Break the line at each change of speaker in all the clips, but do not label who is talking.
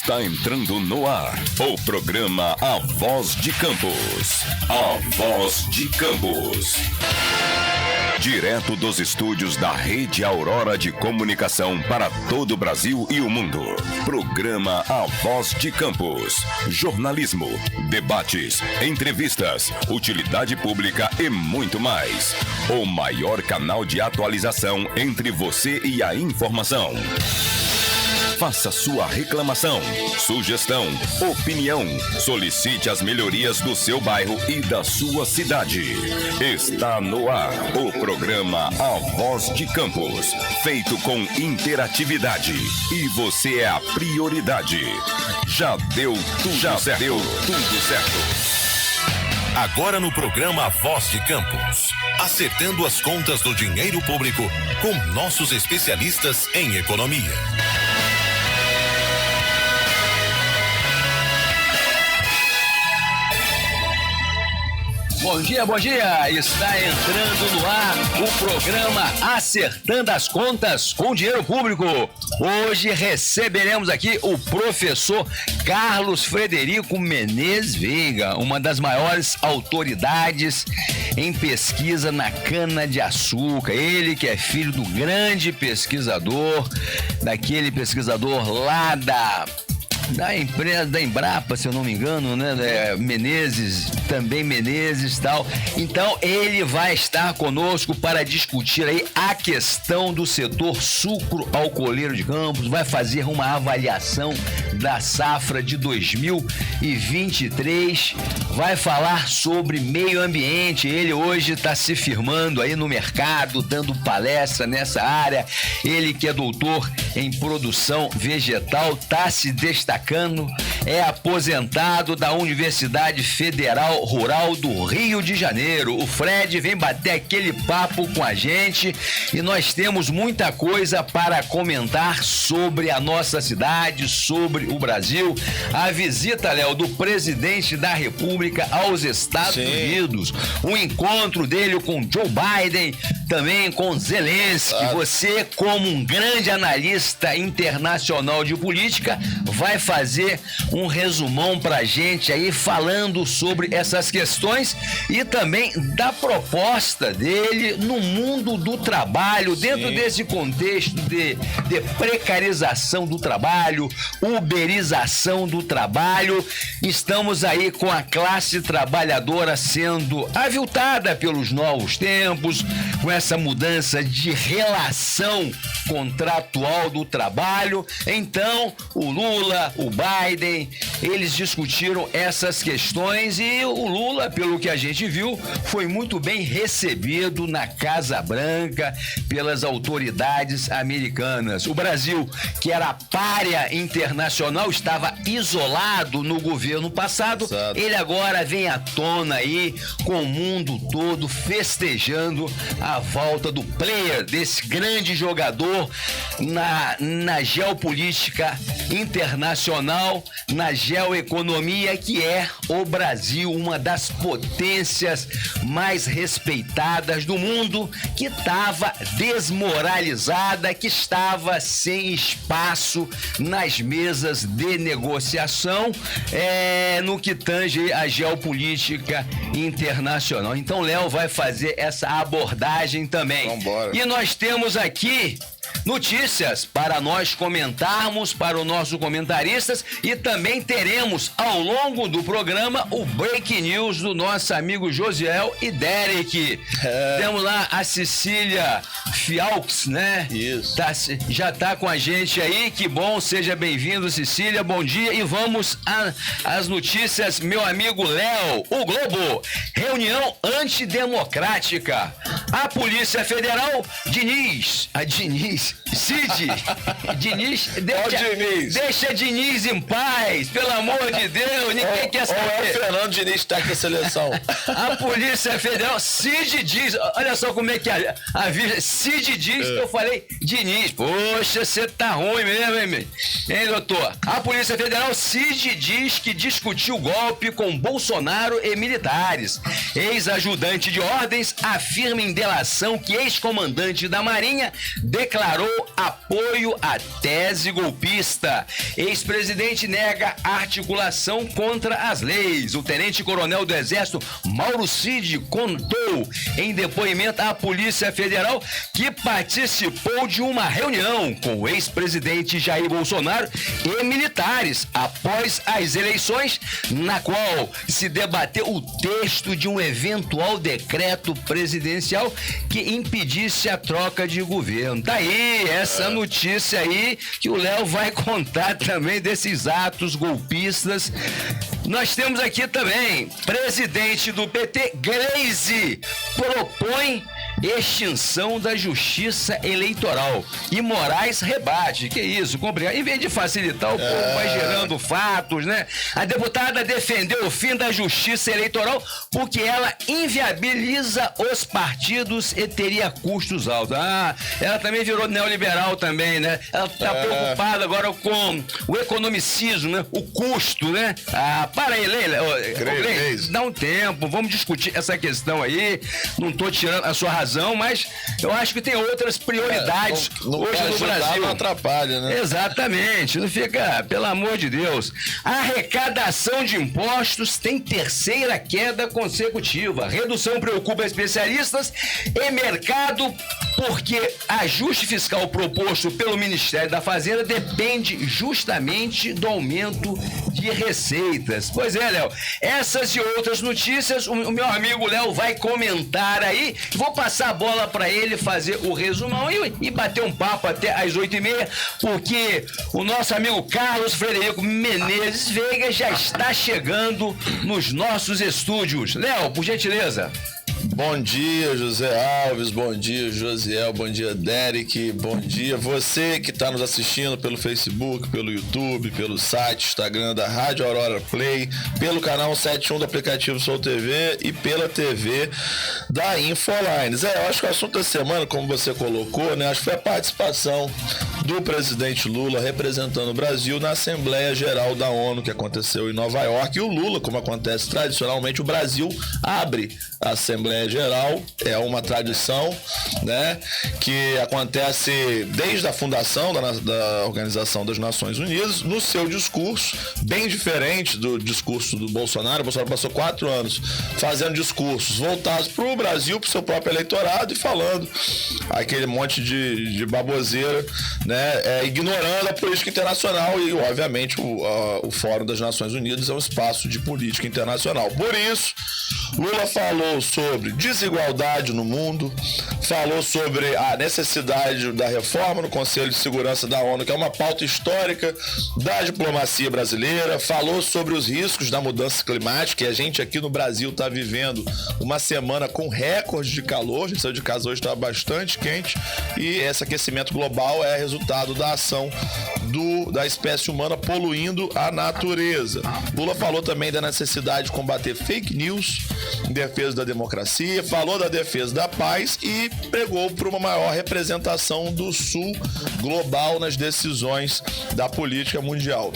Está entrando no ar o programa A Voz de Campos. A Voz de Campos. Direto dos estúdios da Rede Aurora de Comunicação para todo o Brasil e o mundo. Programa A Voz de Campos. Jornalismo, debates, entrevistas, utilidade pública e muito mais. O maior canal de atualização entre você e a informação. Faça sua reclamação, sugestão, opinião. Solicite as melhorias do seu bairro e da sua cidade. Está no ar o programa A Voz de Campos, feito com interatividade. E você é a prioridade. Já deu tudo certo.
Agora no programa A Voz de Campos, acertando as contas do dinheiro público com nossos especialistas em economia.
Bom dia, bom dia! Está entrando no ar o programa Acertando as Contas com Dinheiro Público. Hoje receberemos aqui o professor Carlos Frederico Menezes Veiga, uma das maiores autoridades em pesquisa na cana-de-açúcar. Ele que é filho do grande pesquisador, daquele pesquisador lá da empresa, da Embrapa, se eu não me engano, né? Menezes, também Menezes e tal. Então, ele vai estar conosco para discutir aí a questão do setor sucro-alcooleiro de Campos, vai fazer uma avaliação da safra de 2023, vai falar sobre meio ambiente. Ele hoje está se firmando aí no mercado, dando palestra nessa área. Ele que é doutor em produção vegetal, está se destacando, é aposentado da Universidade Federal Rural do Rio de Janeiro. O Fred vem bater aquele papo com a gente e nós temos muita coisa para comentar sobre a nossa cidade, sobre o Brasil. A visita, Léo, do presidente da República aos Estados Unidos, o encontro dele com Joe Biden, também com Zelensky. Você, como um grande analista internacional de política, vai fazer um resumão pra gente aí, falando sobre essas questões e também da proposta dele no mundo do trabalho, dentro desse contexto de precarização do trabalho, uberização do trabalho. Estamos aí com a classe trabalhadora sendo aviltada pelos novos tempos, com essa mudança de relação contratual do trabalho. Então, o Lula, o Biden, eles discutiram essas questões e o Lula, pelo que a gente viu, foi muito bem recebido na Casa Branca pelas autoridades americanas. O Brasil, que era pária internacional, estava isolado no governo passado. Ele agora vem à tona aí com o mundo todo festejando a volta do player, desse grande jogador na geopolítica internacional, na geoeconomia, que é o Brasil, uma das potências mais respeitadas do mundo, que estava desmoralizada, que estava sem espaço nas mesas de negociação, no que tange a geopolítica internacional. Então, Léo vai fazer essa abordagem também.
Vambora.
E nós temos aqui notícias para nós comentarmos, para os nossos comentaristas, e também teremos ao longo do programa o Break News do nosso amigo Josiel e Derek. Temos lá a Cecília Fialks, né?
Isso.
Já tá com a gente aí, que bom, seja bem-vindo, Cecília, bom dia. E vamos às notícias, meu amigo Léo. O Globo, reunião antidemocrática. A Polícia Federal, Cid, Diniz, deixa Diniz em paz, pelo amor de Deus, ninguém quer saber.
Ou é o Fernando Diniz que tá com a seleção.
A Polícia Federal, Cid diz, olha só como é que a Cid diz que eu falei Diniz. Poxa, você tá ruim mesmo, hein, doutor? A Polícia Federal, Cid diz que discutiu golpe com Bolsonaro e militares. Ex-ajudante de ordens afirma em delação que ex-comandante da Marinha declarou apoio à tese golpista. Ex-presidente nega articulação contra as leis. O tenente-coronel do Exército, Mauro Cid, contou em depoimento à Polícia Federal que participou de uma reunião com o ex-presidente Jair Bolsonaro e militares após as eleições, na qual se debateu o texto de um eventual decreto presidencial que impedisse a troca de governo. Tá aí essa notícia aí que o Léo vai contar também desses atos golpistas. Nós temos aqui também, presidente do PT, Gleisi, propõe extinção da justiça eleitoral. E Moraes rebate. Que isso, complicado. Em vez de facilitar, o povo vai gerando fatos, né? A deputada defendeu o fim da justiça eleitoral porque ela inviabiliza os partidos e teria custos altos. Ela também virou neoliberal também, né? Ela tá preocupada agora com o economicismo, né? O custo, né? Para aí, Leila. Dá um tempo, vamos discutir essa questão aí. Não tô tirando a sua razão, mas eu acho que tem outras prioridades hoje no Brasil.
Não atrapalha, né?
Exatamente, não fica, pelo amor de Deus. A arrecadação de impostos tem terceira queda consecutiva. Redução preocupa especialistas e mercado porque ajuste fiscal proposto pelo Ministério da Fazenda depende justamente do aumento de receitas. Pois é, Léo, essas e outras notícias o meu amigo Léo vai comentar aí. Vou passar a bola para ele fazer o resumão e bater um papo até às 8h30, porque o nosso amigo Carlos Frederico Menezes Veiga já está chegando nos nossos estúdios. Léo, por gentileza.
Bom dia, José Alves, bom dia, Josiel, bom dia, Derek, bom dia você que está nos assistindo pelo Facebook, pelo YouTube, pelo site, Instagram da Rádio Aurora Play, pelo canal 71 do aplicativo Sou TV e pela TV da Infolines. Eu acho que o assunto da semana, como você colocou, né, acho que foi a participação do presidente Lula representando o Brasil na Assembleia Geral da ONU, que aconteceu em Nova York, e o Lula, como acontece tradicionalmente, o Brasil abre a Assembleia Geral, é uma tradição, né, que acontece desde a fundação da Organização das Nações Unidas. No seu discurso, bem diferente do discurso do Bolsonaro, o Bolsonaro passou 4 anos fazendo discursos voltados para o Brasil, para o seu próprio eleitorado e falando aquele monte de baboseira, né, ignorando a política internacional e, obviamente, o Fórum das Nações Unidas é um espaço de política internacional. Por isso, Lula falou sobre desigualdade no mundo, falou sobre a necessidade da reforma no Conselho de Segurança da ONU, que é uma pauta histórica da diplomacia brasileira, falou sobre os riscos da mudança climática, e a gente aqui no Brasil está vivendo uma semana com recorde de calor, a gente saiu de casa hoje, estava bastante quente, e esse aquecimento global é resultado da ação da espécie humana poluindo a natureza. Lula falou também da necessidade de combater fake news em defesa da democracia, falou da defesa da paz e pregou por uma maior representação do Sul global nas decisões da política mundial.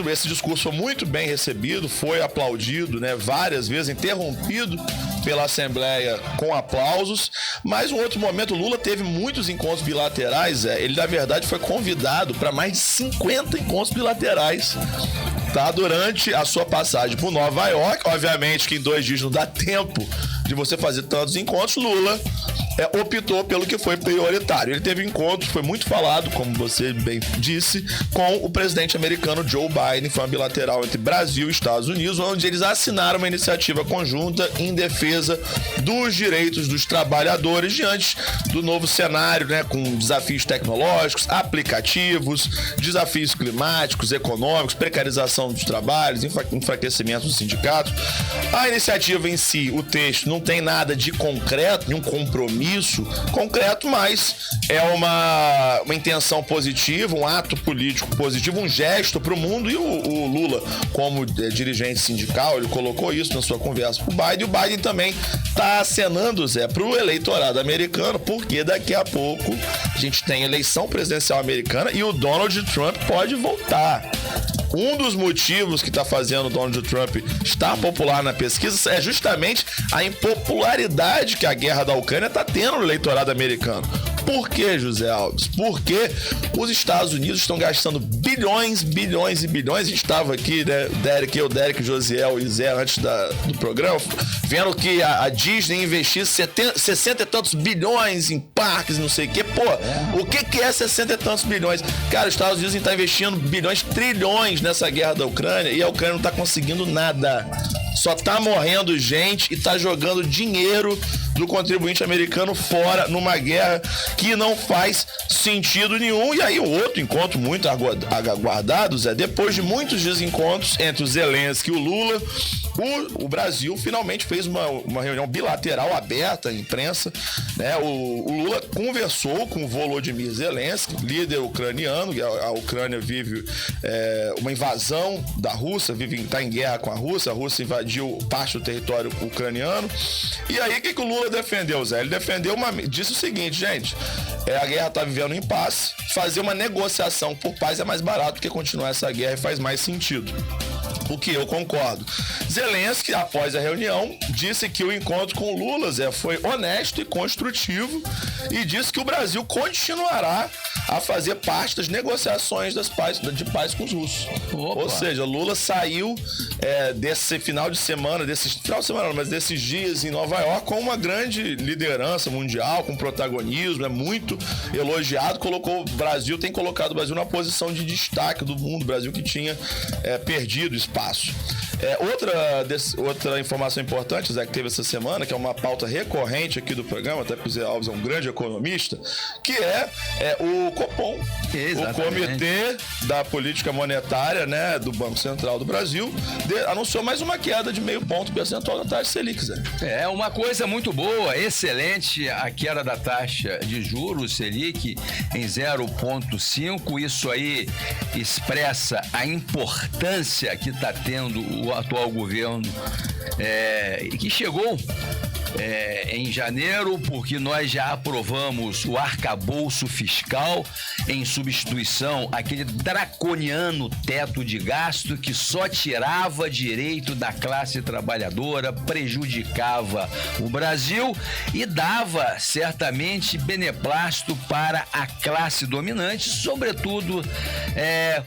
Esse discurso foi muito bem recebido, foi aplaudido, né, várias vezes, interrompido pela Assembleia com aplausos, mas um outro momento, Lula teve muitos encontros bilaterais, ele na verdade foi convidado para mais de 50 encontros bilaterais, tá, durante a sua passagem por Nova York. Obviamente que em 2 dias não dá tempo de você fazer tantos encontros. Lula optou pelo que foi prioritário. Ele teve encontro, foi muito falado, como você bem disse, com o presidente americano Joe Biden. Foi uma bilateral entre Brasil e Estados Unidos, onde eles assinaram uma iniciativa conjunta em defesa dos direitos dos trabalhadores diante do novo cenário, né, com desafios tecnológicos, aplicativos, desafios climáticos, econômicos, precarização dos trabalhos, enfraquecimento dos sindicatos. A iniciativa em si, o texto, não tem nada de concreto, nenhum compromisso concreto, mas é uma intenção positiva, um ato político positivo, um gesto para o mundo. E o Lula, como dirigente sindical, ele colocou isso na sua conversa com o Biden. E o Biden também está acenando, Zé, para o eleitorado americano, porque daqui a pouco a gente tem eleição presidencial americana e o Donald Trump pode voltar. Um dos motivos que está fazendo o Donald Trump estar popular na pesquisa é justamente a impopularidade que a guerra da Ucrânia está tendo no eleitorado americano. Por quê, José Alves? Porque os Estados Unidos estão gastando bilhões e bilhões. A gente estava aqui, né, o Derek, o Josiel e Zé, antes do programa, vendo que a Disney investiu 60 e tantos bilhões em parques, não sei o quê. Pô, o que é 60 e tantos bilhões? Cara, os Estados Unidos estão investindo bilhões, trilhões nessa guerra da Ucrânia e a Ucrânia não está conseguindo nada. Só tá morrendo gente e tá jogando dinheiro do contribuinte americano fora numa guerra que não faz sentido nenhum. E aí o outro encontro muito aguardado, Zé, depois de muitos desencontros entre o Zelensky e o Lula, o Brasil finalmente fez uma reunião bilateral aberta à imprensa, né? O Lula conversou com o Volodymyr Zelensky, líder ucraniano. A Ucrânia vive uma invasão da Rússia, está em guerra com a Rússia invadiu parte do território ucraniano. E aí o que o Lula defendeu, Zé? Ele disse o seguinte, gente, a guerra está vivendo um impasse, fazer uma negociação por paz é mais barato do que continuar essa guerra e faz mais sentido. O que eu concordo. Zelensky, após a reunião, disse que o encontro com o Lula, Zé, foi honesto e construtivo e disse que o Brasil continuará a fazer parte das negociações de paz com os russos. Opa. Ou seja, Lula saiu desse final de semana, mas desses dias em Nova York com uma grande liderança mundial, com protagonismo, muito elogiado, tem colocado o Brasil na posição de destaque do mundo, o Brasil que tinha perdido espaço. Outra informação importante, Zé, que teve essa semana, que é uma pauta recorrente aqui do programa, até porque o Zé Alves é um grande economista, que é o Copom, exatamente. O Comitê da Política Monetária, né, do Banco Central do Brasil, anunciou mais uma queda de 0,5 ponto percentual na taxa Selic, Zé.
É uma coisa muito boa, excelente a queda da taxa de juros Selic em 0,5. Isso aí expressa a importância que está tendo o atual governo, que chegou em janeiro, porque nós já aprovamos o arcabouço fiscal em substituição àquele draconiano teto de gasto que só tirava direito da classe trabalhadora, prejudicava o Brasil e dava certamente beneplácito para a classe dominante, sobretudo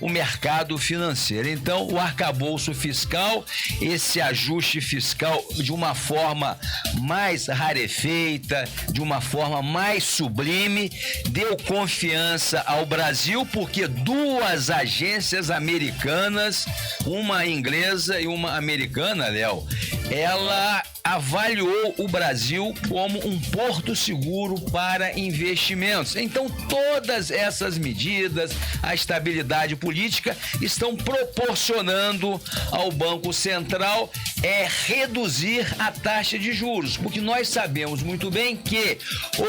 o mercado financeiro. Então, o arcabouço fiscal, esse ajuste fiscal de uma forma mais rarefeita, de uma forma mais sublime, deu confiança ao Brasil, porque duas agências americanas, uma inglesa e uma americana, Léo, ela avaliou o Brasil como um porto seguro para investimentos. Então, todas essas medidas, a estabilidade política, estão proporcionando ao Banco Central reduzir a taxa de juros, porque nós sabemos muito bem que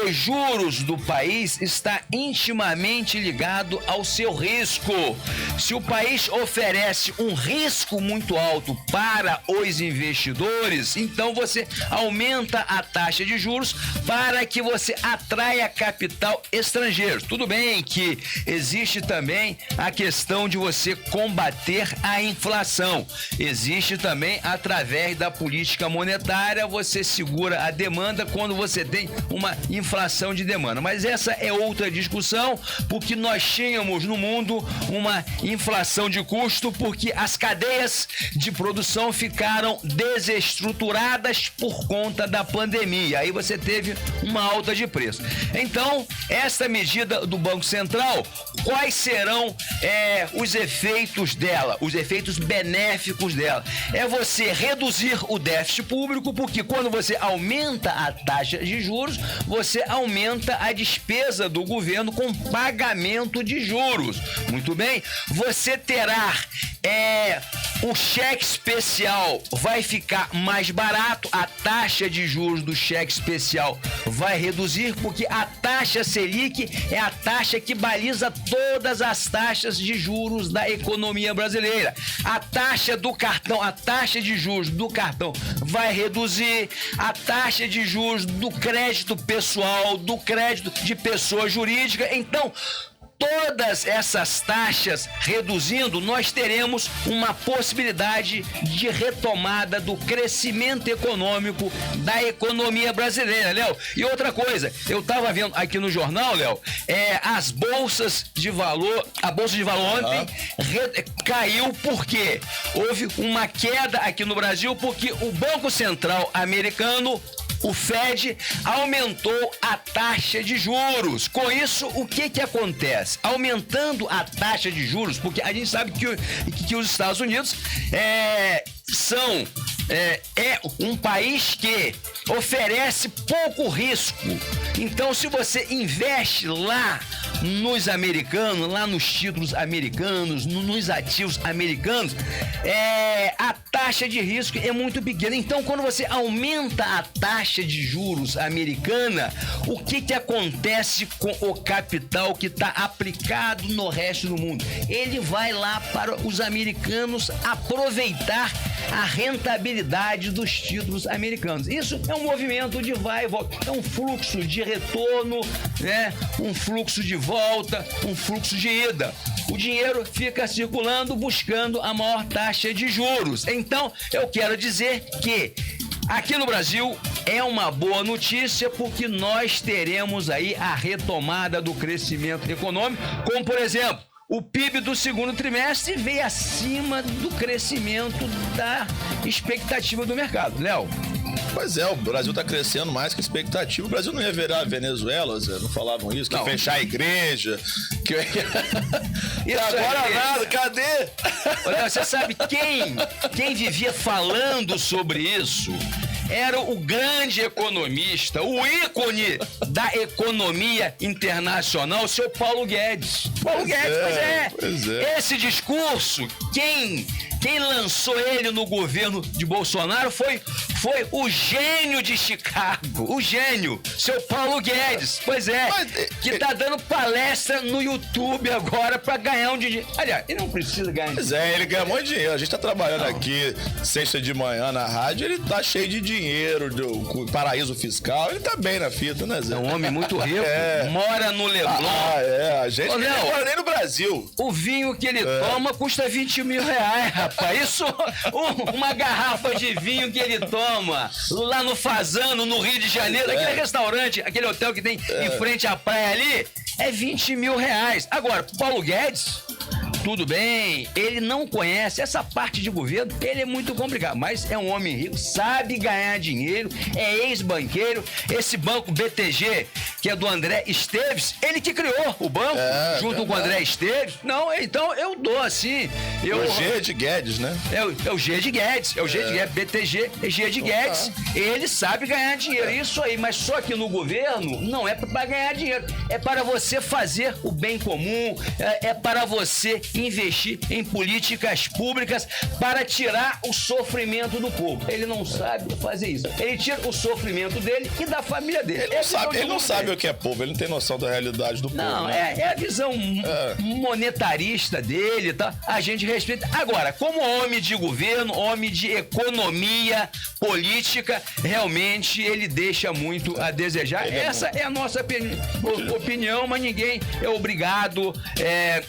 os juros do país está intimamente ligado ao seu risco. Se o país oferece um risco muito alto para os investidores, então você aumenta a taxa de juros para que você atraia capital estrangeiro. Tudo bem que existe também a questão de você combater a inflação. Existe também, através da política monetária, você segura a demanda quando você tem uma inflação de demanda. Mas essa é outra discussão, porque nós tínhamos no mundo uma inflação de custo, porque as cadeias de produção ficaram desestruturadas por conta da pandemia. Aí você teve uma alta de preço. Então, essa medida do Banco Central, quais serão os efeitos dela, os efeitos benéficos dela? É você reduzir o déficit público, porque quando você aumenta a taxa de juros, você aumenta a despesa do governo com pagamento de juros. Muito bem? Você terá o cheque especial, vai ficar mais barato, a taxa de juros do cheque especial vai reduzir, porque a taxa Selic é a taxa que baliza todas as taxas de juros da economia brasileira. A taxa do cartão, a taxa de juros do cartão vai reduzir, a taxa de juros do crédito pessoal, do crédito de pessoa jurídica. Então, todas essas taxas reduzindo, nós teremos uma possibilidade de retomada do crescimento econômico da economia brasileira, Léo. E outra coisa, eu estava vendo aqui no jornal, Léo, as bolsas de valor, a bolsa de valor ontem caiu porque houve uma queda aqui no Brasil, porque o Banco Central americano, o Fed, aumentou a taxa de juros. Com isso, o que acontece? Aumentando a taxa de juros, porque a gente sabe que os Estados Unidos é um país que oferece pouco risco. Então, se você investe lá nos americanos, lá nos títulos americanos, nos ativos americanos, a taxa de risco é muito pequena. Então, quando você aumenta a taxa de juros americana, o que acontece com o capital que está aplicado no resto do mundo? Ele vai lá para os americanos aproveitar a rentabilidade dos títulos americanos. Isso é um movimento de vai e volta, é um fluxo de retorno, né? Um fluxo de volta, um fluxo de ida. O dinheiro fica circulando buscando a maior taxa de juros. Então, eu quero dizer que aqui no Brasil é uma boa notícia porque nós teremos aí a retomada do crescimento econômico, como por exemplo, o PIB do segundo trimestre veio acima do crescimento da expectativa do mercado. Léo?
Pois é, o Brasil tá crescendo mais que a expectativa. O Brasil não ia virar a Venezuela, Zé, não falavam isso? Que ia fechar a igreja, que e agora nada, cadê?
Olha, você sabe quem vivia falando sobre isso? Era o grande economista, o ícone da economia internacional, o seu Paulo Guedes. Paulo Guedes, pois é. Esse discurso, quem lançou ele no governo de Bolsonaro foi o gênio de Chicago, o gênio, seu Paulo Guedes. Pois é, que tá dando palestra no YouTube agora pra ganhar um dinheiro. Aliás, ele não precisa ganhar dinheiro.
Pois é, ele ganha muito dinheiro. A gente tá trabalhando aqui sexta de manhã na rádio, ele tá cheio de dinheiro, do paraíso fiscal, ele tá bem na fita, né, Zé?
É um homem muito rico, mora no Leblon.
A gente não mora nem no Brasil.
O vinho que ele toma custa 20 mil reais, rapaz. Isso, uma garrafa de vinho que ele toma lá no Fazano, no Rio de Janeiro, aquele restaurante, aquele hotel que tem em frente à praia ali, é 20 mil reais. Agora, Paulo Guedes, tudo bem, ele não conhece essa parte de governo, ele é muito complicado, mas é um homem rico, sabe ganhar dinheiro, é ex-banqueiro. Esse banco BTG, que é do André Esteves, ele que criou o banco, junto com o André Esteves. Não, então eu dou assim.
O G de Guedes, né?
É o G de Guedes, BTG, é G de Guedes. Ele sabe ganhar dinheiro, isso aí, mas só que no governo não é para ganhar dinheiro, é para você fazer o bem comum, é para você investir em políticas públicas para tirar o sofrimento do povo. Ele não sabe fazer isso. Ele tira o sofrimento dele e da família dele.
Ele não sabe o que é povo, ele não tem noção da realidade do povo.
Não,
né?
É a visão monetarista dele, tá? A gente respeita. Agora, como homem de governo, homem de economia política, realmente ele deixa muito a desejar. Essa é a nossa opinião, mas ninguém é obrigado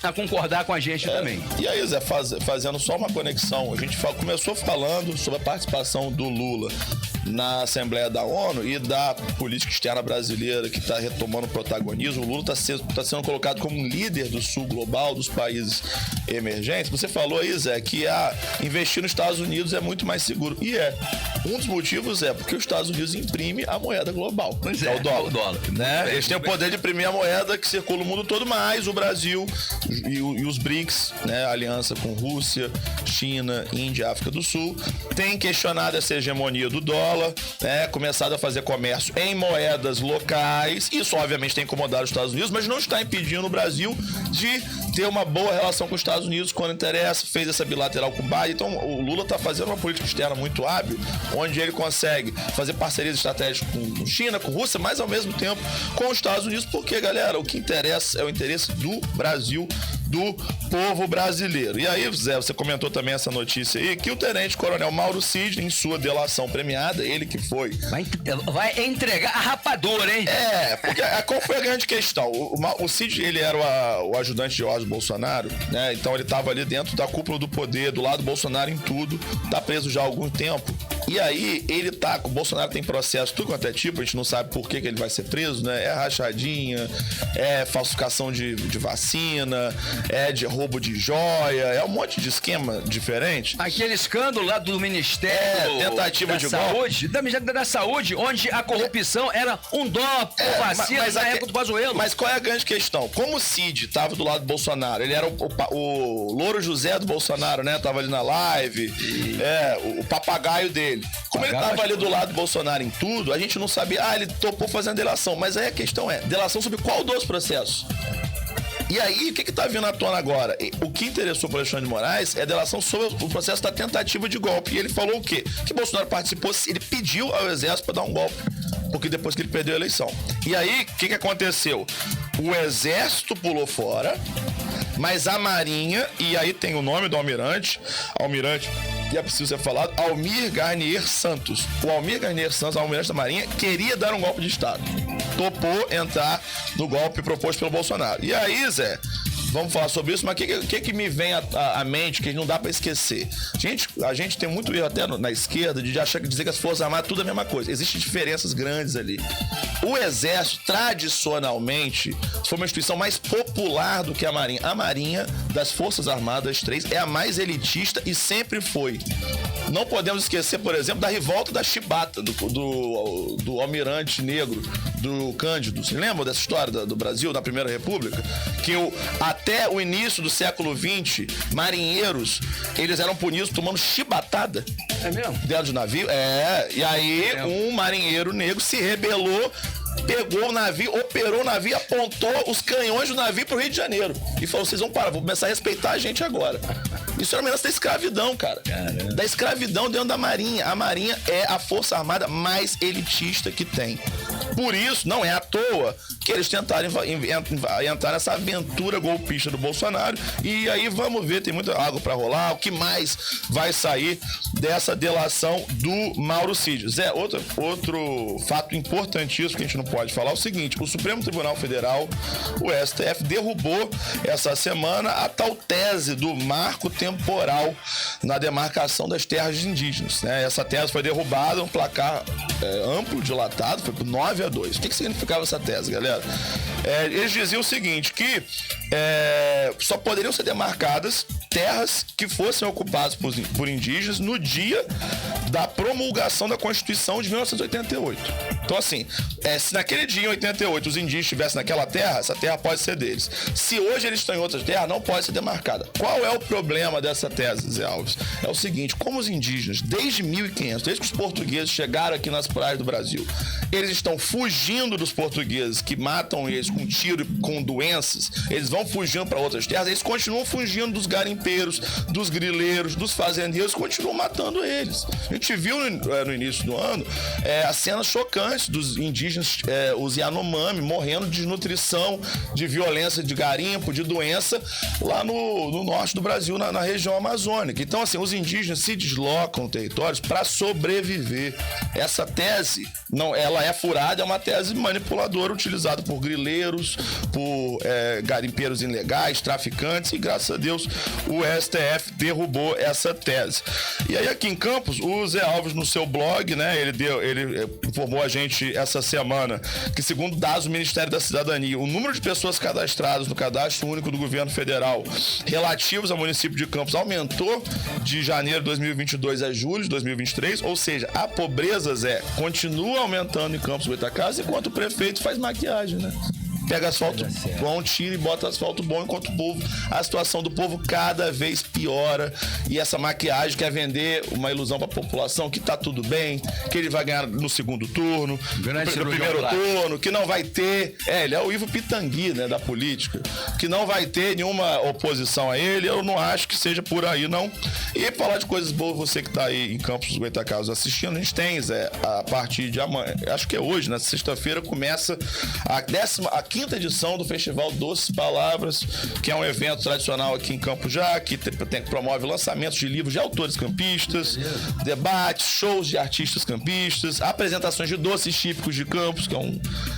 a concordar com a gente também.
E aí, Zé, fazendo só uma conexão, a gente começou falando sobre a participação do Lula na Assembleia da ONU e da política externa brasileira que está retomando o protagonismo. O Lula está sendo colocado como um líder do sul global, dos países emergentes. Você falou aí, Zé, que investir nos Estados Unidos é muito mais seguro. E um dos motivos é porque os Estados Unidos imprime a moeda global.
Pois
é o dólar.
O dólar, né?
Eles têm o poder de imprimir a moeda que circula o mundo todo, mais o Brasil e os BRICS, né? A aliança com Rússia, China, Índia, África do Sul, tem questionado essa hegemonia do dólar, né? Começado a fazer comércio em moedas locais. Isso, obviamente, tem incomodado os Estados Unidos, mas não está impedindo o Brasil de ter uma boa relação com os Estados Unidos quando interessa. Fez essa bilateral com o Biden. Então, o Lula está fazendo uma política externa muito hábil, onde ele consegue fazer parcerias estratégicas com China, com Rússia, mas ao mesmo tempo com os Estados Unidos, porque, galera, o que interessa é o interesse do Brasil, do povo brasileiro. E aí, Zé, você comentou também essa notícia aí, que o tenente-coronel Mauro Cid, em sua delação premiada, ele que foi...
Vai entregar a rapadura, hein?
Porque qual foi a grande questão? O Cid, ele era o ajudante de Jorge Bolsonaro, né? Então ele estava ali dentro da cúpula do poder, do lado do Bolsonaro em tudo, tá preso já há algum tempo. E aí, o Bolsonaro tem processo, tudo quanto é tipo, a gente não sabe por que ele vai ser preso, né? É rachadinha, é falsificação de vacina, é de roubo de joia, é um monte de esquema diferente.
Aquele escândalo lá do Ministério
tentativa de
Saúde, da Saúde, onde a corrupção era um dó por vacina na época do Pazuello.
Mas qual é a grande questão? Como o Cid estava do lado do Bolsonaro, ele era o Louro José do Bolsonaro, né? Tava ali na live, o papagaio dele. Como ele tava ali do lado do Bolsonaro em tudo, a gente não sabia, ele topou fazendo delação. Mas aí a questão é, delação sobre qual dos processos? E aí, o que tá vindo à tona agora? O que interessou para Alexandre de Moraes é a delação sobre o processo da tentativa de golpe. E ele falou o quê? Que Bolsonaro participou, ele pediu ao Exército para dar um golpe. Porque depois que ele perdeu a eleição. E aí, o que aconteceu? O Exército pulou fora, mas a Marinha, e aí tem o nome do almirante, e é preciso ser falado, Almir Garnier Santos. O Almir Garnier Santos, almirante da Marinha, queria dar um golpe de Estado. Topou entrar no golpe proposto pelo Bolsonaro. E aí, Zé, vamos falar sobre isso, mas o que me vem à mente que não dá pra esquecer? A gente tem muito erro até na esquerda de achar que dizer que as Forças Armadas tudo é a mesma coisa. Existem diferenças grandes ali. O Exército, tradicionalmente, foi uma instituição mais popular do que a Marinha. A Marinha, das Forças Armadas 3, é a mais elitista e sempre foi. Não podemos esquecer, por exemplo, da revolta da chibata, do almirante negro, do Cândido. Você lembra dessa história do Brasil, da Primeira República? Que até o início do século XX, marinheiros, eles eram punidos tomando chibatada.
É mesmo?
Dentro de navio. E aí um marinheiro negro se rebelou, pegou o navio, operou o navio, apontou os canhões do navio pro Rio de Janeiro. E falou, vocês vão parar, vou começar a respeitar a gente agora. Isso é uma ameaça da escravidão, cara. Caramba. Da escravidão dentro da Marinha. A Marinha é a Força Armada mais elitista que tem. Por isso, não é à toa que eles tentaram entrar nessa aventura golpista do Bolsonaro. E aí vamos ver, tem muita água pra rolar. O que mais vai sair dessa delação do Mauro Cid? Zé, outro fato importantíssimo que a gente não pode falar é o seguinte: o Supremo Tribunal Federal, o STF, derrubou essa semana a tal tese do marco temporal na demarcação das terras indígenas, né? Essa tese foi derrubada, um placar amplo, dilatado, foi por 9-2. O que significava essa tese, galera? Eles diziam o seguinte, que só poderiam ser demarcadas terras que fossem ocupadas por indígenas no dia da promulgação da Constituição de 1988. Então, assim, se naquele dia, em 88, os indígenas estivessem naquela terra, essa terra pode ser deles. Se hoje eles estão em outras terras, não pode ser demarcada. Qual é o problema dessa tese, Zé Alves? É o seguinte: como os indígenas, desde 1500, desde que os portugueses chegaram aqui nas praias do Brasil, eles estão fugindo dos portugueses que matam eles com tiro e com doenças, eles vão fugindo para outras terras, eles continuam fugindo dos garimpeiros, dos grileiros, dos fazendeiros, continuam matando eles. A gente viu no início do ano as cenas chocantes dos indígenas, os Yanomami, morrendo de desnutrição, de violência, de garimpo, de doença, lá no norte do Brasil, na região amazônica. Então, assim, os indígenas se deslocam territórios para sobreviver. Essa tese, ela é furada, é uma tese manipuladora utilizada por grileiros, por garimpeiros ilegais, traficantes, e graças a Deus o STF derrubou essa tese. E aí, aqui em Campos, o Zé Alves, no seu blog, né, ele informou a gente essa semana que, segundo dados do Ministério da Cidadania, o número de pessoas cadastradas no Cadastro Único do Governo Federal relativos ao município de Campos aumentou de janeiro de 2022 a julho de 2023, ou seja, a pobreza, Zé, continua aumentando em Campos do Goytacazes, enquanto o prefeito faz maquiagem, né? Pega asfalto bom, tira e bota asfalto bom, enquanto a situação do povo cada vez piora. E essa maquiagem quer vender uma ilusão pra população que tá tudo bem, que ele vai ganhar no segundo turno, no primeiro turno, que não vai ter... ele é o Ivo Pitangui, né, da política, que não vai ter nenhuma oposição a ele. Eu não acho que seja por aí, não. E falar de coisas boas, você que tá aí em Campos dos Goytacazes assistindo, a gente tem, Zé, a partir de amanhã, acho que é hoje, na sexta-feira, começa a 15ª 5ª edição do Festival Doces Palavras, que é um evento tradicional aqui em Campo Já, que promove lançamentos de livros de autores campistas, debates, shows de artistas campistas, apresentações de doces típicos de Campos, que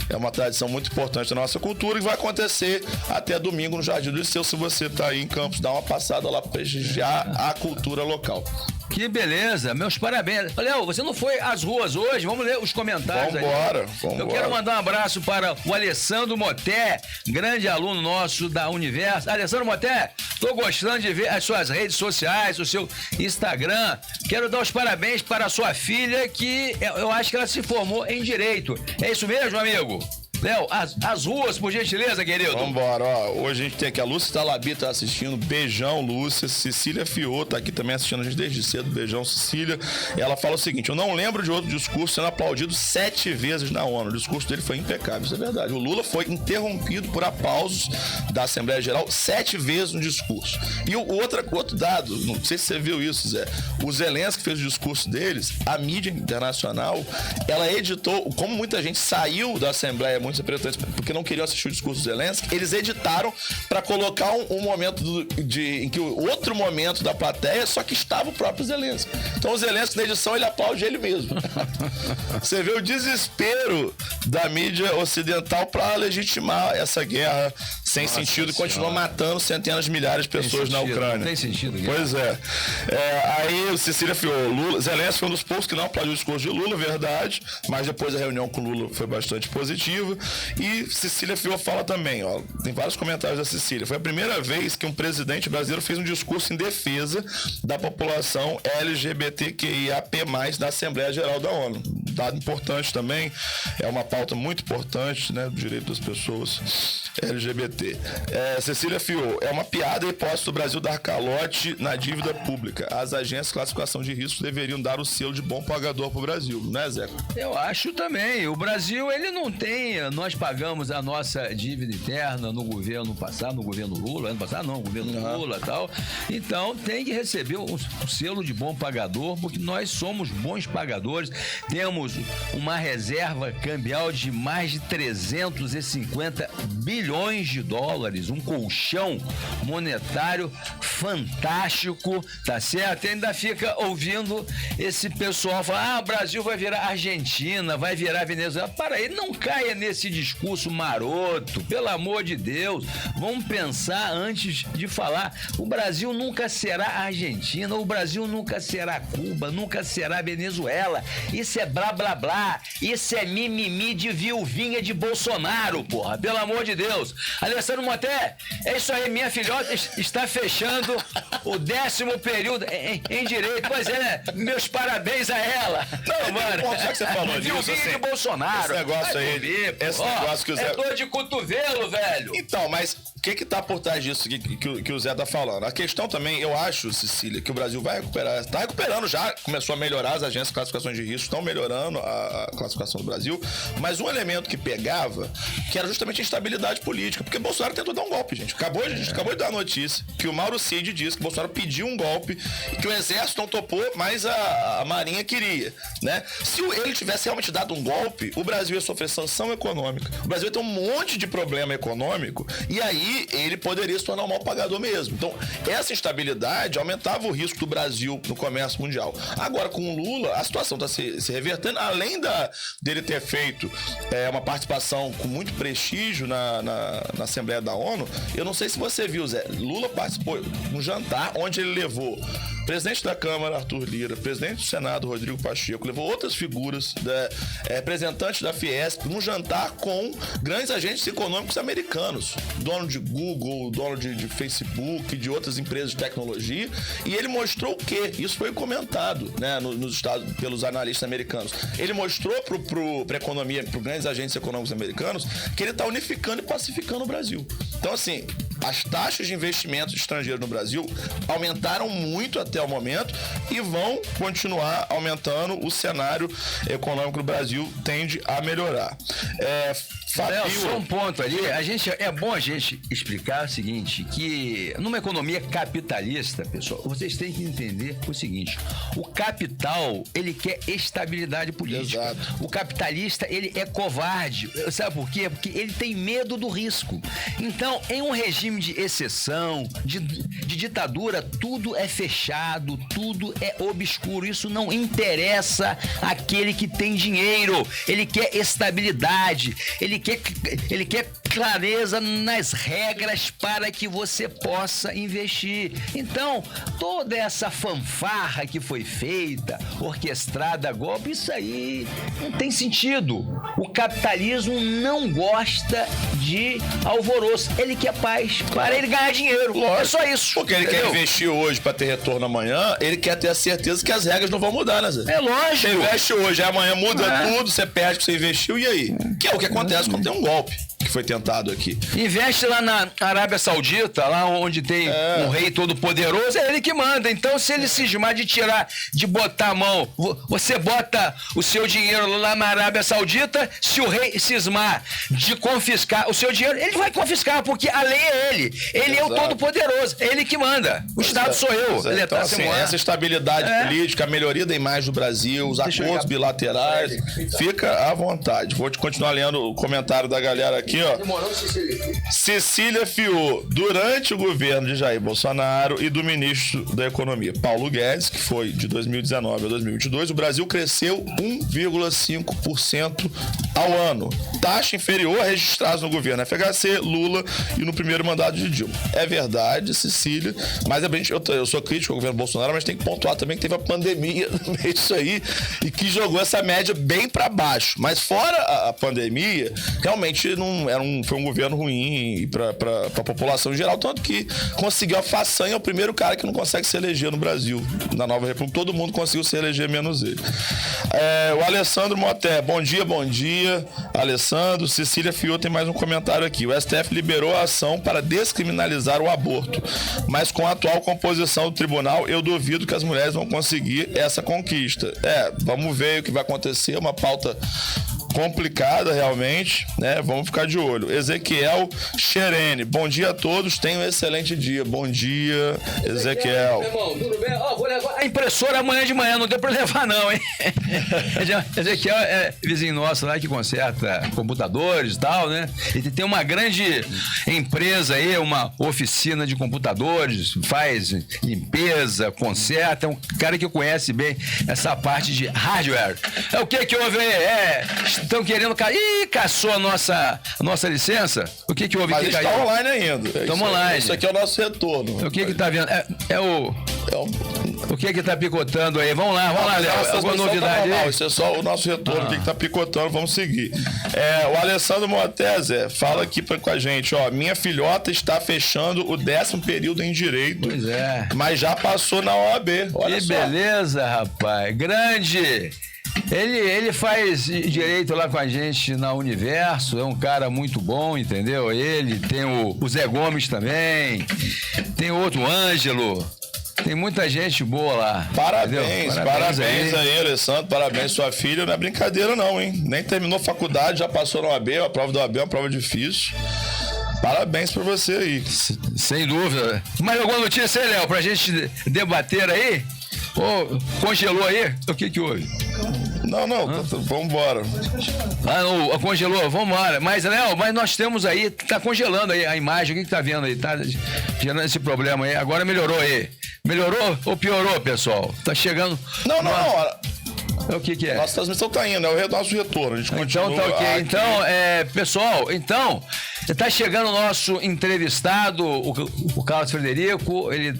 é uma tradição muito importante da nossa cultura, e vai acontecer até domingo no Jardim do Liceu. Se você tá aí em Campos, dá uma passada lá para prestigiar a cultura local.
Que beleza, meus parabéns. Léo, você não foi às ruas hoje? Vamos ler os comentários.
Vambora.
Eu quero mandar um abraço para o Alessandro Moté, grande aluno nosso da Universo. Alessandro Moté, tô gostando de ver as suas redes sociais, o seu Instagram. Quero dar os parabéns para a sua filha, que eu acho que ela se formou em Direito. É isso mesmo, amigo? Léo, as ruas, por gentileza, querido.
Vambora, ó. Hoje a gente tem aqui a Lúcia Talabi, tá assistindo. Beijão, Lúcia. Cecília Fiô tá aqui também assistindo a gente desde cedo. Beijão, Cecília. Ela fala o seguinte: eu não lembro de outro discurso sendo aplaudido 7 vezes na ONU. O discurso dele foi impecável, isso é verdade. O Lula foi interrompido por aplausos da Assembleia Geral 7 vezes no discurso. E o outro dado, não sei se você viu isso, Zé. O Zelensky fez o discurso deles, a mídia internacional, ela editou, como muita gente saiu da Assembleia, muitos representantes, porque não queriam assistir o discurso do Zelensky, eles editaram para colocar um momento em que o outro momento da plateia, só que estava o próprio Zelensky. Então o Zelensky na edição ele aplaude ele mesmo. Você vê o desespero da mídia ocidental para legitimar essa guerra sem sentido e continuar matando centenas de milhares de pessoas na Ucrânia.
Não tem sentido.
Pois é. Aí o Cecília Fiô, Zelensky foi um dos poucos que não aplaudiu o discurso de Lula, verdade, mas depois a reunião com Lula foi bastante positiva. E Cecília Fiô fala também, ó, tem vários comentários da Cecília. Foi a primeira vez que um presidente brasileiro fez um discurso em defesa da população LGBTQIAP+, da Assembleia Geral da ONU. Dado importante também, é uma pauta muito importante, né, do direito das pessoas LGBT. Cecília Fiô, é uma piada a hipótese do Brasil dar calote na dívida pública. As agências de classificação de riscos deveriam dar o selo de bom pagador pro Brasil, né, Zé?
Eu acho também. O Brasil, ele não tem... Nós pagamos a nossa dívida interna no governo passado, no governo Lula, ano passado não, no governo Lula e tal. Então tem que receber um selo de bom pagador, porque nós somos bons pagadores. Temos uma reserva cambial de mais de 350 bilhões de dólares, um colchão monetário fantástico, tá certo? E ainda fica ouvindo esse pessoal falar: o Brasil vai virar Argentina, vai virar Venezuela. Para aí, não caia nesse discurso maroto, pelo amor de Deus. Vamos pensar antes de falar. O Brasil nunca será Argentina, o Brasil nunca será Cuba, nunca será Venezuela. Isso é blá blá blá, isso é mimimi de viuvinha de Bolsonaro, porra, pelo amor de Deus. Alessandro Moté, é isso aí, minha filhota está fechando o 10º período em Direito. Pois é, né? Meus parabéns a ela.
Não, mano, já que você falou disso,
viuvinha de Bolsonaro.
Esse negócio aí, negócio que o Zé...
É dor de cotovelo, velho.
Então, mas o que tá por trás disso que o Zé tá falando? A questão também, eu acho, Cecília, que o Brasil vai recuperar, tá recuperando já, começou a melhorar, as agências de classificações de risco estão melhorando a classificação do Brasil, mas um elemento que pegava, que era justamente a instabilidade política, porque Bolsonaro tentou dar um golpe, gente. A gente acabou de dar a notícia que o Mauro Cid disse que Bolsonaro pediu um golpe, que o Exército não topou, mas a Marinha queria, né? Se ele tivesse realmente dado um golpe, o Brasil ia sofrer sanção econômica, o Brasil ia ter um monte de problema econômico, e aí ele poderia se tornar um mau pagador mesmo. Então, essa instabilidade aumentava o risco do Brasil no comércio mundial. Agora, com o Lula, a situação está se revertendo, além dele ter feito uma participação com muito prestígio na Assembleia da ONU. Eu não sei se você viu, Zé, Lula participou de um jantar onde ele levou o presidente da Câmara, Arthur Lira, presidente do Senado, Rodrigo Pacheco, levou outras figuras, representantes da Fiesp, num jantar com grandes agentes econômicos americanos, dono de Google, dono de Facebook, de outras empresas de tecnologia, e ele mostrou o quê? Isso foi comentado, né, nos Estados, pelos analistas americanos. Ele mostrou para a economia, para grandes agentes econômicos americanos, que ele está unificando e pacificando o Brasil. Então, assim, as taxas de investimento estrangeiro no Brasil aumentaram muito até o momento e vão continuar aumentando. O cenário econômico do Brasil tende a melhorar.
Só um ponto ali. É bom a gente explicar o seguinte, que numa economia capitalista, pessoal, vocês têm que entender o seguinte: o capital, ele quer estabilidade política.
Exato.
O capitalista, ele é covarde. Sabe por quê? Porque ele tem medo do risco. Então, em um regime de exceção, de ditadura, tudo é fechado, tudo é obscuro. Isso não interessa àquele que tem dinheiro. Ele quer estabilidade, ele quer clareza nas regras para que você possa investir. Então, toda essa fanfarra que foi feita, orquestrada a golpe, isso aí não tem sentido. O capitalismo não gosta de alvoroço. Ele quer paz para ele ganhar dinheiro. Lógico. É só isso.
Porque ele quer investir hoje para ter retorno amanhã, ele quer ter a certeza que as regras não vão mudar, né, Zé?
É lógico.
Você investe hoje, amanhã muda tudo, você perde o que você investiu, e aí? Que é o que acontece quando tem um golpe que foi tentado aqui.
Investe lá na Arábia Saudita, lá onde tem um rei todo poderoso, é ele que manda. Então, se ele cismar de botar a mão, você bota o seu dinheiro lá na Arábia Saudita, se o rei cismar de confiscar o seu dinheiro, ele vai confiscar, porque a lei é ele. Ele é o todo poderoso, é ele que manda. O Estado sou eu. Ele
então, assim, essa estabilidade política, a melhoria da imagem do Brasil, os acordos bilaterais, fica à vontade. Vou te continuar lendo o comentário da galera aqui, ó. Cecília Fiô, durante o governo de Jair Bolsonaro e do ministro da Economia, Paulo Guedes, que foi de 2019 a 2022, o Brasil cresceu 1,5% ao ano. Taxa inferior a registrados no governo FHC, Lula e no primeiro mandato de Dilma. É verdade, Cecília, mas eu sou crítico ao governo Bolsonaro, mas tem que pontuar também que teve a pandemia no meio disso aí e que jogou essa média bem para baixo. Mas fora a pandemia, realmente foi um governo ruim para a população em geral, tanto que conseguiu a façanha, é o primeiro cara que não consegue se eleger no Brasil, na Nova República. Todo mundo conseguiu se eleger, menos ele. O Alessandro Moté, bom dia. Alessandro. Cecília Fiô tem mais um comentário aqui. O STF liberou a ação para descriminalizar o aborto, mas com a atual composição do tribunal, eu duvido que as mulheres vão conseguir essa conquista. Vamos ver o que vai acontecer, uma pauta complicada realmente, né? Vamos ficar de olho. Ezequiel Xerene, bom dia a todos, tenham um excelente dia. Bom dia, Ezequiel.
Meu irmão, tudo bem? Vou levar a impressora amanhã de manhã, não deu pra levar não, hein? Ezequiel é vizinho nosso lá que conserta computadores e tal, né? Ele tem uma grande empresa aí, uma oficina de computadores, faz limpeza, conserta, é um cara que conhece bem essa parte de hardware. O que houve aí? Estão querendo... Ih, caçou a nossa licença? O que houve?
Mas está online ainda.
Estamos online.
Isso aqui é o nosso retorno.
O que tá vendo? O que tá picotando aí? Vamos lá, Léo. Alguma novidade aí?
Isso é só o nosso retorno. O que tá picotando? Vamos seguir. O Alessandro Montese fala aqui com a gente, ó. Minha filhota está fechando o 10º período em Direito.
Pois é.
Mas já passou na OAB. Olha
que
só.
Beleza, rapaz. Grande. Ele faz direito lá com a gente na Universo, é um cara muito bom, entendeu? Ele tem o Zé Gomes também, tem o outro Ângelo, tem muita gente boa lá.
Parabéns aí, Alessandro, parabéns, sua filha, não é brincadeira não, hein? Nem terminou faculdade, já passou na OAB, a prova da OAB é uma prova difícil. Parabéns pra você aí.
Sem dúvida. Mais alguma notícia aí, Léo, pra gente debater aí? Congelou aí? O que houve?
Não, vambora.
Congelou, vambora. Mas, Léo, nós temos aí, tá congelando aí a imagem, o que tá vendo aí? Tá gerando esse problema aí. Agora melhorou aí. Melhorou ou piorou, pessoal? Tá chegando...
Não.
O que é?
Nossa transmissão tá indo, é o nosso retorno. A gente continua.
Então tá ok.
Aqui.
Então, pessoal, tá chegando o nosso entrevistado, o Carlos Frederico. Ele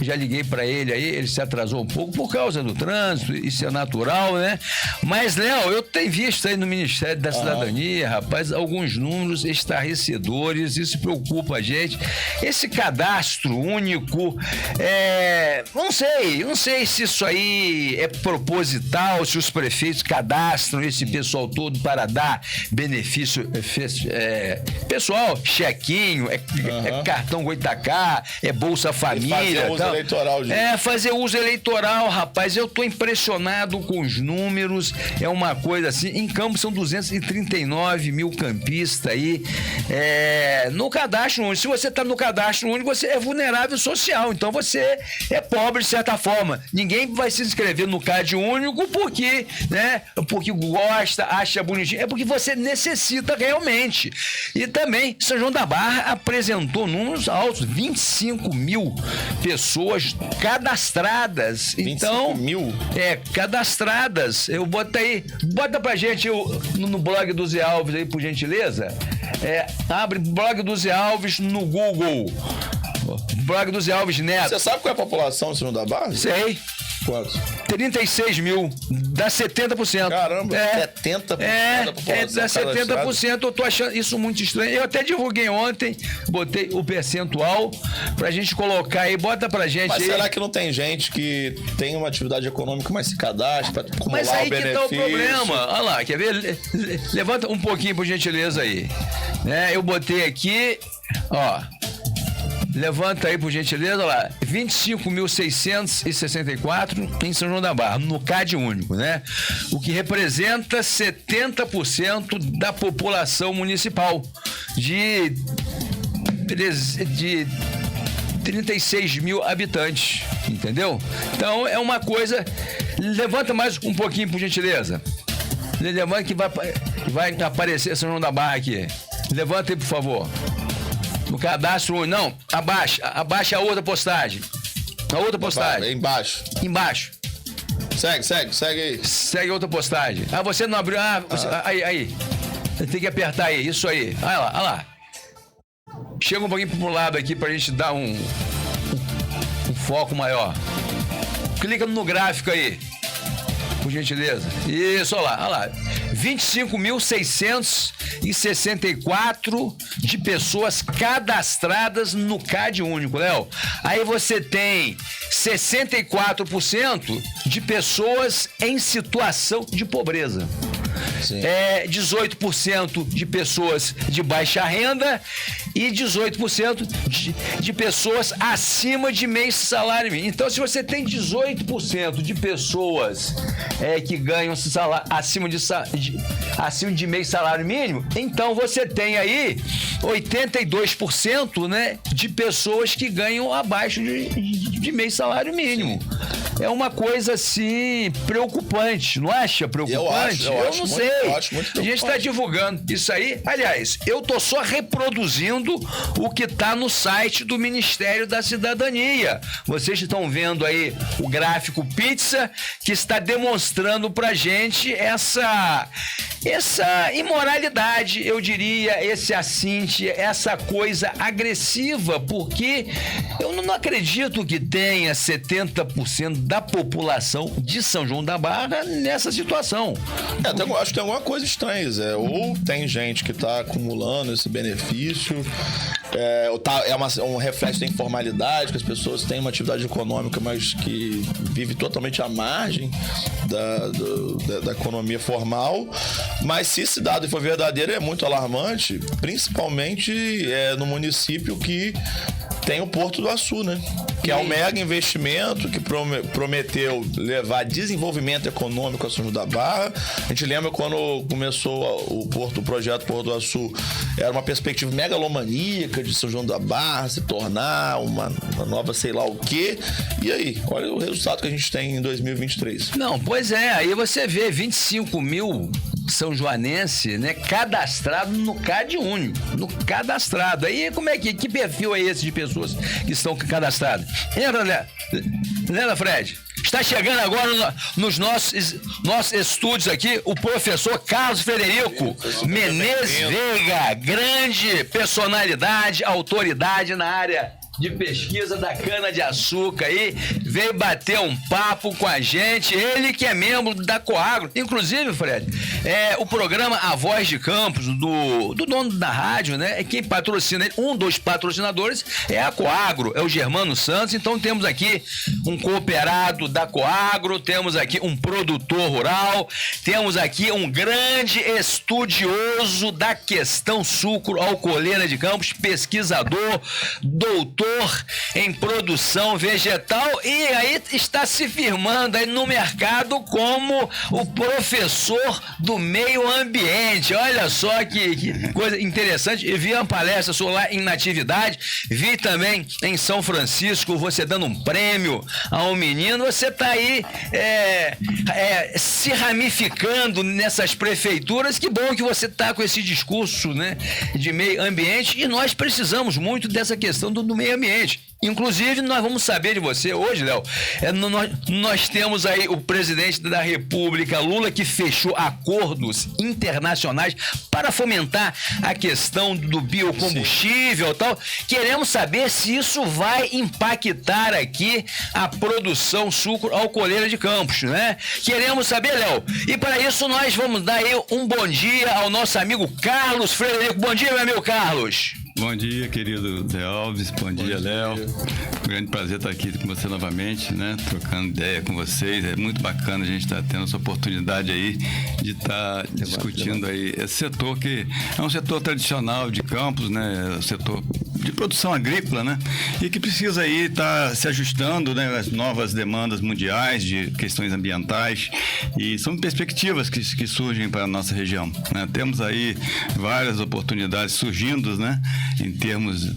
já liguei pra ele aí, ele se atrasou um pouco por causa do trânsito, isso é natural, né? Mas, Léo, eu tenho visto aí no Ministério da Cidadania, rapaz, alguns números estarrecedores, isso preocupa a gente. Esse cadastro único, não sei se isso aí é proposital, se os prefeitos cadastram esse pessoal todo para dar benefício Pessoal, chequinho, é cartão Goitacá, é Bolsa Família.
Fazer uso eleitoral, gente.
Fazer uso eleitoral, rapaz. Eu tô impressionado com os números. É uma coisa assim. Em Campos são 239 mil campistas aí. No cadastro único. Se você tá no cadastro único, você é vulnerável social. Então você é pobre de certa forma. Ninguém vai se inscrever no CAD único porque, né? Porque gosta, acha bonitinho. É porque você necessita realmente. E também, São João da Barra apresentou números altos, 25 mil pessoas cadastradas.
25 mil?
Cadastradas. Eu bota pra gente no blog do Zé Alves aí, por gentileza. Abre blog do Zé Alves no Google. Blog do Zé Alves Neto.
Você sabe qual é a população de São João da Barra?
Sei.
Quantos?
36 mil, dá 70%.
Caramba, 70% da população.
Dá 70%, eu tô achando isso muito estranho. Eu até divulguei ontem, botei o percentual pra gente colocar aí, bota pra gente.
Mas
aí.
Será que não tem gente que tem uma atividade econômica, mas se cadastra pra acumular
mas aí
o benefício?
Que tá o problema. Olha lá, quer ver? Levanta um pouquinho, por gentileza aí. Eu botei aqui, ó. Levanta aí, por gentileza, olha lá, 25.664 em São João da Barra, no CAD único, né? O que representa 70% da população municipal de 36 mil habitantes, entendeu? Então é uma coisa... Levanta mais um pouquinho, por gentileza. Levanta que vai aparecer São João da Barra aqui. Levanta aí, por favor. No cadastro, não, abaixa a outra postagem. A outra postagem.
Embaixo. Segue aí.
Segue a outra postagem. Você não abriu. Aí. Tem que apertar aí, isso aí. Olha lá. Chega um pouquinho pro lado aqui pra gente dar um foco maior. Clica no gráfico aí. Por gentileza. Isso, olha lá. 25.664 de pessoas cadastradas no CAD único, Léo. Aí você tem 64% de pessoas em situação de pobreza. Sim. 18% de pessoas de baixa renda e 18% de pessoas acima de meio salário mínimo. Então, se você tem 18% de pessoas que ganham acima de meio salário mínimo, então você tem aí 82%, né, de pessoas que ganham abaixo de meio salário mínimo. É uma coisa, assim, preocupante. Não acha preocupante? Eu não sei.
Eu acho muito preocupante.
A gente está divulgando isso aí. Aliás, eu tô só reproduzindo o que está no site do Ministério da Cidadania. Vocês estão vendo aí o gráfico pizza que está demonstrando pra gente essa imoralidade, eu diria, esse assinte, essa coisa agressiva, porque eu não acredito que tenha 70% da população de São João da Barra nessa situação.
Acho que tem alguma coisa estranha, Zé. Ou tem gente que está acumulando esse benefício, um reflexo da informalidade, que as pessoas têm uma atividade econômica, mas que vive totalmente à margem da economia formal. Mas se esse dado for verdadeiro, é muito alarmante, principalmente no município que tem o Porto do Açu, né? Que é um mega investimento que prometeu levar desenvolvimento econômico a São João da Barra. A gente lembra quando começou o projeto Porto do Açu, era uma perspectiva megalomaníaca de São João da Barra se tornar uma nova sei lá o quê. E aí, olha o resultado que a gente tem em 2023.
Não, pois é, aí você vê 25 mil são joanense, né, cadastrado no CAD único, no cadastrado. Aí como é que perfil é esse de pessoas que estão cadastradas? Entra, Fred. Está chegando agora nos nossos estúdios aqui o professor Carlos Frederico Menezes Veiga, grande personalidade, autoridade na área de pesquisa da cana-de-açúcar aí, veio bater um papo com a gente, ele que é membro da Coagro. Inclusive, Fred, o programa A Voz de Campos, do dono da rádio, né? É quem patrocina ele. Um dos patrocinadores é a Coagro, é o Germano Santos. Então temos aqui um cooperado da Coagro, temos aqui um produtor rural, temos aqui um grande estudioso da questão sucro-alcooleira de Campos, pesquisador, doutor em produção vegetal, e aí está se firmando aí no mercado como o professor do meio ambiente. Olha só que coisa interessante. Eu vi uma palestra sua lá em Natividade, vi também em São Francisco você dando um prêmio a um menino. Você está aí se ramificando nessas prefeituras. Que bom que você está com esse discurso, né, de meio ambiente, e nós precisamos muito dessa questão do meio ambiente. Inclusive, nós vamos saber de você hoje, Léo. Nós temos aí o presidente da República, Lula, que fechou acordos internacionais para fomentar a questão do biocombustível e tal. Queremos saber se isso vai impactar aqui a produção sucro-alcooleira de Campos, né? Queremos saber, Léo. E para isso nós vamos dar aí um bom dia ao nosso amigo Carlos Frederico. Bom dia, meu amigo Carlos.
Bom dia, querido Zé Alves. Bom dia, Léo. Grande prazer estar aqui com você novamente, né? Trocando ideia com vocês. É muito bacana a gente estar tendo essa oportunidade aí de estar discutindo aí esse setor que é um setor tradicional de Campos, né? O setor de produção agrícola, né? E que precisa aí estar se ajustando, né, às novas demandas mundiais de questões ambientais, e são perspectivas que surgem para a nossa região, né? Temos aí várias oportunidades surgindo, né?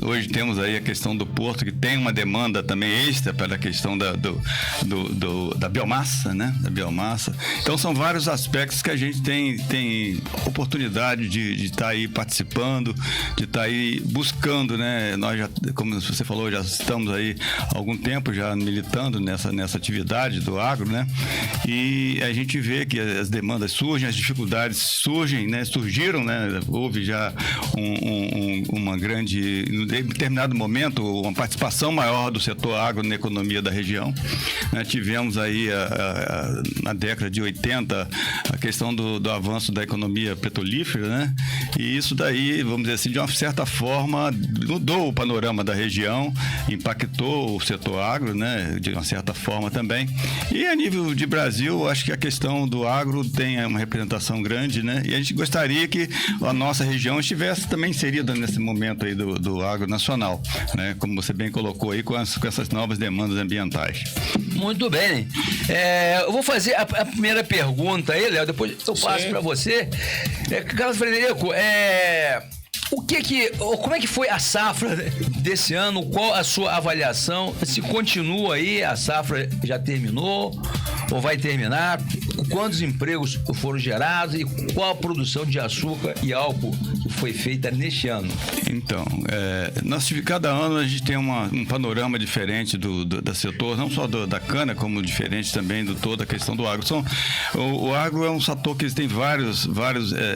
Hoje temos aí a questão do porto, que tem uma demanda também extra para a questão da biomassa, né? Da biomassa. Então são vários aspectos que a gente tem oportunidade de estar aí participando, de estar aí buscando, né? Nós já, como você falou, já estamos aí há algum tempo já militando nessa atividade do agro, né? E a gente vê que as demandas surgem, as dificuldades surgem, né? Surgiram, né? Houve já uma grande, em determinado momento, uma participação maior do setor agro na economia da região, né? Tivemos aí na década de 80 a questão do avanço da economia petrolífera, né? E isso daí, vamos dizer assim, de uma certa forma mudou o panorama da região, impactou o setor agro, né? De uma certa forma também. E a nível de Brasil, acho que a questão do agro tem uma representação grande, né? E a gente gostaria que a nossa região estivesse também inserida nesse momento aí do agro nacional, né? Como você bem colocou aí, com essas novas demandas ambientais.
Muito bem. Eu vou fazer a primeira pergunta aí, Léo, depois eu passo para você. Carlos Frederico, como é que foi a safra desse ano? Qual a sua avaliação? Se continua aí, a safra já terminou ou vai terminar? Quantos empregos foram gerados e qual a produção de açúcar e álcool que foi feita neste ano? Então,
cada ano a gente tem um panorama diferente do setor, não só da cana, como diferente também de toda a questão do agro. O agro é um setor que tem vários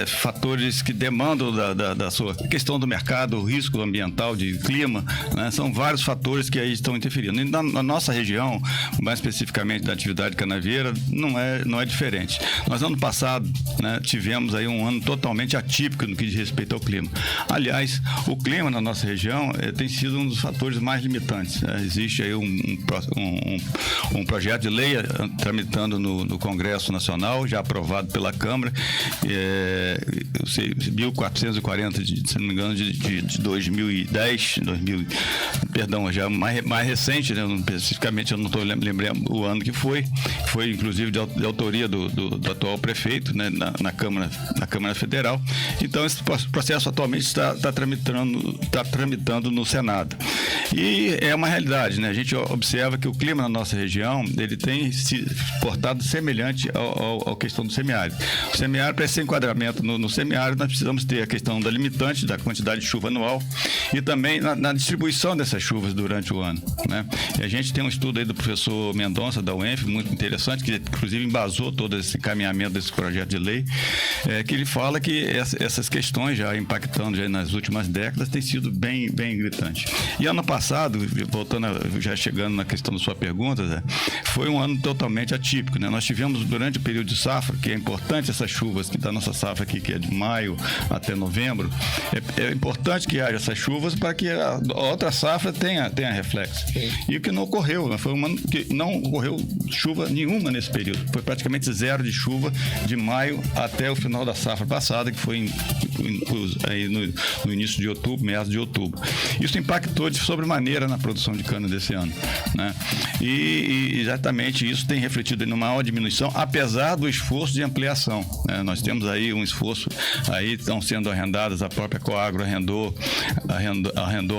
fatores que demandam da sua questão do mercado, o risco ambiental, de clima, né? São vários fatores que aí estão interferindo. E na nossa região, mais especificamente da atividade canavieira, não é diferente. Nós, ano passado, né, tivemos aí um ano totalmente atípico no que diz respeito ao clima. Aliás, o clima na nossa região tem sido um dos fatores mais limitantes. Existe aí um projeto de lei tramitando no Congresso Nacional, já aprovado pela Câmara, 1440, se não me engano, de 2010, já mais recente, né? Especificamente eu não estou lembrando o ano que foi inclusive de autoria do atual prefeito, né? na Câmara Federal. Então esse processo atualmente está tramitando no Senado. E é uma realidade, né? A gente observa que o clima na nossa região, ele tem se portado semelhante à questão do semiárido. O semiárido, para esse enquadramento no semiárido, nós precisamos ter a questão da limitante, da quantidade de chuva anual, e também na distribuição dessas chuvas durante o ano, né? E a gente tem um estudo aí do professor Mendonça, da UENF, muito interessante, que inclusive embasou começou todo esse encaminhamento desse projeto de lei, que ele fala que essas questões já impactando já nas últimas décadas têm sido bem gritante. E ano passado, voltando, já chegando na questão da sua pergunta, Zé, foi um ano totalmente atípico, né? Nós tivemos durante o período de safra, que é importante essas chuvas que da nossa safra aqui, que é de maio até novembro, é importante que haja essas chuvas para que a outra safra tenha reflexo. Sim. E o que não ocorreu, né? Foi um ano que não ocorreu chuva nenhuma nesse período. Foi praticamente zero de chuva de maio até o final da safra passada, que foi aí no início de outubro, meados de outubro. Isso impactou de sobremaneira na produção de cana desse ano, né? E exatamente isso tem refletido em uma maior diminuição, apesar do esforço de ampliação, né? Nós temos aí um esforço, aí estão sendo arrendadas, a própria Coagro arrendou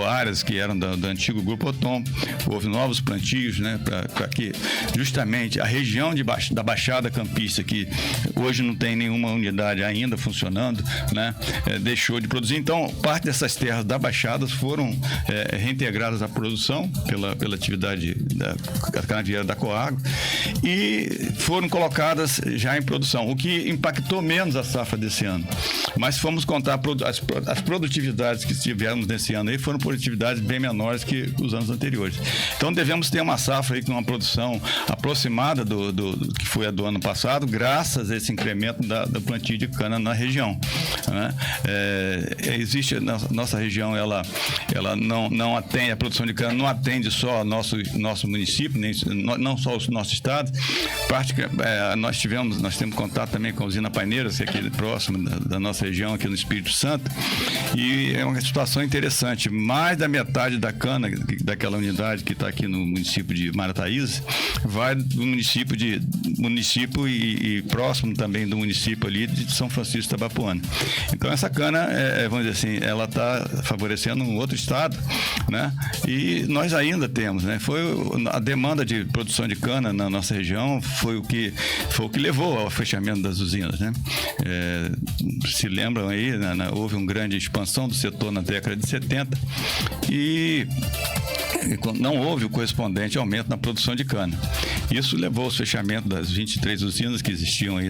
áreas que eram do antigo Grupo Otom, houve novos plantios, né, para que justamente a região da Baixada Campista, que hoje não tem nenhuma unidade ainda funcionando, né, deixou de produzir. Então, parte dessas terras da Baixada foram reintegradas à produção pela atividade da canavieira da Coagro e foram colocadas já em produção, o que impactou menos a safra desse ano. Mas fomos contar as produtividades que tivemos nesse ano aí foram produtividades bem menores que os anos anteriores. Então devemos ter uma safra aí com uma produção aproximada do que foi a do ano passado, graças a esse incremento do plantio de cana na região, né? Existe nossa região, ela não atende, a produção de cana não atende só nosso município, não só o nosso estado. Nós temos contato também com a usina Paineiras, que é aqui próximo da nossa região, aqui no Espírito Santo, e é uma situação interessante. Mais da metade da cana daquela unidade que está aqui no município de Marataízes vai do município e próximo também do município ali de São Francisco de Itabapoana. Então essa cana, vamos dizer assim, ela está favorecendo um outro estado, né? E nós ainda temos, né? Foi a demanda de produção de cana na nossa região foi o que levou ao fechamento das usinas, né? Se lembram aí, houve uma grande expansão do setor na década de 70 e não houve o correspondente aumento na produção de cana. Isso levou ao fechamento das 23 usinas que existiam aí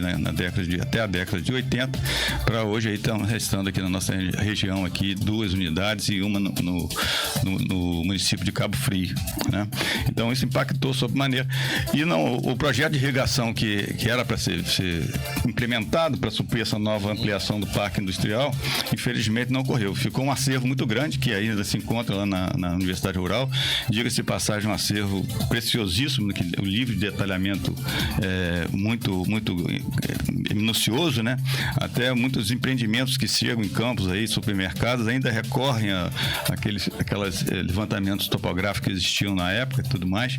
até a década de 80, para hoje aí estão restando aqui na nossa região aqui 2 unidades e uma no município de Cabo Frio, né? Então isso impactou sobremaneira. E o projeto de irrigação que era para ser implementado para suprir essa nova ampliação do parque industrial, infelizmente não ocorreu. Ficou um acervo muito grande que ainda se encontra lá na Universidade Rural. Diga-se de passagem, um acervo preciosíssimo, que o livro de detalhamento é muito minucioso, né? Até muitos empreendimentos que chegam em campos aí, supermercados, ainda recorrem a aqueles levantamentos topográficos que existiam na época e tudo mais,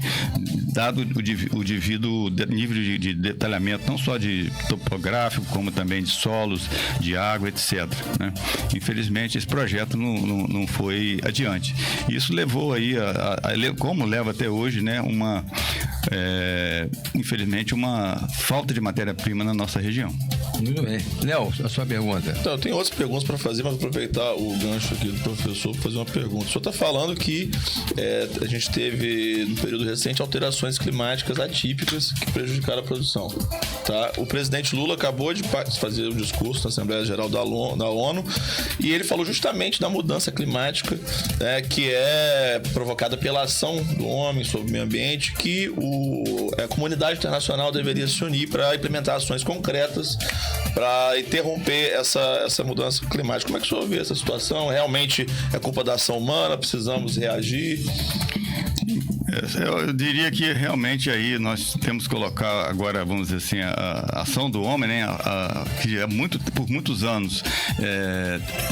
dado o devido nível de detalhamento, não só de topográfico, como também de solos, de água, etc., né? Infelizmente, esse projeto não foi adiante. Isso levou aí, como leva até hoje, né, infelizmente, uma falta de matéria-prima na nossa região.
Muito bem. Léo, a sua pergunta.
Então, eu tenho outras perguntas para fazer, mas vou aproveitar o gancho aqui do professor para fazer uma pergunta. O senhor está falando que a gente teve, no período recente, alterações climáticas atípicas que prejudicaram a produção. Tá? O presidente Lula acabou de fazer um discurso na Assembleia Geral da ONU e ele falou justamente da mudança climática, né, que é provocada pela ação do homem sobre o meio ambiente, que a comunidade internacional deveria se unir para implementar ações concretas para interromper essa mudança climática. Como é que o senhor vê essa situação? Realmente é culpa da ação humana? Precisamos reagir?
Eu diria que realmente aí nós temos que colocar agora, vamos dizer assim, a ação do homem, né, que por muitos anos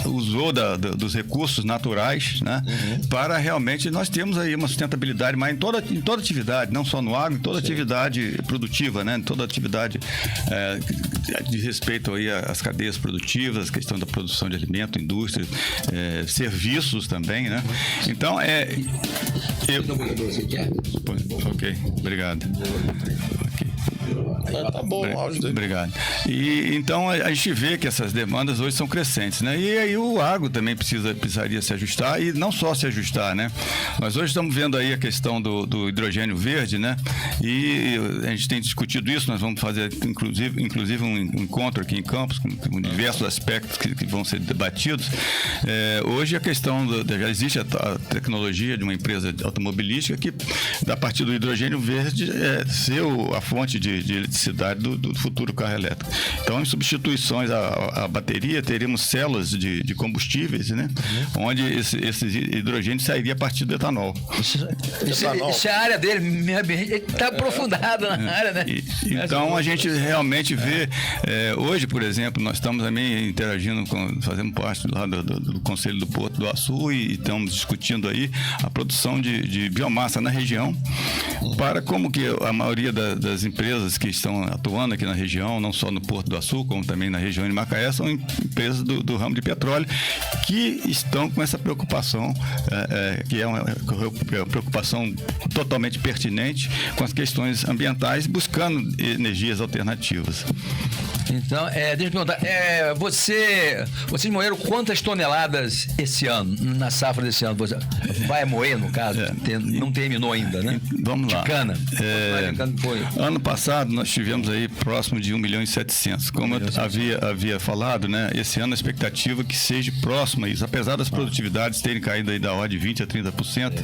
usou dos recursos naturais, né, para realmente nós temos aí uma sustentabilidade, mas em toda atividade, não só no agro, em toda atividade produtiva, né, em toda atividade de respeito aí às cadeias produtivas, questão da produção de alimento, indústria, serviços também, né. Então, Ok, obrigado. Okay.
Tá bom o áudio dele.
Obrigado. E então a gente vê que essas demandas hoje são crescentes, né? E aí o agro também precisaria se ajustar, e não só se ajustar, né? Nós hoje estamos vendo aí a questão do hidrogênio verde, né? E a gente tem discutido isso, nós vamos fazer inclusive um encontro aqui em Campos com diversos aspectos que vão ser debatidos. Hoje a questão já existe a tecnologia de uma empresa automobilística que, a partir do hidrogênio verde, ser a fonte de eletricidade do futuro carro elétrico. Então, em substituições à bateria, teríamos células de combustíveis, né? Onde esse hidrogênio sairia a partir do etanol.
Isso é a área dele, ele está aprofundado na área, né?
Então, a gente realmente vê, hoje, por exemplo, nós estamos também interagindo, fazendo parte lá do Conselho do Porto do Açu, e estamos discutindo aí a produção de biomassa na região, para como que a maioria das empresas que estão atuando aqui na região, não só no Porto do Açu, como também na região de Macaé, são empresas do ramo de petróleo que estão com essa preocupação, que é uma preocupação totalmente pertinente com as questões ambientais, buscando energias alternativas.
Então, deixa eu perguntar, vocês moeram quantas toneladas esse ano, na safra desse ano? Você vai moer, no caso? Não terminou ainda, né?
Vamos lá.
De cana.
Ano passado nós tivemos aí próximo de 1.700.000. Como eu havia falado, né? Esse ano a expectativa é que seja próximo a isso. Apesar das produtividades terem caído aí da ordem de 20% a 30%,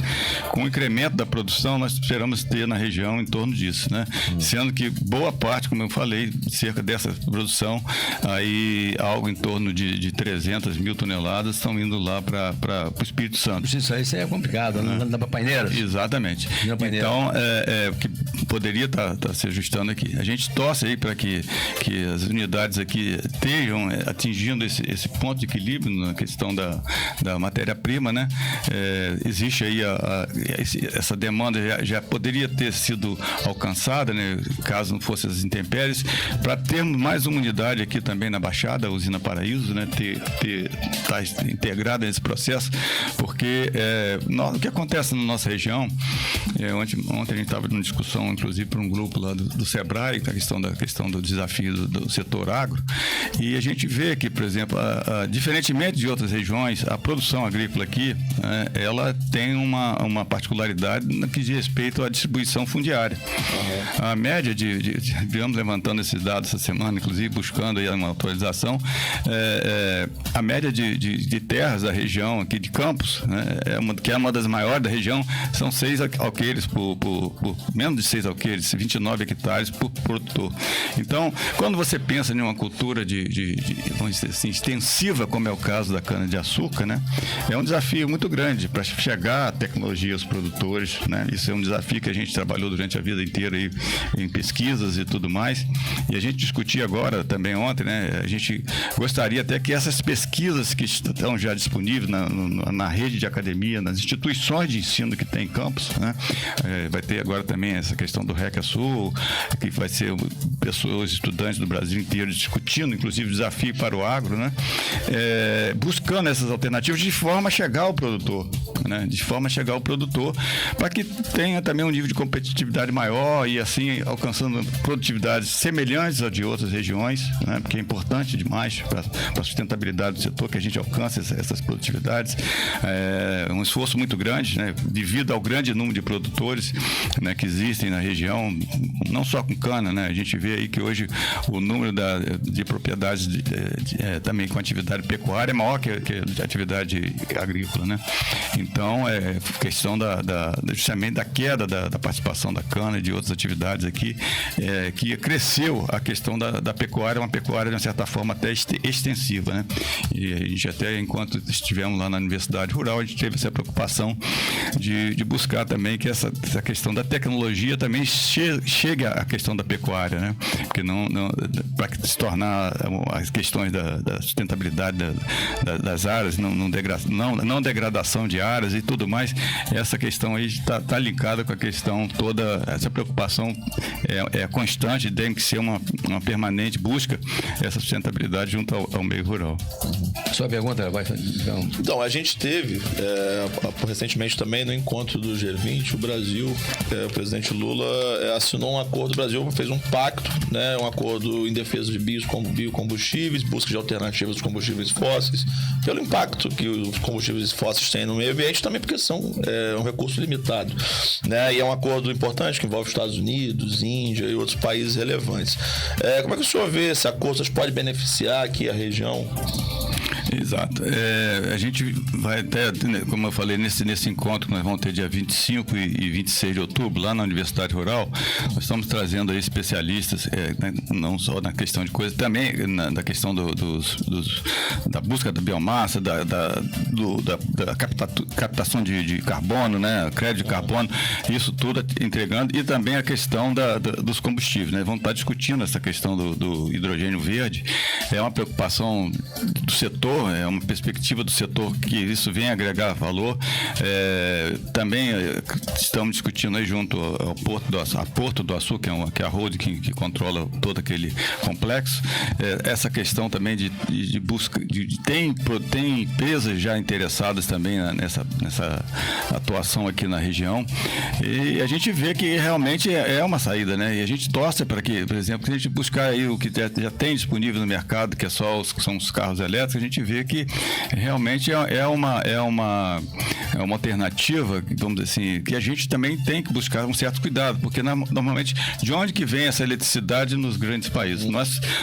com o incremento da produção nós esperamos ter na região em torno disso, né? Sendo que boa parte, como eu falei, cerca dessa produção, aí algo em torno de 300.000 toneladas estão indo lá para o Espírito Santo.
Isso é complicado, né? Dá para Paineiras?
Exatamente. Então, que poderia estar se ajustando aqui. A gente torce aí para que as unidades aqui estejam atingindo esse ponto de equilíbrio na questão da matéria-prima, né? Existe aí essa demanda já poderia ter sido alcançada, né? Caso não fossem as intempéries, para termos mais uma unidade aqui também na Baixada, a usina Paraíso, né? Tá integrada nesse processo, porque o que acontece na nossa região, ontem a gente estava numa discussão, inclusive, para um grupo lá do Sebrae, a questão do desafio do setor agro, e a gente vê que, por exemplo, diferentemente de outras regiões, a produção agrícola aqui, ela tem uma particularidade no que diz respeito à distribuição fundiária. A média viemos levantando esses dados essa semana, inclusive buscando aí uma atualização, a média de terras da região aqui de Campos, né, que é uma das maiores da região, são 6 alqueires por menos de 6 alqueires, 29 hectares por produtor. Então, quando você pensa em uma cultura vamos dizer assim, extensiva, como é o caso da cana-de-açúcar, né, é um desafio muito grande para chegar à tecnologia aos produtores, né? Isso é um desafio que a gente trabalhou durante a vida inteira aí, em pesquisas e tudo mais, e a gente discutia agora, também ontem, né, a gente gostaria até que essas pesquisas que estão já disponíveis na rede de academia, nas instituições de ensino que tem em Campos, né, vai ter agora também essa questão do REC Sul, que vai ser pessoas, estudantes do Brasil inteiro discutindo, inclusive desafio para o agro, né, buscando essas alternativas de forma a chegar ao produtor, né, para que tenha também um nível de competitividade maior e assim alcançando produtividades semelhantes a de outras regiões, né, porque é importante demais para a sustentabilidade do setor que a gente alcance essas produtividades. Um esforço muito grande, né, devido ao grande número de produtores, né, que existem na região, não só com cana, né, a gente vê aí que hoje o número de propriedades também com atividade pecuária é maior que a atividade agrícola, né? Então, questão justamente da queda da participação da cana e de outras atividades aqui, que cresceu a questão da pecuária, uma pecuária de uma certa forma até extensiva, né? E a gente até, enquanto estivemos lá na Universidade Rural, a gente teve essa preocupação de buscar também que essa questão da tecnologia também chegue à questão da pecuária, né? Porque para se tornar as questões da sustentabilidade das áreas, não degradação de áreas e tudo mais, essa questão aí está linkada com a questão toda, essa preocupação é constante, tem que ser uma permanente gente busca essa sustentabilidade junto ao meio rural.
Sua pergunta vai...
Então, a gente teve, recentemente também, no encontro do G20, o Brasil, o presidente Lula assinou um acordo, o Brasil fez um pacto, né, um acordo em defesa de biocombustíveis, busca de alternativas dos combustíveis fósseis, pelo impacto que os combustíveis fósseis têm no meio ambiente, também porque são um recurso limitado, né, e é um acordo importante que envolve Estados Unidos, Índia e outros países relevantes. Como é que o senhor vê esse acordo? Pode beneficiar aqui a região?
Exato. A gente vai até, como eu falei, nesse encontro que nós vamos ter dia 25 e 26 de outubro, lá na Universidade Rural, nós estamos trazendo aí especialistas, não só na questão de coisas, também na questão da busca da biomassa, da captação de carbono, né, crédito de carbono, isso tudo entregando, e também a questão dos combustíveis, né? Vamos estar discutindo essa questão do hidrogênio verde. É uma preocupação do setor, é uma perspectiva do setor que isso vem agregar valor. Também estamos discutindo aí junto ao Porto do Açu, que é a holding que controla todo aquele complexo, essa questão também de busca, tem empresas já interessadas também nessa atuação aqui na região, e a gente vê que realmente é uma saída, né? E a gente torce para que, por exemplo, se a gente buscar aí o que já tem disponível no mercado, que são os carros elétricos, a gente vê que realmente é uma alternativa, vamos dizer assim, que a gente também tem que buscar um certo cuidado, porque normalmente de onde que vem essa eletricidade nos grandes países?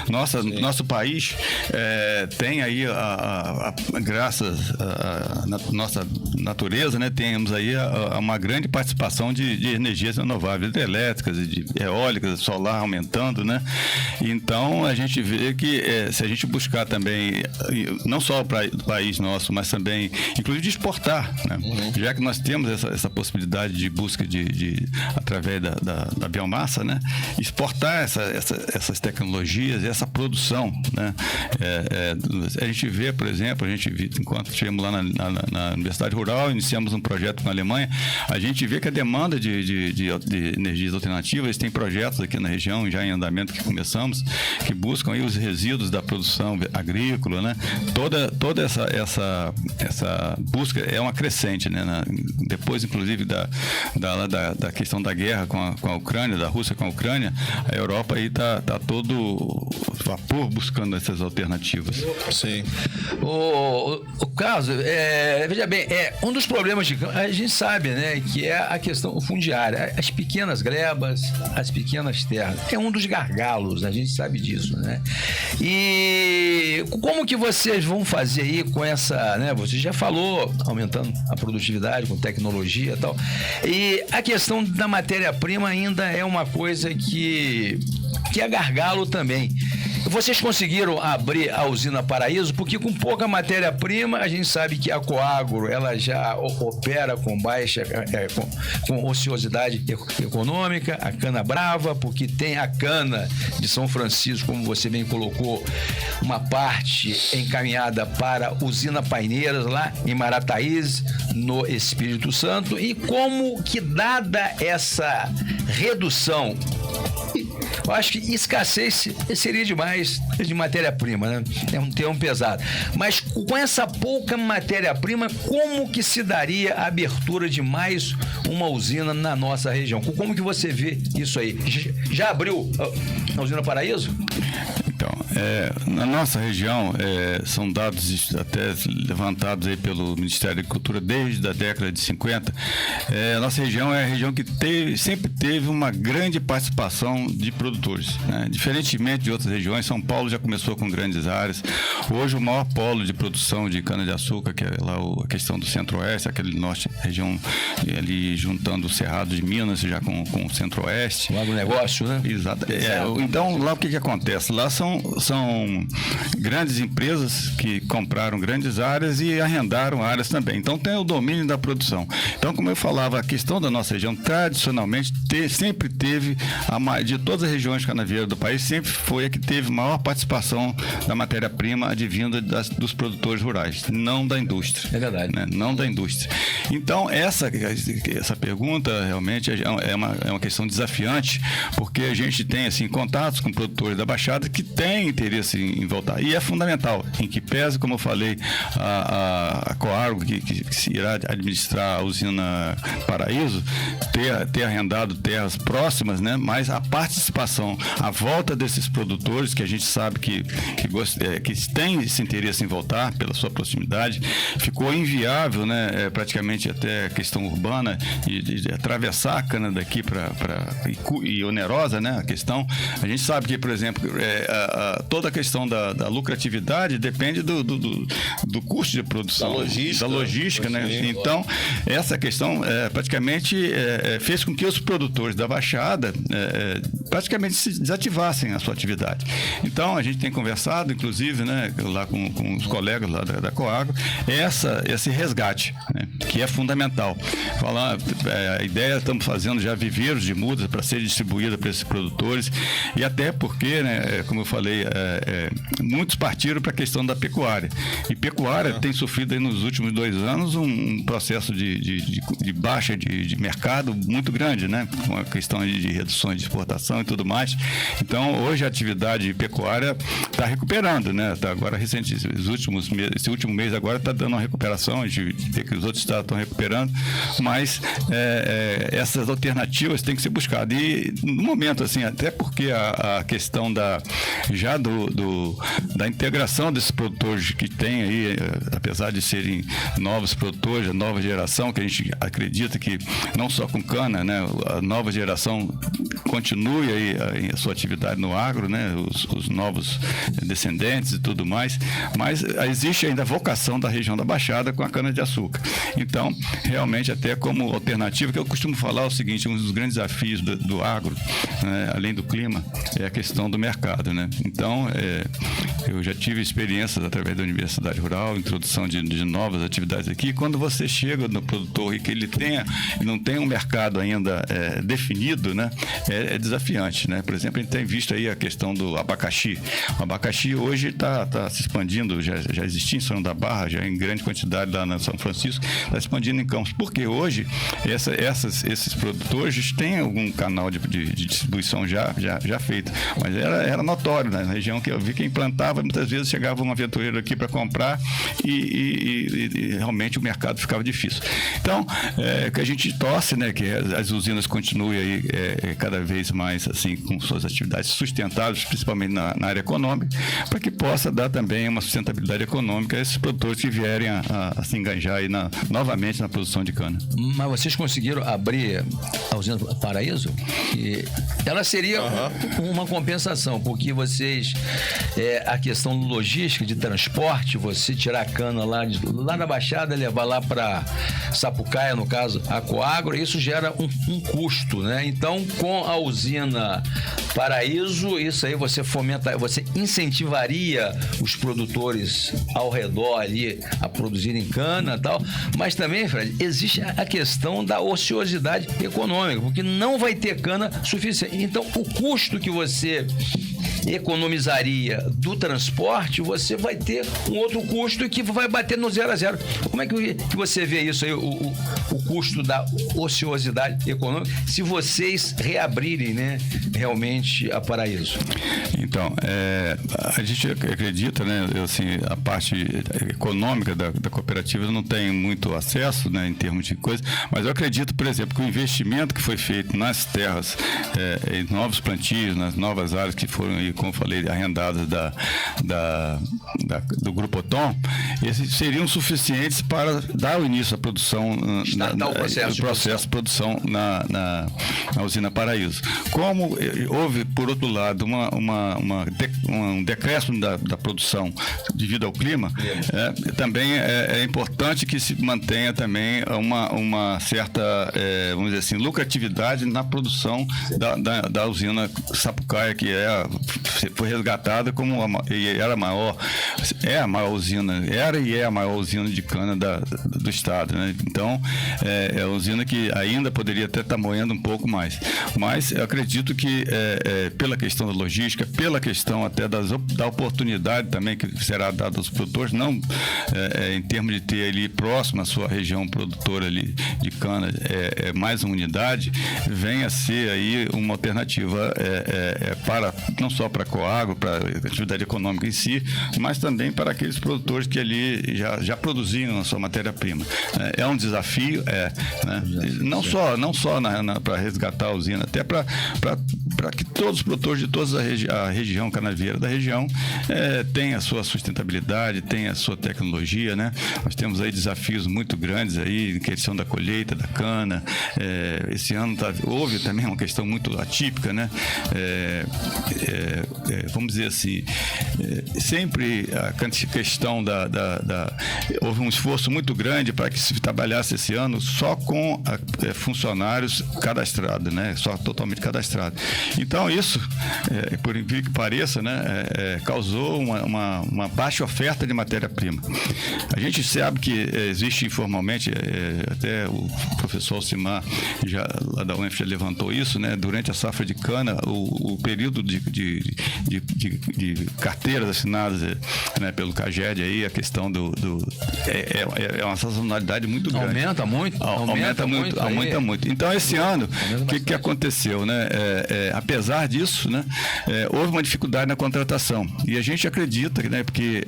Nosso país tem aí, graças à nossa natureza, né, temos aí uma grande participação de energias renováveis, hidrelétricas, de eólicas, solar aumentando, né? Então a gente vê que se a gente buscar também, não só para o país nosso, mas também, inclusive, de exportar, né? Já que nós temos essa possibilidade de busca através da biomassa, né? Exportar essas tecnologias, essa produção, né? A gente vê, por exemplo, enquanto estivemos lá na Universidade Rural, iniciamos um projeto com a Alemanha, a gente vê que a demanda de energias alternativas, tem projetos aqui na região, já em andamento que começamos, que buscam aí os resíduos da produção agrícola, né? Toda essa busca é uma crescente, né? Depois, inclusive, da questão da guerra com a Ucrânia, da Rússia com a Ucrânia, a Europa aí tá todo vapor buscando essas alternativas.
Sim.
O caso, veja bem, um dos problemas a gente sabe, né, que é a questão fundiária, as pequenas glebas, as pequenas terras, é um dos gargalos, a gente sabe disso, né? E como que vocês vão fazer aí com essa, né, você já falou, aumentando a produtividade com tecnologia e tal, e a questão da matéria-prima ainda é uma coisa que é gargalo também. Vocês conseguiram abrir a usina Paraíso, porque com pouca matéria-prima, a gente sabe que a Coagro, ela já opera com baixa, com ociosidade econômica, a cana brava, porque tem a cana de São Francisco, como você bem colocou, uma parte encaminhada para a usina Paineiras, lá em Marataízes, no Espírito Santo, e como que dada essa redução, eu acho que escassez seria demais de matéria-prima, né? É um termo pesado. Mas com essa pouca matéria-prima, como que se daria a abertura de mais uma usina na nossa região? Como que você vê isso aí? Já abriu a usina Paraíso?
Então, na nossa região, são dados até levantados aí pelo Ministério da Agricultura desde a década de 50. Nossa região é a região que sempre teve uma grande participação de produtores, né? Diferentemente de outras regiões, São Paulo já começou com grandes áreas. Hoje, o maior polo de produção de cana-de-açúcar, que é lá a questão do Centro-Oeste, aquele norte, região ali juntando o Cerrado de Minas, já com o Centro-Oeste.
O agronegócio, né?
Exato. Então, lá o que acontece? Lá são são grandes empresas que compraram grandes áreas e arrendaram áreas também. Então tem o domínio da produção. Então, como eu falava, a questão da nossa região, tradicionalmente, sempre teve, de todas as regiões canavieiras do país, sempre foi a que teve maior participação da matéria-prima advinda dos produtores rurais, não da indústria.
É verdade.
Né? Não da indústria. Então, essa pergunta realmente é uma questão desafiante, porque a gente tem assim, contatos com produtores da Baixada que têm interesse em voltar. E é fundamental, em que pese, como eu falei, a Coagro, que se irá administrar a usina Paraíso, ter arrendado terras próximas, né? Mas a participação, a volta desses produtores, que a gente sabe que têm esse interesse em voltar pela sua proximidade, ficou inviável, né? Praticamente até a questão urbana de atravessar a cana daqui e onerosa, né? A questão, a gente sabe que, por exemplo, toda a questão da lucratividade depende do custo de produção, da logística, né? Então, essa questão praticamente fez com que os produtores da Baixada praticamente se desativassem a sua atividade. Então, a gente tem conversado, inclusive, né, lá com os colegas lá da Coagro, esse resgate, né, que é fundamental. A ideia, estamos fazendo já viveiros de mudas para ser distribuída para esses produtores, e até porque, né, como eu falei, muitos partiram para a questão da pecuária. E pecuária tem sofrido aí nos últimos 2 anos um processo de baixa de mercado muito grande, né? Com a questão de reduções de exportação e tudo mais. Então, hoje a atividade pecuária está recuperando, né? Tá agora recente, esse último mês agora está dando uma recuperação, a gente vê que os outros estados estão recuperando, mas essas alternativas têm que ser buscadas. E no momento, assim, até porque a questão da integração desses produtores que tem aí, apesar de serem novos produtores, a nova geração, que a gente acredita que não só com cana, né, a nova geração continue aí a sua atividade no agro, né, os novos descendentes e tudo mais, mas existe ainda a vocação da região da Baixada com a cana-de-açúcar. Então, realmente, até como alternativa, que eu costumo falar o seguinte, um dos grandes desafios do agro, né, além do clima, é a questão do mercado, né? Então, eu já tive experiências através da Universidade Rural, introdução de novas atividades aqui. Quando você chega no produtor e que ele não tem um mercado ainda definido, né, é desafiante, né? Por exemplo, a gente tem visto aí a questão do abacaxi. O abacaxi hoje está se expandindo, já existia em São da Barra, já em grande quantidade lá na São Francisco, está expandindo em Campos, porque hoje esses produtores têm algum canal de distribuição já feito, mas era notório, né? Na região que eu vi quem plantava, muitas vezes chegava um aventureiro aqui para comprar e realmente o mercado ficava difícil. Então, que a gente torce, né, que as usinas continuem aí cada vez mais assim com suas atividades sustentáveis, principalmente na área econômica, para que possa dar também uma sustentabilidade econômica a esses produtores que vierem a se enganjar aí novamente na produção de cana.
Mas vocês conseguiram abrir a usina Paraíso? E ela seria uma compensação, porque vocês, a questão logística de transporte, você tirar a cana lá na Baixada, levar lá para Sapucaia, no caso, a Coagro, isso gera um custo, né? Então, com a usina Paraíso, isso aí você incentivaria os produtores ao redor ali a produzirem cana e tal, mas também, Fred, existe a questão da ociosidade econômica, porque não vai ter cana suficiente. Então, o custo que você economizaria do transporte, você vai ter um outro custo que vai bater no 0 a 0. Como é que você vê isso aí, o custo da ociosidade econômica, se vocês reabrirem, né, realmente a Paraíso?
Então, a gente acredita, né, assim, a parte econômica da cooperativa não tem muito acesso, né, em termos de coisa, mas eu acredito, por exemplo, que o investimento que foi feito nas terras, em novos plantios, nas novas áreas que foram aí, como eu falei, arrendadas do Grupo Otom, esses seriam suficientes para dar o início à produção, o processo de produção na usina Paraíso. Como houve, por outro lado, um decréscimo da produção devido ao clima, também é importante que se mantenha também uma certa, vamos dizer assim, lucratividade na produção da usina Sapucaia, que é foi resgatada como era a maior usina, e é a maior usina de cana do estado, né? Então, é uma usina que ainda poderia até estar moendo um pouco mais. Mas eu acredito que pela questão da logística, pela questão até da oportunidade também que será dada aos produtores, não em termos de ter ali próximo à sua região produtora ali de cana, mais uma unidade, venha a ser aí uma alternativa para, não só para a Coagro, para a atividade econômica em si, mas também para aqueles produtores que ali já produziam a sua matéria-prima. É um desafio, né? Não só para resgatar a usina, até para que todos os produtores de toda a região canavieira da região tenham a sua sustentabilidade, tenham a sua tecnologia, né? Nós temos aí desafios muito grandes aí em questão da colheita da cana. Esse ano houve também uma questão muito atípica, né? Vamos dizer assim, sempre a questão houve um esforço muito grande para que se trabalhasse esse ano só com funcionários cadastrados, né? Só totalmente cadastrados. Então isso, por incrível que pareça, né? Causou uma baixa oferta de matéria-prima. A gente sabe que existe informalmente, até o professor Alcimar lá da UENF já levantou isso, né? Durante a safra de cana, o período de carteiras assinadas, né, pelo CAGED aí, a questão é uma sazonalidade muito grande.
Aumenta muito. Então, esse ano, o que aconteceu, né? Apesar disso, né, houve uma dificuldade na contratação. E a gente acredita, né, porque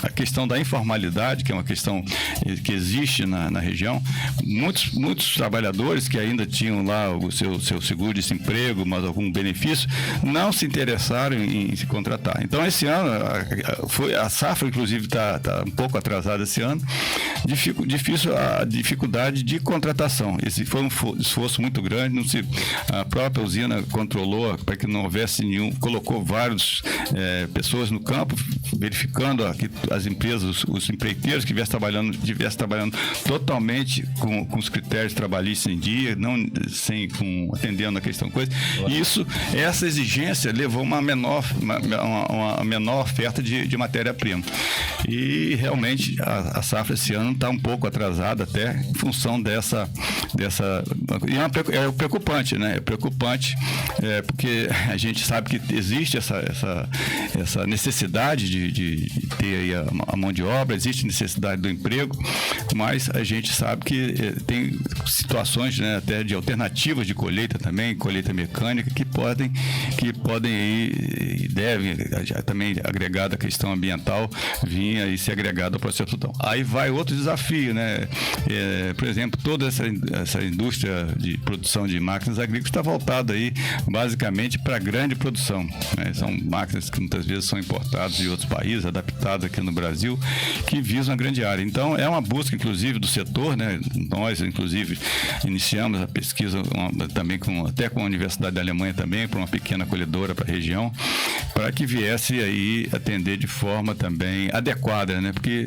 a questão da informalidade, que é uma questão que existe na região, muitos trabalhadores que ainda tinham lá o seu seguro-desemprego, mas algum benefício, não se interessaram em se contratar. Então, esse ano, a safra, inclusive, está um pouco atrasada esse ano, difícil a dificuldade de contratação. Esse foi um esforço muito grande, a própria usina controlou para que não houvesse colocou várias pessoas no campo, verificando que as empresas, os empreiteiros que estivessem trabalhando totalmente com os critérios trabalhistas em dia, atendendo a questão coisa. E essa exigência levou uma menor oferta de matéria-prima. E realmente a safra esse ano está um pouco atrasada até em função dessa e é preocupante, né? É preocupante porque a gente sabe que existe essa necessidade de ter aí a mão de obra, existe necessidade do emprego, mas a gente sabe que tem situações, né, até de alternativas de colheita também, colheita mecânica, que podem e devem, também agregada à questão ambiental, vir aí ser agregada ao processo total. Aí vai outro desafio, né? Por exemplo, toda essa indústria de produção de máquinas agrícolas está voltada aí basicamente para a grande produção, né? São máquinas que muitas vezes são importadas de outros países, adaptadas aqui no Brasil, que visam a grande área. Então, é uma busca, inclusive, do setor, né? Nós, inclusive, iniciamos a pesquisa também até com a Universidade da Alemanha também, para uma pequena colhedora para a região, para que viesse aí atender de forma também adequada, né? Porque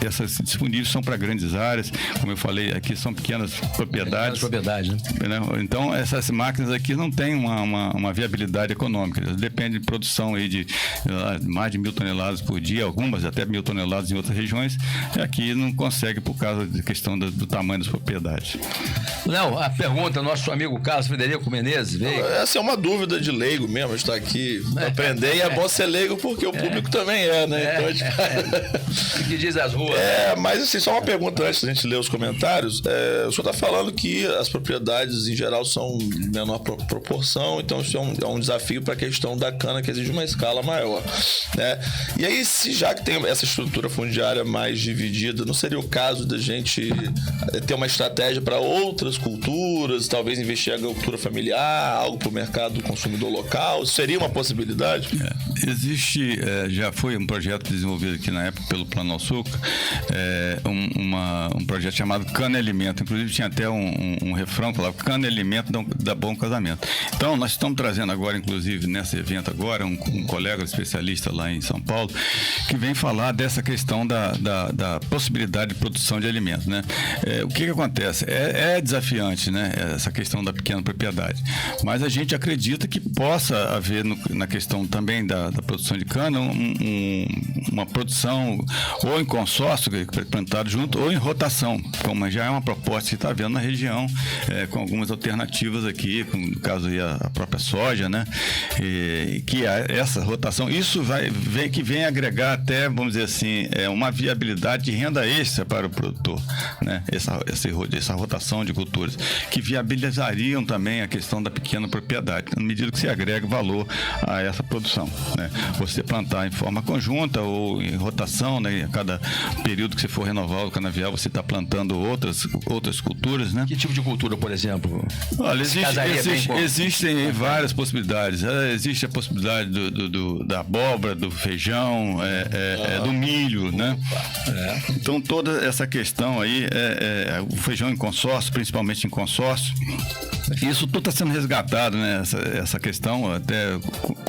essas disponíveis são para grandes áreas, como eu falei, aqui são pequenas propriedades. Né? Então, essas máquinas aqui não têm uma viabilidade econômica, elas dependem de produção aí de mais de 1.000 toneladas por dia, algumas até 1.000 toneladas em outras regiões, e aqui não consegue por causa da questão do tamanho das propriedades. Não, a pergunta, nosso amigo Carlos Frederico Menezes veio.
Essa é uma dúvida de leigo mesmo, está aqui aprender, e é bom ser leigo porque o público também né?
O que diz as ruas?
Mas assim, só uma pergunta antes da gente ler os comentários. O senhor está falando que as propriedades em geral são menor proporção, então isso é um desafio para a questão da cana que exige uma escala maior, né? E aí, já que tem essa estrutura fundiária mais dividida, não seria o caso da gente ter uma estratégia para outras culturas, talvez investir em agricultura familiar, algo para o mercado do consumidor local? Seria uma possibilidade?
Existe, já foi um projeto desenvolvido aqui na época pelo Plano Açúcar, um projeto chamado Cana Alimento. Inclusive tinha até um refrão que falava Cana Alimento dá bom casamento. Então nós estamos trazendo agora, inclusive nesse evento agora, um colega especialista lá em São Paulo, que vem falar dessa questão da possibilidade de produção de alimentos, né? O que acontece? É desafiante, né? Essa questão da pequena propriedade. Mas a gente acredita que possa haver na questão também da produção de cana uma produção ou em consórcio, que é plantado junto, ou em rotação, como já é uma proposta que está havendo na região, com algumas alternativas aqui, como no caso aí a própria soja, né? Que essa rotação, isso vem agregar até, vamos dizer assim, uma viabilidade de renda extra para o produtor, né? Essa rotação de culturas, que viabilizariam também a questão da pequena propriedade, na medida que se agrega valor a essa produção, né? Você plantar em forma conjunta ou em rotação, né? A cada período que você for renovar o canavial, você está plantando outras culturas, né?
Que tipo de cultura, por exemplo?
Olha, existem várias possibilidades. Existe a possibilidade da abóbora, do feijão, do milho, né? Então, toda essa questão aí, o feijão em consórcio, principalmente em consórcio, isso tudo está sendo resgatado, né? Essa questão, até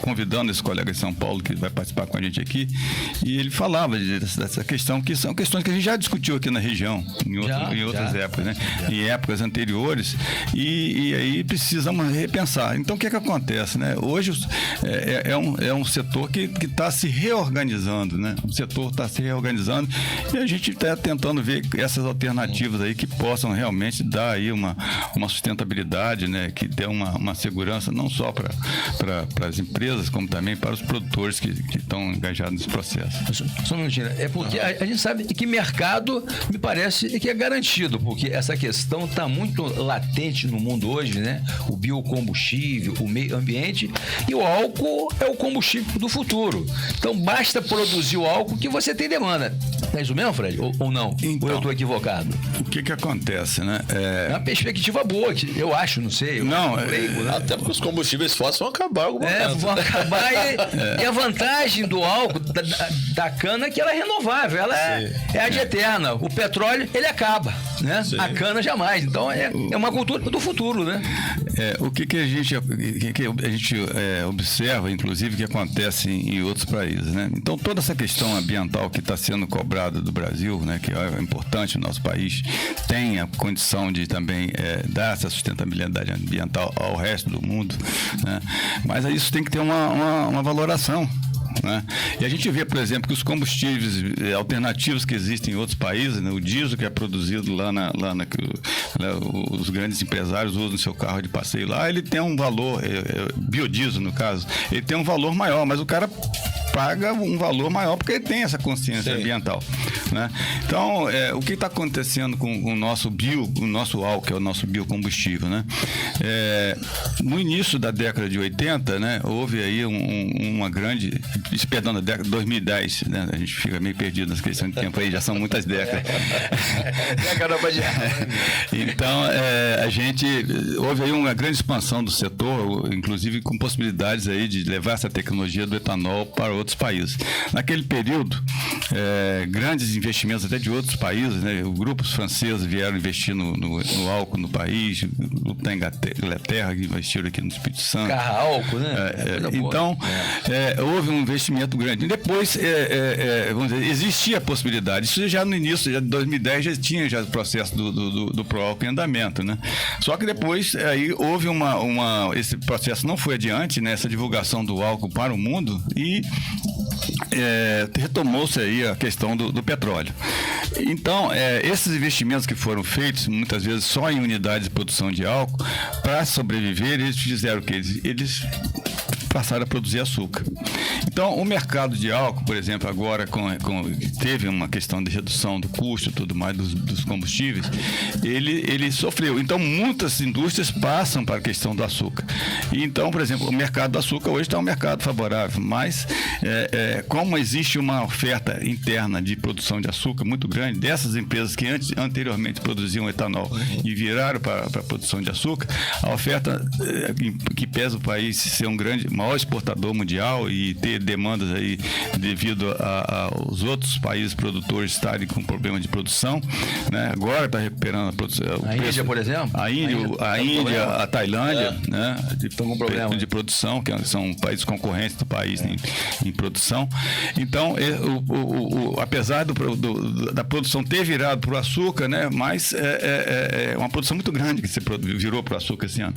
convidando esse colega de São Paulo que vai participar com a gente aqui, e ele falava dessa questão, que são questões que a gente já discutiu aqui na região, em outras épocas, né? Em épocas anteriores, e aí precisamos repensar. Então, o que acontece, né? Hoje é um setor que está se reorganizando, né? O setor está se reorganizando e a gente está tentando ver essas alternativas aí que possam realmente dar aí uma sustentabilidade, né? Que dê uma segurança não só para as empresas, como também para os produtores que estão engajados nesse processo.
Só um minutinho. É porque a gente sabe que mercado, me parece, que é garantido, porque essa questão está muito latente no mundo hoje, né? O biocombustível, o meio ambiente, e o álcool é o combustível do futuro. Então, basta produzir o álcool que você tem demanda. É isso mesmo, Fred? Ou não? Ou eu estou equivocado?
O que acontece, né?
É uma perspectiva boa, eu acho, não sei.
Até porque os combustíveis fósseis vão acabar
vão acabar e a vantagem do álcool, da cana, é que ela é renovável, ela é ad eterna. O petróleo, ele acaba, né? Sim. A cana jamais. Então, é uma cultura do futuro, né?
O que a gente observa, inclusive, que acontece em outros países, né? Então, toda essa questão ambiental que está sendo cobrada do Brasil, né, que é importante o nosso país, tem a condição de também dar essa sustentabilidade ambiental ao resto do mundo, né? Mas isso tem que ter uma valoração, né? E a gente vê, por exemplo, que os combustíveis alternativos que existem em outros países, né? O diesel que é produzido os grandes empresários usam no seu carro de passeio lá, ele tem um valor, biodiesel no caso, ele tem um valor maior, mas o cara paga um valor maior porque ele tem essa consciência ambiental, né? Então, o que está acontecendo com o nosso álcool, que é o nosso biocombustível, né? No início da década de 80, né, houve aí uma grande, perdão, da década de 2010, né? A gente fica meio perdido nessa questão de tempo aí, já são muitas décadas. Então, houve aí uma grande expansão do setor, inclusive com possibilidades aí de levar essa tecnologia do etanol para outros países. Naquele período, grandes investimentos até de outros países, né? Grupos franceses vieram investir no álcool no país, o grupo da Inglaterra que investiram aqui no Espírito Santo.
Carro álcool, né?
Então, houve um investimento grande. E depois, vamos dizer, existia a possibilidade. Isso já no início, já de 2010, já tinha o processo do pró-álcool em andamento, né? Só que depois, aí houve esse processo não foi adiante, né? Essa divulgação do álcool para o mundo, e retomou-se aí a questão do petróleo. Então, esses investimentos que foram feitos, muitas vezes só em unidades de produção de álcool, para sobreviver, eles fizeram o quê? Eles passaram a produzir açúcar. Então, o mercado de álcool, por exemplo, agora teve uma questão de redução do custo e tudo mais dos combustíveis, ele sofreu. Então, muitas indústrias passam para a questão do açúcar. E, então, por exemplo, o mercado do açúcar hoje está um mercado favorável, mas como existe uma oferta interna de produção de açúcar muito grande, dessas empresas que anteriormente produziam etanol e viraram para a produção de açúcar, a oferta que pesa o país ser maior exportador mundial e ter demandas aí devido aos outros países produtores estarem com problema de produção, né? Agora está recuperando a produção.
A Índia, por exemplo?
A Índia, a Tailândia, né?
Estão com problema
de produção, que são países concorrentes do país em produção. Então, apesar da produção ter virado para o açúcar, né? Mas é uma produção muito grande que se virou para o açúcar esse ano.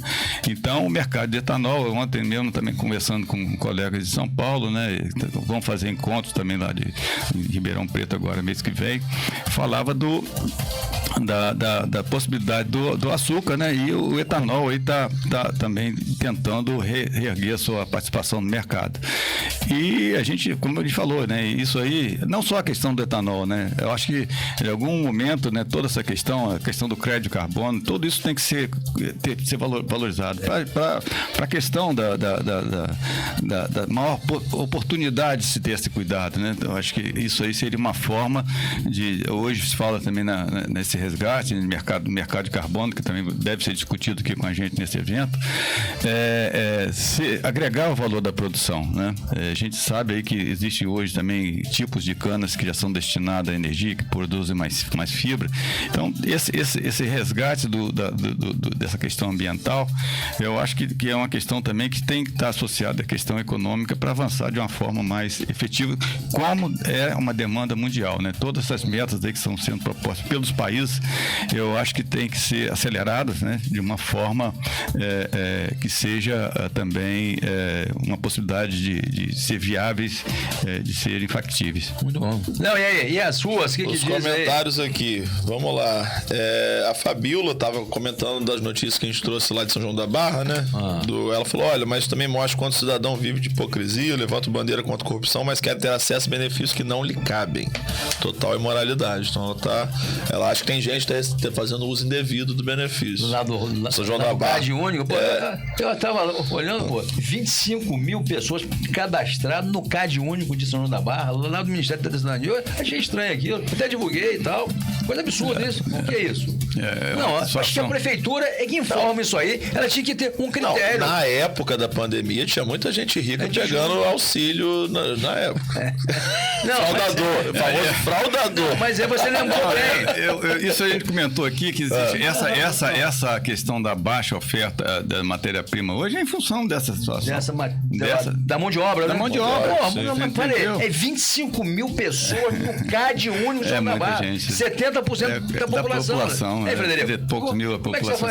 Então, o mercado de etanol, ontem mesmo também conversando com colegas de São Paulo, né? Vão fazer encontros também lá em Ribeirão Preto agora, mês que vem, falava da possibilidade do açúcar, né? E o etanol aí tá também tentando reerguer a sua participação no mercado. E a gente, como ele falou, né? Isso aí, não só a questão do etanol, né? Eu acho que em algum momento, né? Toda essa questão, a questão do crédito de carbono, tudo isso tem que ser valorizado. Para a questão da maior oportunidade de se ter esse cuidado, né? Eu acho que isso aí seria uma forma de... Hoje se fala também nesse resgate no mercado de carbono, que também deve ser discutido aqui com a gente nesse evento, agregar o valor da produção, né? A gente sabe aí que existe hoje também tipos de canas que já são destinadas à energia, que produzem mais fibra. Então, esse resgate dessa questão ambiental, eu acho que é uma questão também que tem que estar associada à questão econômica para avançar de uma forma mais efetiva, como é uma demanda mundial, né? Todas essas metas aí que estão sendo propostas pelos países, eu acho que tem que ser aceleradas, né? De uma forma que seja também uma possibilidade de ser viáveis, de serem factíveis.
Muito bom. Não, e as suas? Que
Os
diz
comentários aí? Aqui, vamos lá. A Fabíola estava comentando das notícias que a gente trouxe lá de São João da Barra, né? Ela falou, olha, mas também mostra quanto o cidadão vive de hipocrisia, levanta bandeira contra a corrupção, mas quer ter acesso a benefícios que não lhe cabem. Total imoralidade. Então ela acha que tem gente que está fazendo uso indevido do benefício.
Lá do
São João da Barra.
Cade Único, pô, eu estava olhando, pô, 25 mil pessoas cadastradas no Cade Único de São João da Barra, lá do Ministério da Cidadania. Eu achei estranho aquilo, até divulguei e tal. Coisa absurda isso. O que é isso? Não, acho que a prefeitura é que informa isso aí. Ela tinha que ter um critério.
Não, na época da pandemia tinha muita gente rica pegando auxílio na época. Fraudador, famoso fraudador.
Não, mas você lembrou bem.
Isso a gente comentou aqui, que existe essa questão da baixa oferta da matéria-prima hoje é em função dessa situação.
Da mão de obra, né?
Da mão de obra.
Mas peraí, 25 mil pessoas no Cade Único de
muita
Barra,
gente.
70% da população.
Frederico? Poucos mil a população.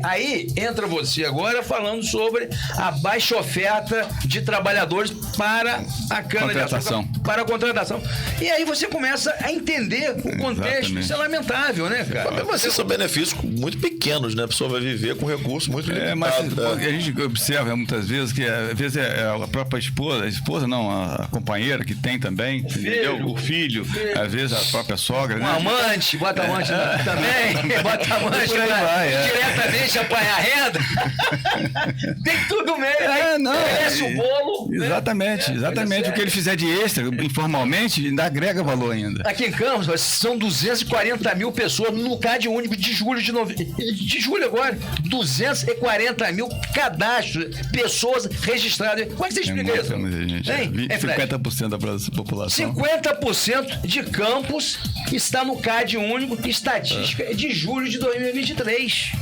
Aí entra você agora falando sobre a baixa oferta de trabalhadores para a cana-de-açúcar, para a contratação. E aí você começa a entender o contexto. Exatamente. Isso é lamentável, né, cara?
Mas esses são benefícios muito pequenos, né? A pessoa vai viver com recursos muito limitados.
Mas a gente observa muitas vezes que às vezes a própria esposa não, a companheira que tem também, o filho, às vezes a própria sogra, né?
Amante, bota amante também, bota amante diretamente apanhar renda. Tem tudo mesmo. Cresce o bolo.
Exatamente. O que ele fizer de extra, informalmente, ainda agrega valor ainda.
Aqui em Campos, são 240 mil pessoas no Cade Único de julho de julho agora. 240 mil cadastros, pessoas registradas. Como é que você explica isso?
50% da população.
50% de Campos está no Cade Único, estatística de julho de 2023.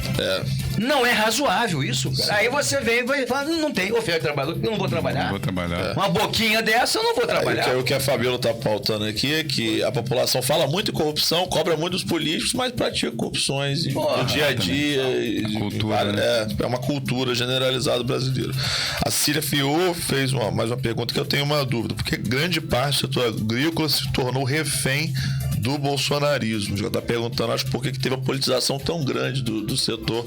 Não é razoável isso, cara. Aí você vem e vai falar, não tem oferta de trabalho, eu não vou trabalhar. Uma boquinha dessa, eu não vou trabalhar.
O que a Fabíola está pautando aqui é que a população fala muito em corrupção, cobra muito dos políticos, mas pratica corrupções no dia a dia. É uma cultura generalizada brasileira. A Cília Fiô fez mais uma pergunta que eu tenho uma dúvida. Porque grande parte do setor agrícola se tornou refém do bolsonarismo. Já está perguntando, acho, por que teve uma politização tão grande do setor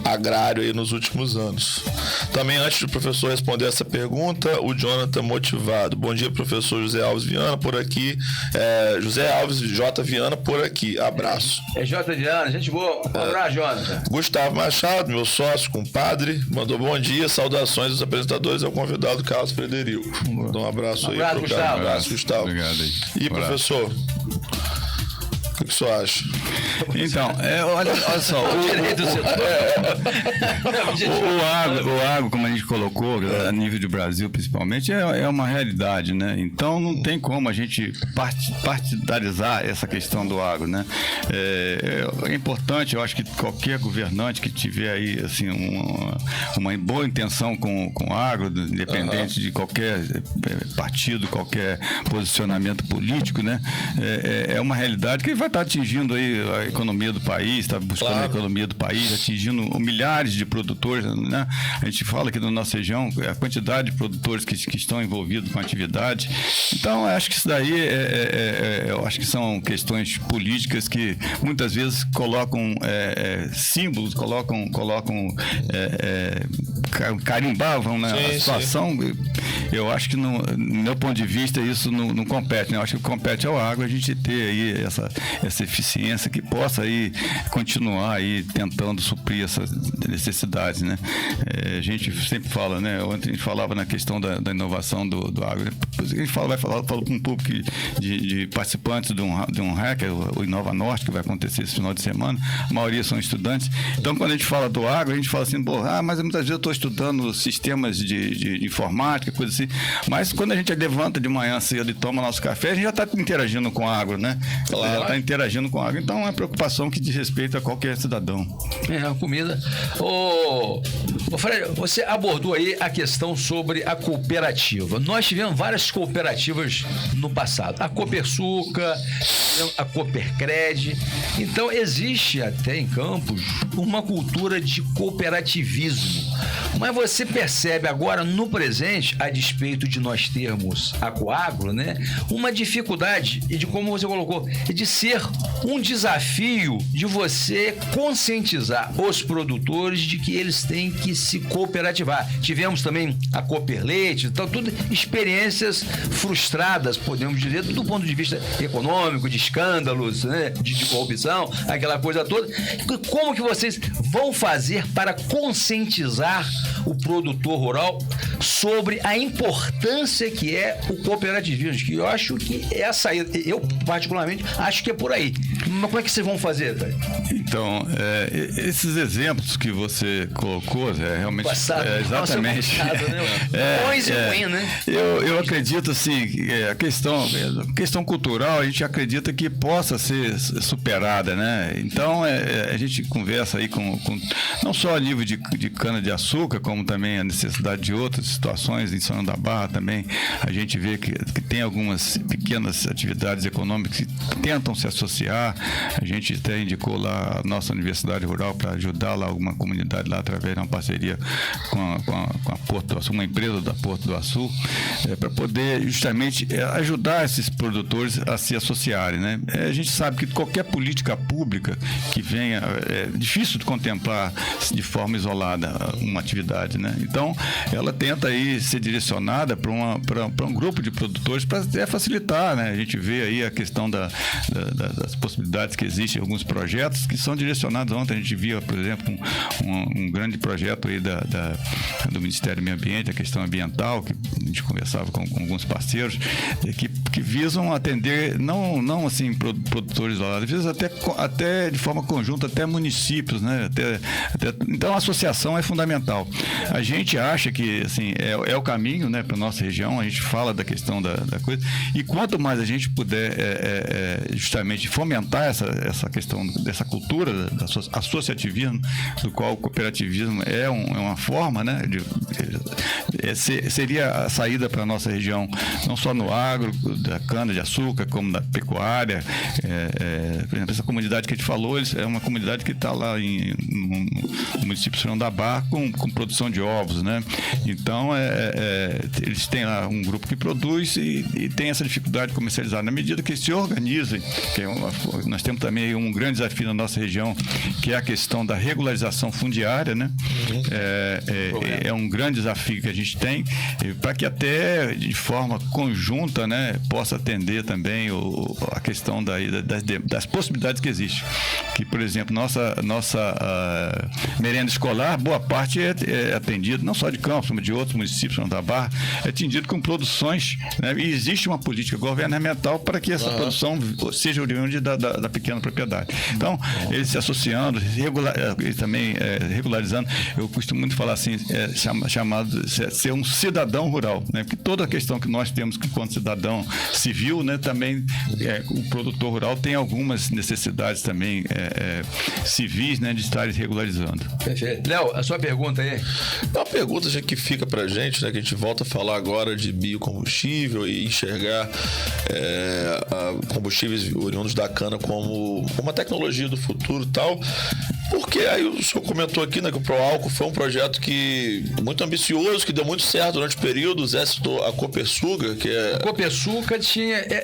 agrário aí nos últimos anos. Também, antes do professor responder essa pergunta, o Jonathan Motivado. Bom dia, professor José Alves Viana, por aqui. José Alves J. Viana, por aqui. Abraço.
J. Viana, gente boa. Um abraço, Jonathan.
Gustavo Machado, meu sócio, compadre, mandou bom dia, saudações dos apresentadores ao convidado Carlos Frederico. Mandou um abraço aí.
Gustavo.
Abraço, Gustavo.
Obrigado aí.
E, professor, o que que o senhor acha?
Então, olha só, o agro, como a gente colocou, a nível do Brasil principalmente, é uma realidade, né? Então não tem como a gente partidarizar essa questão do agro, né? É importante, eu acho que qualquer governante que tiver aí assim, uma boa intenção com o agro, independente de qualquer partido, qualquer posicionamento político, né? É uma realidade que vai estar atingindo aí a economia do país, está buscando a economia do país, atingindo milhares de produtores, né? A gente fala aqui na nossa região, a quantidade de produtores que estão envolvidos com a atividade. Então, eu acho que isso daí eu acho que são questões políticas que muitas vezes colocam símbolos, carimbavam, né, a situação. Sim. Eu acho que, no meu ponto de vista, isso não compete, né? Eu acho que compete ao agro a gente ter aí essa eficiência que possa aí continuar aí tentando suprir essas necessidades, né? A gente sempre fala, né? Ontem a gente falava na questão da inovação do agro. Depois a gente vai falar com um público de participantes de um hacker, o Inova Norte, que vai acontecer esse final de semana. A maioria são estudantes. Então, quando a gente fala do agro, a gente fala assim, mas muitas vezes eu estou estudando sistemas de informática, coisa assim. Mas quando a gente levanta de manhã cedo e toma nosso café, a gente já está interagindo com a agro, né? Claro. Já está interagindo com a agro. Então, é uma preocupação que diz respeito a qualquer cidadão.
A comida. Fred, você abordou aí a questão sobre a cooperativa. Nós tivemos várias cooperativas no passado. A Copersuca, a Coopercred. Então, existe até em Campos uma cultura de cooperativismo. Mas você percebe agora, no presente, a despeito de nós termos a Coagro, né, uma dificuldade, e de como você colocou, de ser um desafio de você conscientizar os produtores de que eles têm que se cooperativar. Tivemos também a Cooperleite, então, tudo experiências frustradas, podemos dizer, do ponto de vista econômico, de escândalos, né, de corrupção, aquela coisa toda. Como que vocês vão fazer para conscientizar o produtor rural sobre a importância que é o cooperativismo? Que eu acho que é a saída. Eu, particularmente, acho que é por aí. Mas como é que vocês vão fazer, velho?
Então, esses exemplos que você colocou, realmente...
Passado.
Exatamente.
Bons e ruins, né?
Eu acredito, assim, a questão cultural, a gente acredita que possa ser superada, né? Então, a gente conversa aí com não só a nível de cana-de-açúcar, como também a necessidade de outras situações. Em São João da Barra também a gente vê que tem algumas pequenas atividades econômicas que tentam se associar. A gente até indicou lá a nossa Universidade Rural para ajudar lá alguma comunidade lá através de uma parceria com a Porto do Açu, uma empresa da Porto do Açu, para poder justamente ajudar esses produtores a se associarem, né? A gente sabe que qualquer política pública que venha, é difícil de contemplar de forma isolada uma atividade, né? Então, ela tenta aí ser direcionada para um grupo de produtores para facilitar, né? A gente vê aí a questão das possibilidades que existem em alguns projetos que são direcionados. Ontem a gente via, por exemplo, um grande projeto aí do Ministério do Meio Ambiente, a questão ambiental, que a gente conversava com alguns parceiros, que visam atender, não assim, produtores isolados, visam até de forma conjunta, até municípios, né? Então, a associação é fundamental. A gente acha que, assim, é o caminho, né, para a nossa região. A gente fala da questão da coisa, e quanto mais a gente puder justamente fomentar essa questão dessa cultura associativismo, do qual o cooperativismo é uma forma, né, seria a saída para a nossa região, não só no agro, da cana-de-açúcar, como da pecuária. Por exemplo, essa comunidade que a gente falou, é uma comunidade que está lá no município de São João da Barra com produção de ovos, né? Então, eles têm lá um grupo que produz e tem essa dificuldade de comercializar. Na medida que se organizem, nós temos também um grande desafio na nossa região, que é a questão da regularização fundiária, né? É um grande desafio que a gente tem, para que até de forma conjunta, né, possa atender também a questão das possibilidades que existem. Que, por exemplo, nossa merenda escolar, boa parte é atendida, não só de Campos, mas de outros municípios da Barra, é atendido com produções, né? E existe uma política governamental para que essa produção seja oriunda da pequena propriedade. Então, eles se associando, e também regularizando, eu costumo muito falar assim, chamado ser um cidadão rural, né? Porque toda a questão que nós temos enquanto cidadão civil, né? Também o produtor rural tem algumas necessidades também civis, né? De estar regularizando.
Perfeito. Léo, a sua pergunta aí?
É uma pergunta que fica pra gente, né? Que a gente volta a falar agora de biocombustível e enxergar combustíveis oriundos da cana como uma tecnologia do futuro e tal. Porque aí o senhor comentou aqui, né, que o Proálcool foi um projeto muito ambicioso, que deu muito certo durante o período. O Zé citou a Copersuca, que é...
A Copersuca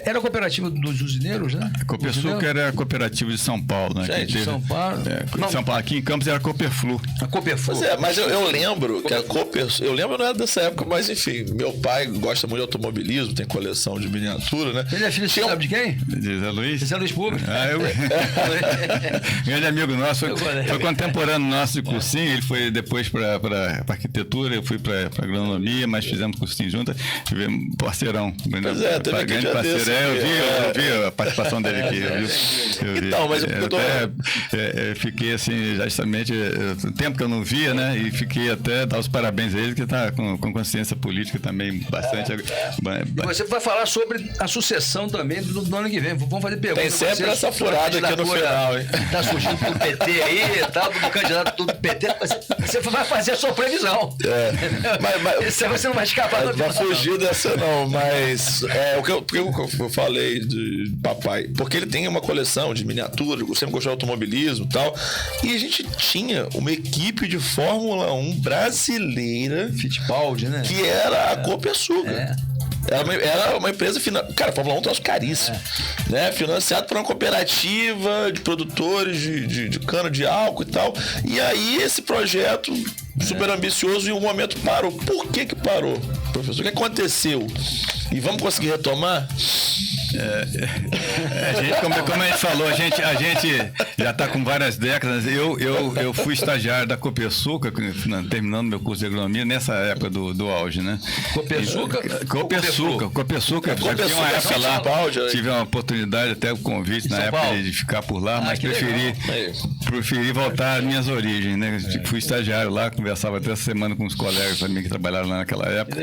era a cooperativa dos usineiros, né?
A Copersuca era a cooperativa de São Paulo, né?
Gente, São Paulo.
São Paulo. Aqui em Campos era a Coperflu.
A Coperflu.
Mas eu lembro que a Copersuca... Eu lembro, não era dessa época, mas enfim, meu pai gosta muito de automobilismo, tem coleção de miniatura, né?
Ele é filho, sabe de quem?
De Zé Luiz.
Zé Luiz Público.
Grande amigo nosso, foi contemporâneo nosso de cursinho. Ele foi depois para arquitetura, eu fui para agronomia, mas fizemos cursinho junto. Tivemos parceirão. Grande parceiro. Eu vi a participação dele aqui.
Então, mas
eu fiquei assim, justamente, o tempo que eu não via, né? E fiquei até dar os parabéns a ele, que está com consciência política também bastante.
E você vai falar sobre a sucessão também do ano que vem. Vamos fazer perguntas.
Tem sempre essa furada aqui no final, hein?
Tá surgindo do PT aí e tal, do candidato do PT. Você vai fazer a sua previsão. Mas você não vai escapar da
vai fugir dessa não, mas porque eu falei de papai, porque ele tem uma coleção de miniatura, eu sempre gostei de automobilismo e tal, e a gente tinha uma equipe de Fórmula 1 brasileira,
Fittipaldi, né?
Que era a Copersuca. Era uma empresa... Cara, a Fórmula 1 é um troço caríssimo. Né? Financiado por uma cooperativa de produtores de cana de álcool e tal. E aí esse projeto super ambicioso, em um momento parou. Por que parou, professor? O que aconteceu? E vamos conseguir retomar?
A gente, como a gente falou, a gente já está com várias décadas. Eu fui estagiário da Copersuca, terminando meu curso de agronomia, nessa época do auge, né?
Copersuca?
Copersuca. Tive uma oportunidade, até o convite na época de ficar por lá, mas preferi voltar às minhas origens, né? Fui estagiário lá, conversava até essa semana com os colegas também que trabalharam lá naquela época.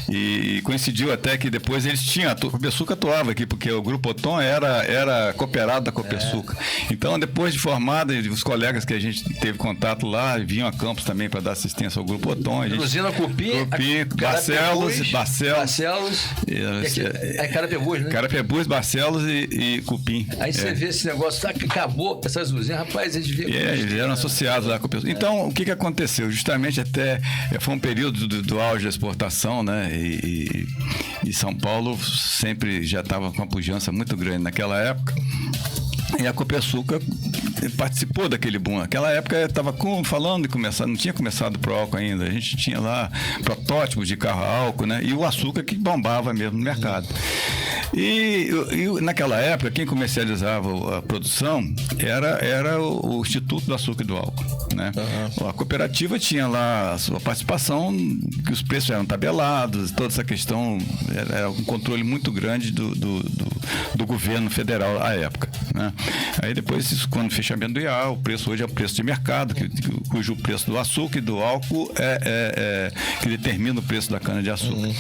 E coincidiu até que depois eles tinham, a Copersuca atuava aqui, porque o Grupo Oton era cooperado da Copersuca. Então, depois de formada, os colegas que a gente teve contato lá vinham a Campos também para dar assistência ao Grupo Oton.
Usina Cupim,
Barcelos.
Carapebus, né?
Carapebus, Barcelos e Cupim.
Aí você vê esse negócio, que acabou essas usinas, rapaz, eles viram.
Eles eram associados lá com a Copersuca. Então, o que aconteceu? Justamente até foi um período do auge da exportação, né? E São Paulo sempre já estava com uma pujança muito grande naquela época. E a Copersuca participou daquele boom. Naquela época estava falando de começar, não tinha começado o Proálcool ainda. A gente tinha lá protótipos de carro a álcool, né? E o açúcar que bombava mesmo no mercado. E naquela época, quem comercializava a produção era o Instituto do Açúcar e do Álcool, né? A cooperativa tinha lá a sua participação, que os preços eram tabelados, toda essa questão era um controle muito grande do governo federal à época, né? Aí depois, quando o fechamento do IAA, o preço hoje é o preço de mercado, cujo preço do açúcar e do álcool que determina o preço da cana-de-açúcar.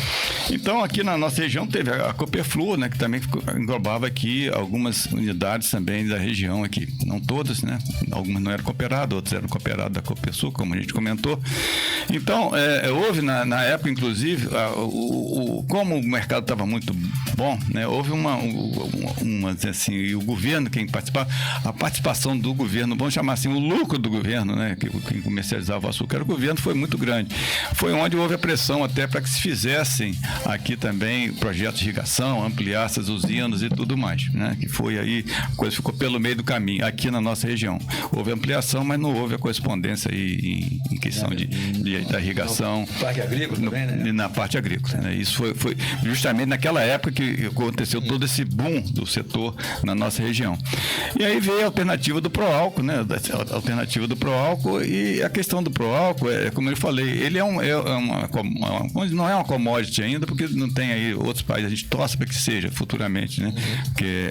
Então, aqui na nossa região teve a Coperflu, né, que também englobava aqui algumas unidades também da região aqui. Não todas, né? Algumas não eram cooperadas, outras eram cooperadas da Copersuca, como a gente comentou. Então, houve na época, inclusive, como o mercado estava muito bom, né, houve uma assim, e o governo, quem participava, a participação do governo, vamos chamar assim, o lucro do governo, né, que quem comercializava o açúcar era o governo, foi muito grande. Foi onde houve a pressão até para que se fizessem aqui também projetos de irrigação, ampliar essas usinas e tudo mais, né? Que foi aí, a coisa ficou pelo meio do caminho, aqui na nossa região. Houve ampliação, mas não houve a correspondência aí em questão da irrigação.
No parque agrícola também, né?
Na parte agrícola, né? Isso foi justamente naquela época que aconteceu todo esse boom do setor na nossa região. E aí veio a alternativa do Proálcool, né? A alternativa do Proálcool, e a questão do Proálcool, como eu falei, ele não é uma commodity ainda, porque não tem aí outros países, a gente torce para que seja futuramente, né? Porque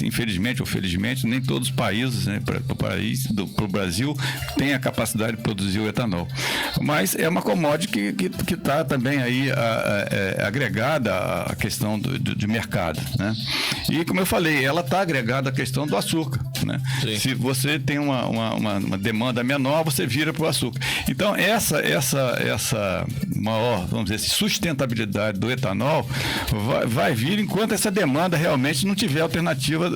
infelizmente ou felizmente, nem todos os países, né, para o Brasil, têm a capacidade de produzir o etanol. Mas é uma commodity que está também aí agregada à questão de mercado, né? E, como eu falei, ela está agregada à questão do açúcar, né? Se você tem uma demanda menor, você vira para o açúcar. Então, essa maior, vamos dizer, sustentabilidade do etanol vai vir enquanto essa demanda realmente não tiver alternativa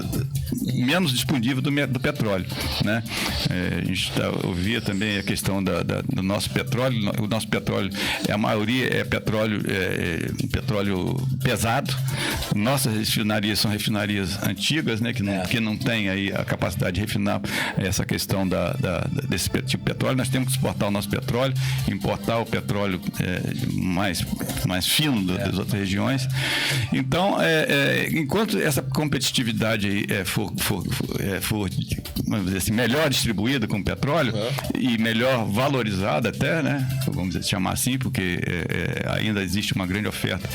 menos disponível do petróleo, né? A gente ouvia também a questão do nosso petróleo. O nosso petróleo, a maioria é petróleo pesado. Nossas refinarias são refinarias antigas, né? Que não tem aí a capacidade de refinar essa questão desse tipo de petróleo. Nós temos que exportar o nosso petróleo, importar o petróleo mais fino das outras regiões. Então, enquanto essa competitividade aí for vamos dizer assim, melhor distribuída com o petróleo e melhor valorizada até, né? Vamos dizer, chamar assim, porque ainda existe uma grande oferta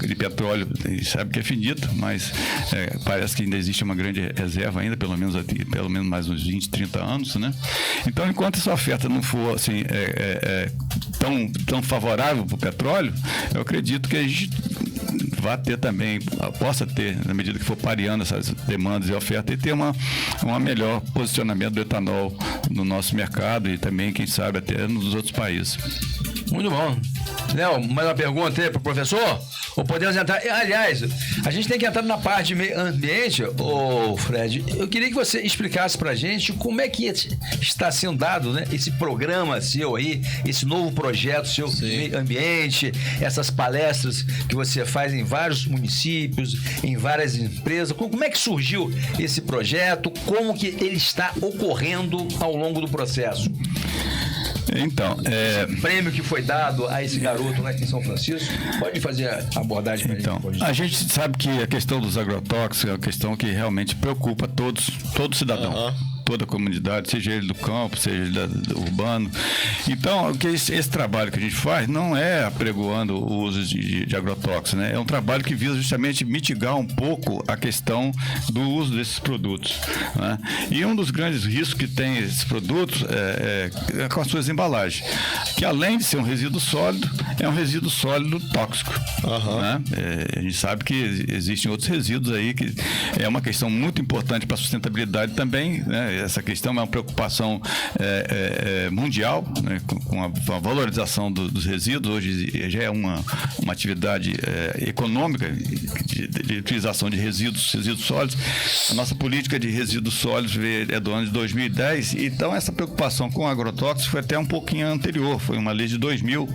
de petróleo, sabe que é finito, mas parece que ainda existe uma grande reserva ainda, pelo menos mais uns 20, 30 anos, né? Então, enquanto essa oferta não for assim, tão favorável para o petróleo, eu acredito que a gente possa ter, na medida que for pareando essas demandas e oferta, e ter um melhor posicionamento do etanol no nosso mercado e também, quem sabe, até nos outros países.
Muito bom. Léo, mais uma pergunta aí para o professor? Ou podemos entrar... Aliás, a gente tem que entrar na parte de meio ambiente, Fred. Eu queria que você explicasse para a gente como é que está sendo dado, né, esse programa seu aí, esse novo projeto seu, meio ambiente, essas palestras que você faz em vários municípios, em várias empresas. Como é que surgiu esse projeto? Como que ele está ocorrendo ao longo do processo?
Então,
esse prêmio que foi dado a esse garoto lá em São Francisco, pode fazer a abordagem para
gente? A gente sabe que a questão dos agrotóxicos é uma questão que realmente preocupa todo cidadão. Toda a comunidade, seja ele do campo, seja ele do urbano. Então, esse trabalho que a gente faz não é apregoando o uso de agrotóxicos, né? É um trabalho que visa justamente mitigar um pouco a questão do uso desses produtos, né? E um dos grandes riscos que tem esses produtos é com as suas embalagens, que além de ser um resíduo sólido, é um resíduo sólido tóxico, né? A gente sabe que existem outros resíduos aí, que é uma questão muito importante para a sustentabilidade também, né? Essa questão é uma preocupação mundial, né, com a valorização dos resíduos. Hoje já é uma atividade econômica de utilização de resíduos sólidos. A nossa política de resíduos sólidos é do ano de 2010, então essa preocupação com agrotóxicos foi até um pouquinho anterior. Foi uma lei de 2000,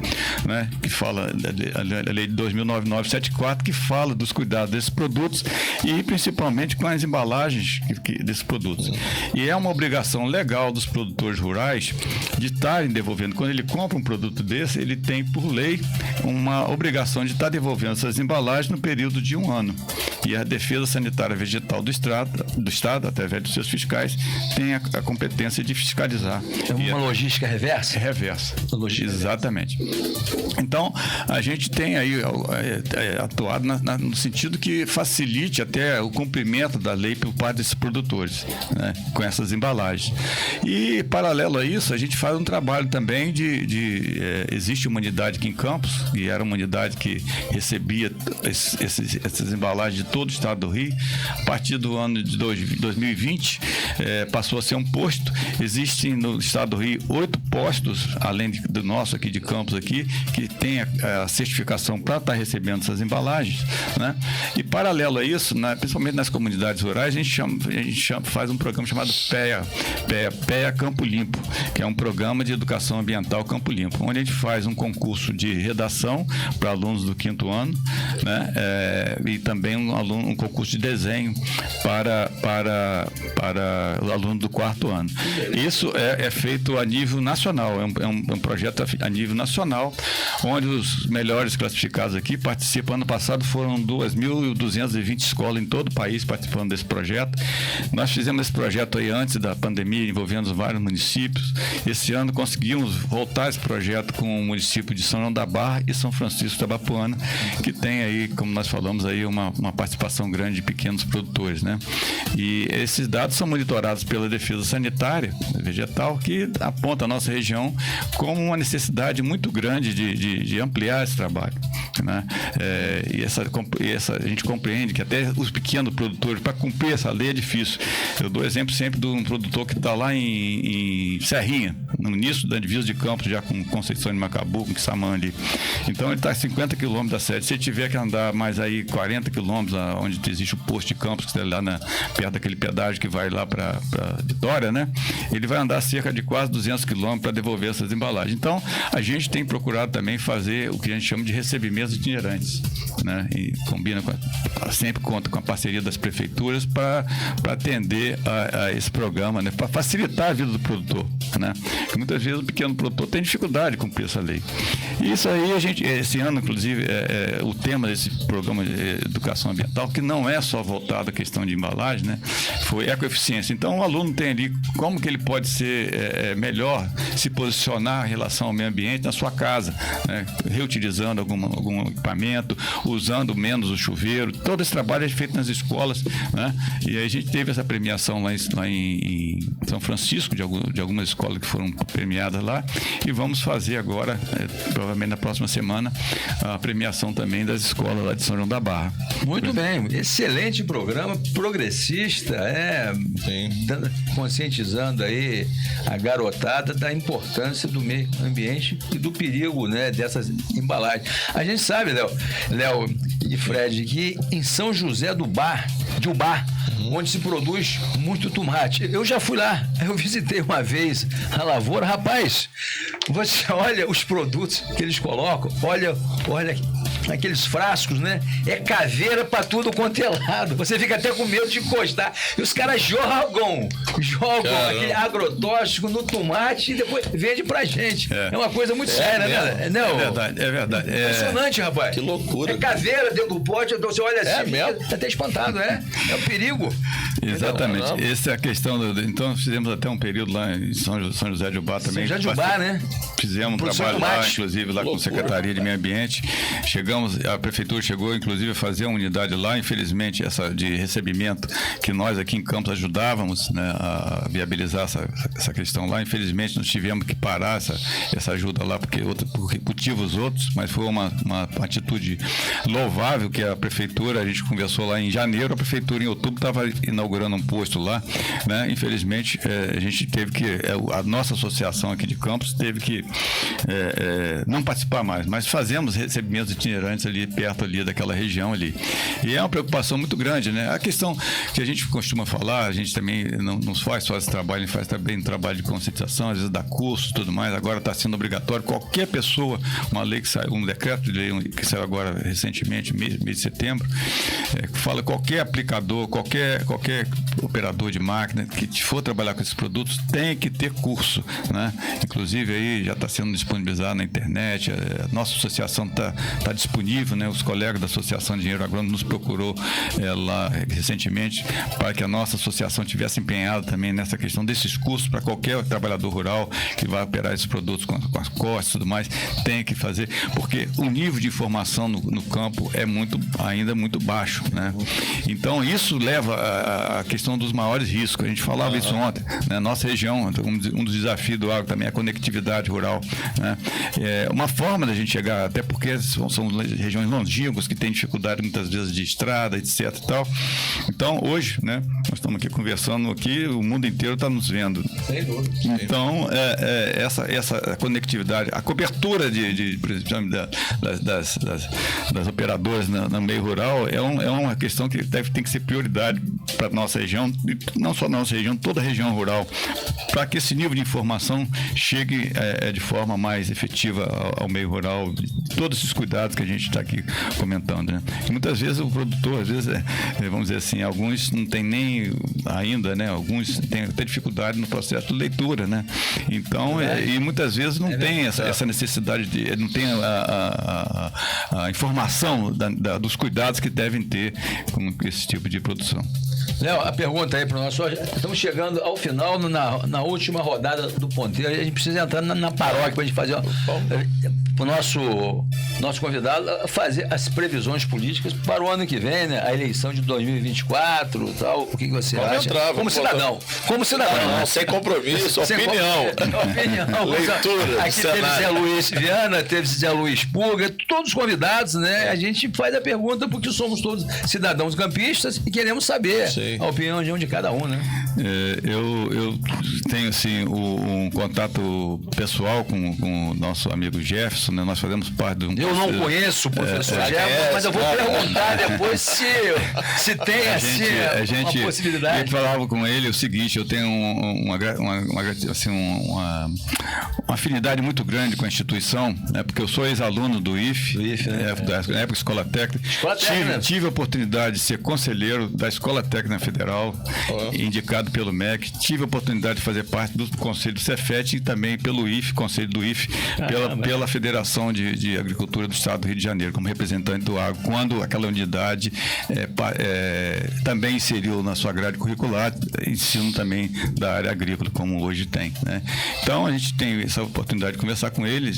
né, que fala, a lei de 2009-974, que fala dos cuidados desses produtos e principalmente com as embalagens desses produtos. E é uma obrigação legal dos produtores rurais de estarem devolvendo. Quando ele compra um produto desse, ele tem, por lei, uma obrigação de estar devolvendo essas embalagens no período de 1 ano. E a Defesa Sanitária Vegetal do Estado, através dos seus fiscais, tem a competência de fiscalizar.
É uma logística reversa?
Reversa. Exatamente. Então, a gente tem aí atuado no sentido que facilite até o cumprimento da lei por parte desses produtores, né, com essas embalagens. E, paralelo a isso, a gente faz um trabalho também existe uma unidade aqui em Campos, e era uma unidade que recebia essas embalagens de todo o estado do Rio. A partir do ano de 2020, passou a ser um posto. Existem no estado do Rio 8 postos, além do nosso aqui de Campos, aqui, que tem a certificação para estar recebendo essas embalagens, né? E paralelo a isso, principalmente nas comunidades rurais, a gente faz um programa chamado PEA Campo Limpo, que é um programa de educação ambiental Campo Limpo, onde a gente faz um concurso de redação para alunos do 5º ano, né? E também um concurso de desenho para o aluno do 4º ano. Isso é feito a nível nacional, é um projeto a nível nacional, onde os melhores classificados aqui participam. Ano passado foram 2.220 escolas em todo o país participando desse projeto. Nós fizemos esse projeto aí antes da pandemia, envolvendo vários municípios. Esse ano conseguimos voltar esse projeto com o município de São João da Barra e São Francisco da Bapuana, que tem aí, como nós falamos, aí uma participação grande de pequenos produtores, né? E esses dados são monitorados pela Defesa Sanitária Vegetal, que aponta a nossa região como uma necessidade muito grande de ampliar esse trabalho, né? A gente compreende que até os pequenos produtores, para cumprir essa lei, é difícil. Eu dou exemplo sempre de um produtor que está lá em Serrinha, no início da divisa de Campos, já com Conceição de Macabu, com Quissamã ali. Então ele está a 50 quilômetros da sede. Se ele tiver que andar mais aí 40 quilômetros, onde existe o posto de Campos, que está lá perto daquele pedágio que vai lá para Vitória, né? Ele vai andar cerca de quase 200 quilômetros para devolver essas embalagens. Então, a gente tem procurado também fazer o que a gente chama de recebimentos itinerantes, né? E sempre conta com a parceria das prefeituras para atender a esse programa, né? Para facilitar a vida do produtor, né? Porque muitas vezes o pequeno produtor tem dificuldade de cumprir essa lei. E isso aí, esse ano, inclusive, o tema desse programa de educação ambiental, que não é só voltado à questão de embalagem, né? Foi ecoeficiência. Então, o aluno tem ali como que ele pode ser melhor se posicionar em relação ao meio ambiente na sua casa, né? Reutilizando algum equipamento, usando menos o chuveiro. Todo esse trabalho é feito nas escolas, né? E aí a gente teve essa premiação lá em São Francisco, de algumas escolas que foram premiadas lá, e vamos fazer agora, provavelmente na próxima semana, a premiação também das escolas lá de São João da Barra.
Muito bem, excelente programa, progressista, conscientizando aí a garotada da importância do meio ambiente e do perigo, né, dessas embalagens. A gente sabe, Léo e Fred, que em São José do Ubá, onde se produz muito tomate. Eu já fui lá, eu visitei uma vez a lavoura. Rapaz, você olha os produtos que eles colocam, olha aqueles frascos, né? É caveira pra tudo quanto é lado. Você fica até com medo de encostar. E os caras jogam aquele agrotóxico no tomate e depois vende pra gente. É uma coisa muito séria, né? Não,
é verdade.
Impressionante, rapaz.
Que loucura.
É caveira dentro do pote, então você olha assim, fica até espantado, é o perigo.
Exatamente. Essa é a questão. Então, fizemos até um período lá em São José de Ubá também.
São José de Ubá, né?
Fizemos um trabalho lá, inclusive lá com a Secretaria de Meio Ambiente. A prefeitura chegou, inclusive, a fazer uma unidade lá. Infelizmente, essa de recebimento, que nós aqui em Campos ajudávamos, né, a viabilizar essa questão lá. Infelizmente, nós tivemos que parar essa ajuda lá, por motivos outros, mas foi uma atitude louvável que a prefeitura, a gente conversou lá em janeiro, a prefeitura em outubro estava inaugurando um posto lá, né? Infelizmente, a gente teve que, a nossa associação aqui de Campos teve que não participar mais, mas fazemos recebimentos itinerantes ali, perto ali daquela região ali. E é uma preocupação muito grande, né? A questão que a gente costuma falar, a gente também não faz só esse trabalho, a gente faz também um trabalho de conscientização, às vezes dá curso e tudo mais, agora está sendo obrigatório, qualquer pessoa, uma lei que saiu, um decreto de lei que saiu agora recentemente, mês de setembro, que fala qualquer aplicador, qualquer operador de máquina que for trabalhar com esses produtos tem que ter curso, né? Inclusive aí já está sendo disponibilizado na internet, a nossa associação está disponível, né? Os colegas da Associação de Engenheiro Agrônomo nos procurou lá recentemente para que a nossa associação tivesse empenhado também nessa questão desses cursos para qualquer trabalhador rural que vai operar esses produtos com as costas e tudo mais, tem que fazer, porque o nível de informação no campo é ainda muito baixo, né? Então isso leva à questão dos maiores riscos. A gente falava isso ontem, né? Nossa região, um dos desafios do agro também é a conectividade rural, né? É uma forma da gente chegar, até porque são regiões longínquas que têm dificuldade muitas vezes de estrada, etc e tal. Então, hoje, né, nós estamos aqui conversando aqui, o mundo inteiro está nos vendo.
Sem dúvida.
Então, essa conectividade, a cobertura por exemplo, das operadoras no meio rural é uma questão que tem que ser prioridade para a nossa região, e não só a nossa região, toda a região rural, para que esse nível de informação chegue de forma mais efetiva ao meio rural, todos esses cuidados que a gente está aqui comentando, né? E muitas vezes o produtor, às vezes, vamos dizer assim, alguns não tem nem ainda, né? Alguns têm até dificuldade no processo de leitura, né? Então, e muitas vezes não tem essa necessidade não tem a informação dos cuidados que devem ter com esse tipo de produção.
Léo, a pergunta aí para o nosso... Estamos chegando ao final, na última rodada do ponteiro. A gente precisa entrar na paróquia para a gente fazer... Para o nosso convidado fazer as previsões políticas para o ano que vem, né? A eleição de 2024 e tal. O que você acha? Como cidadão. Como cidadão.
Não, sem compromisso, opinião. Leitura.
Aqui teve Zé Luiz Viana, teve Zé Luiz Pulga, todos os convidados, né? A gente faz a pergunta porque somos todos cidadãos campistas e queremos saber a opinião de cada um, né?
Eu tenho, assim, um contato pessoal com o nosso amigo Jefferson, né? Nós fazemos parte do...
Eu não conheço o professor Jefferson, mas eu vou perguntar depois se tem uma possibilidade.
Eu falava com ele o seguinte: eu tenho uma afinidade muito grande com a instituição, né? Porque eu sou ex-aluno do IFE, da época Escola Técnica. Tive a oportunidade de ser conselheiro da Escola Técnica Federal, indicado pelo MEC. Tive a oportunidade de fazer parte do Conselho do Cefet e também pelo IFE, Conselho do IFE, pela Federação de Agricultura do Estado do Rio de Janeiro, como representante do agro, quando aquela unidade também inseriu na sua grade curricular ensino também da área agrícola, como hoje tem, né? Então, a gente tem essa oportunidade de conversar com ele,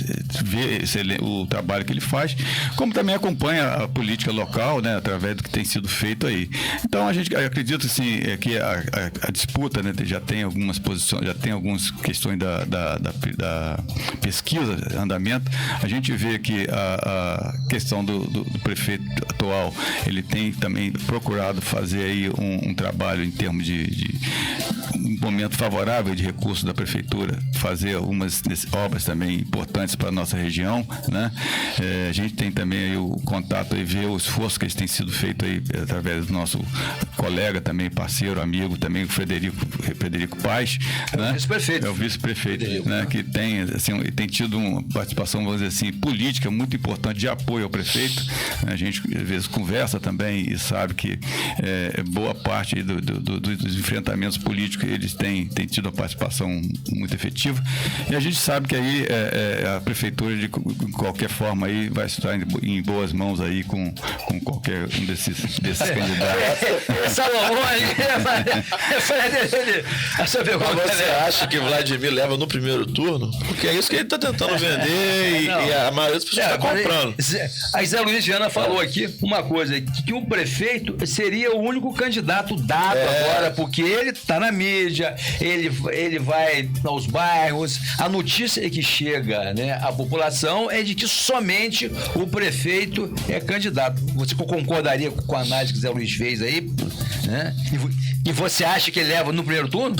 ver o trabalho que ele faz, como também acompanha a política local, né, através do que tem sido feito aí. Então, a gente acredita, assim, que a disputa, né, já tem algumas posições, já tem algumas questões da pesquisa, andamento. A gente vê que a questão do prefeito atual, ele tem também procurado fazer aí um trabalho em termos de um momento favorável de recursos da prefeitura, fazer algumas obras também importantes para a nossa região, né? A gente tem também aí o contato e ver o esforço que tem sido feito aí através do nosso colega também, parceiro, amigo também, o Frederico Paes, né?
Vice-prefeito.
É o vice-prefeito, né? Que tem, assim, tem tido uma participação, vamos dizer assim, política muito importante de apoio ao prefeito. A gente às vezes conversa também e sabe que boa parte dos enfrentamentos políticos eles têm tido uma participação muito efetiva, e a gente sabe que aí a prefeitura de qualquer forma aí vai estar em boas mãos aí com qualquer um desses candidatos.
Salomão aí, essa pergunta.
Mas você acha que Vladimir leva no primeiro turno? Porque é isso que ele está tentando vender e a maioria das pessoas está comprando.
A Zé Luiz Viana falou aqui uma coisa, que o prefeito seria o único candidato dado agora, porque ele está na mídia, ele vai aos bairros. A notícia que chega, né, à população é de que somente o prefeito é candidato. Você concordaria com a análise que o Zé Luiz fez aí? Né? E você acha que ele leva no primeiro turno?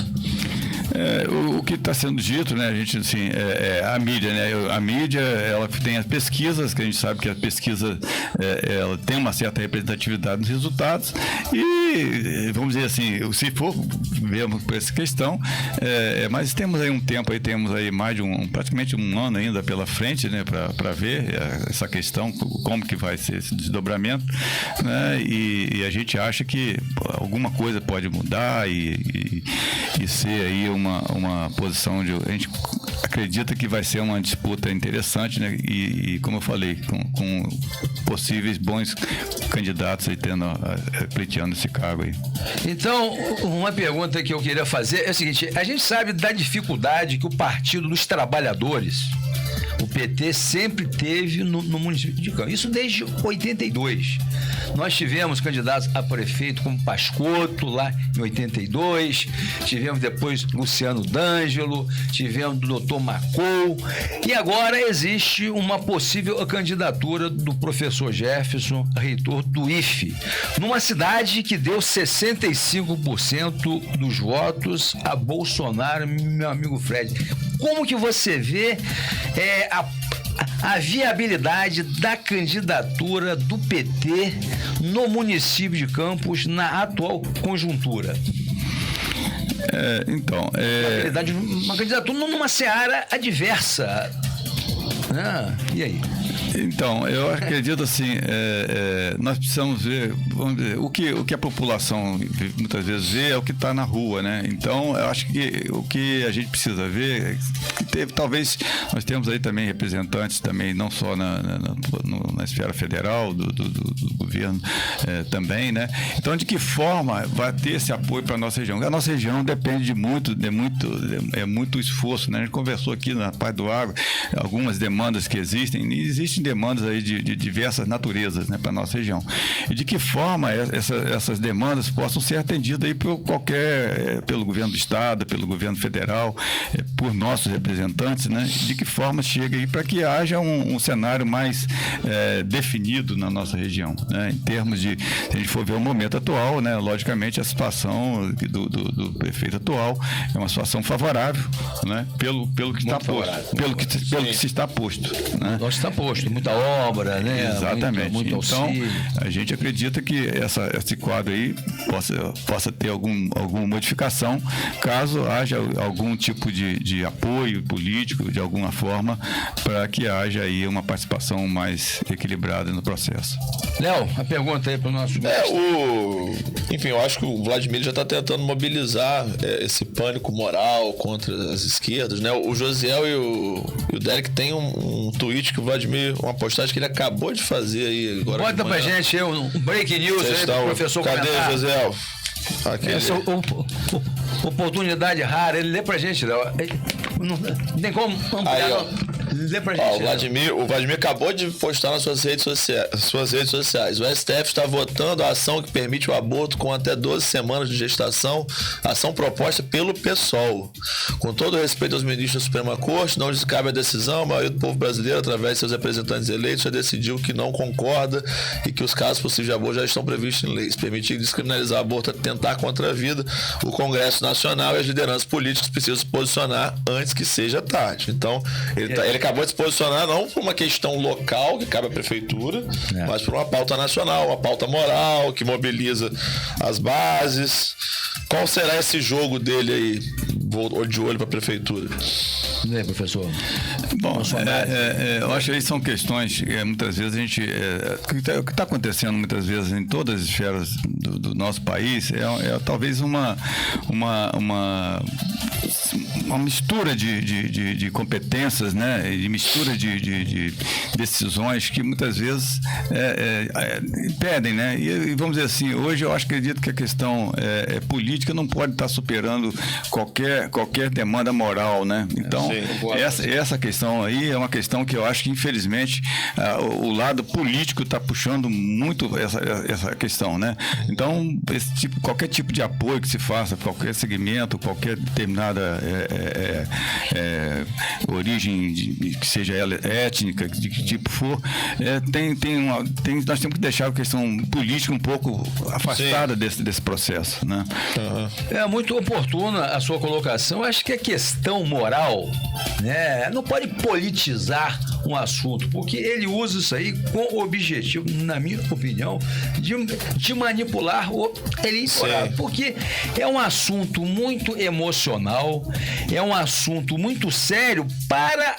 O que está sendo dito, né, a gente, assim, a mídia, né, a mídia, ela tem as pesquisas, que a gente sabe que a pesquisa, ela tem uma certa representatividade nos resultados, e, vamos dizer assim, se for vermos por essa questão, mas temos aí um tempo, aí temos aí mais de praticamente um ano ainda pela frente, né, para ver essa questão, como que vai ser esse desdobramento, né, e a gente acha que alguma coisa pode mudar e ser aí uma posição de... A gente acredita que vai ser uma disputa interessante, né? E como eu falei, com possíveis bons candidatos aí pleiteando esse cargo aí.
Então, uma pergunta que eu queria fazer é o seguinte: a gente sabe da dificuldade que o Partido dos Trabalhadores, o PT sempre teve no município de Campos. Isso desde 82. Nós tivemos candidatos a prefeito como Pascotto, lá em 82. Tivemos depois Luciano D'Angelo. Tivemos o doutor Macou. E agora existe uma possível candidatura do professor Jefferson, reitor do IFE, numa cidade que deu 65% dos votos a Bolsonaro, meu amigo Fred. Como que você vê a viabilidade da candidatura do PT no município de Campos na atual conjuntura? Uma candidatura numa seara adversa. E aí?
Então, eu acredito assim, nós precisamos ver, vamos dizer, o que a população muitas vezes vê é o que está na rua, né? Então, eu acho que o que a gente precisa ver é que talvez nós temos aí também representantes também, não só na esfera federal, do governo também, né? Então, de que forma vai ter esse apoio para a nossa região? A nossa região depende de muito esforço, né? A gente conversou aqui na parte do agro, algumas demandas que existem, e existem demandas aí de diversas naturezas, né, para a nossa região. E de que forma essas demandas possam ser atendidas aí pelo governo do estado, pelo governo federal, por nossos representantes, né? De que forma chega aí para que haja um cenário mais definido na nossa região, né? Em termos de, se a gente for ver o momento atual, né, logicamente a situação do prefeito atual é uma situação favorável, né, pelo que está posto, pelo que se está posto, né?
Nós está posto, muita obra, né?
Exatamente.
Muito
então, a gente acredita que esse quadro aí possa ter alguma modificação, caso haja algum tipo de apoio político, de alguma forma, para que haja aí uma participação mais equilibrada no processo.
Léo, a pergunta aí para o nosso...
Enfim, eu acho que o Vladimir já está tentando mobilizar esse pânico moral contra as esquerdas, né? O Josiel e o Derek tem um tweet que o Vladimir, uma postagem que ele acabou de fazer aí agora.
Bota pra gente aí um break news aí pro professor
comentar. Cadê, Josiel?
Essa oportunidade rara, ele lê pra gente, Léo. Não tem como ampliar. Lê pra gente.
O Vladimir acabou de postar nas suas redes sociais. O STF está votando a ação que permite o aborto com até 12 semanas de gestação, ação proposta pelo PSOL. Com todo respeito aos ministros da Suprema Corte, não lhes cabe a decisão, a maioria do povo brasileiro, através de seus representantes eleitos, já decidiu que não concorda e que os casos possíveis de aborto já estão previstos em leis. Permitir descriminalizar o aborto é tentar contra a vida. O Congresso Nacional e as lideranças políticas precisam se posicionar antes que seja tarde. Então, ele acabou de se posicionar não por uma questão local, que cabe à prefeitura, mas por uma pauta nacional, uma pauta moral, que mobiliza as bases. Qual será esse jogo dele aí, de olho para a prefeitura?
E aí, professor?
Bom, eu acho que são questões que muitas vezes a gente... o que está acontecendo muitas vezes em todas as esferas do nosso país é talvez uma mistura de competências, né? De mistura de decisões que muitas vezes impedem, né? E vamos dizer assim, hoje eu acredito que a questão política não pode estar superando qualquer demanda moral, né? Então, essa questão aí é uma questão que eu acho que, infelizmente, o lado político está puxando muito essa questão, né? Então, qualquer tipo de apoio que se faça, qualquer segmento, qualquer determinada origem que seja ela étnica, de que tipo for, nós temos que deixar a questão política um pouco afastada desse processo, né?
Uhum.
É muito oportuna a sua colocação. Acho que a questão moral, né, não pode politizar um assunto, porque ele usa isso aí com o objetivo, na minha opinião, de manipular o eleitorado. Porque é um assunto muito emocional, é um assunto muito sério para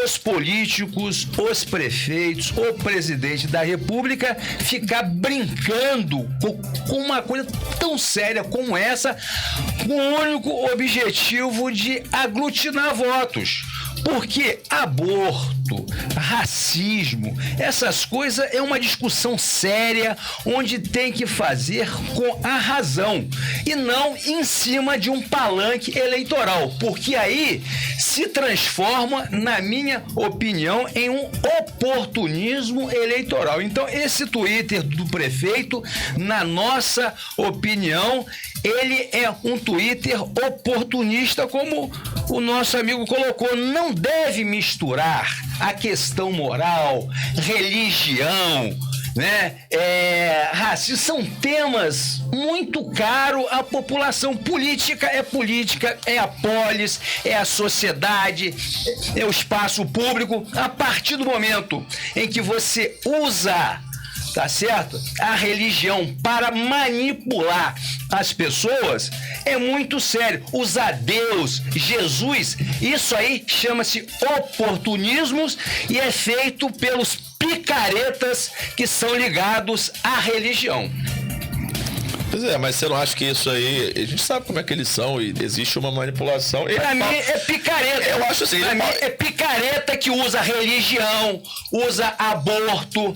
os políticos, os prefeitos, o presidente da República ficar brincando com uma coisa tão séria como essa, com o único objetivo de aglutinar votos. Porque aborto, racismo, essas coisas é uma discussão séria onde tem que fazer com a razão e não em cima de um palanque eleitoral, porque aí se transforma, na minha opinião, em um oportunismo eleitoral. Então, esse Twitter do prefeito, na nossa opinião, ele é um Twitter oportunista, como o nosso amigo colocou. Não deve misturar a questão moral, religião, né? Racismo, são temas muito caros à população. Política, é a polis, é a sociedade, é o espaço público. A partir do momento em que você usa, tá certo, a religião para manipular as pessoas, é muito sério. Usar Deus, Jesus, isso aí chama-se oportunismos e é feito pelos picaretas que são ligados à religião.
Pois é, mas você não acha que isso aí... A gente sabe como é que eles são e existe uma manipulação.
Pra mim é picareta.
Eu acho assim...
Pra mim é picareta que usa religião, usa aborto,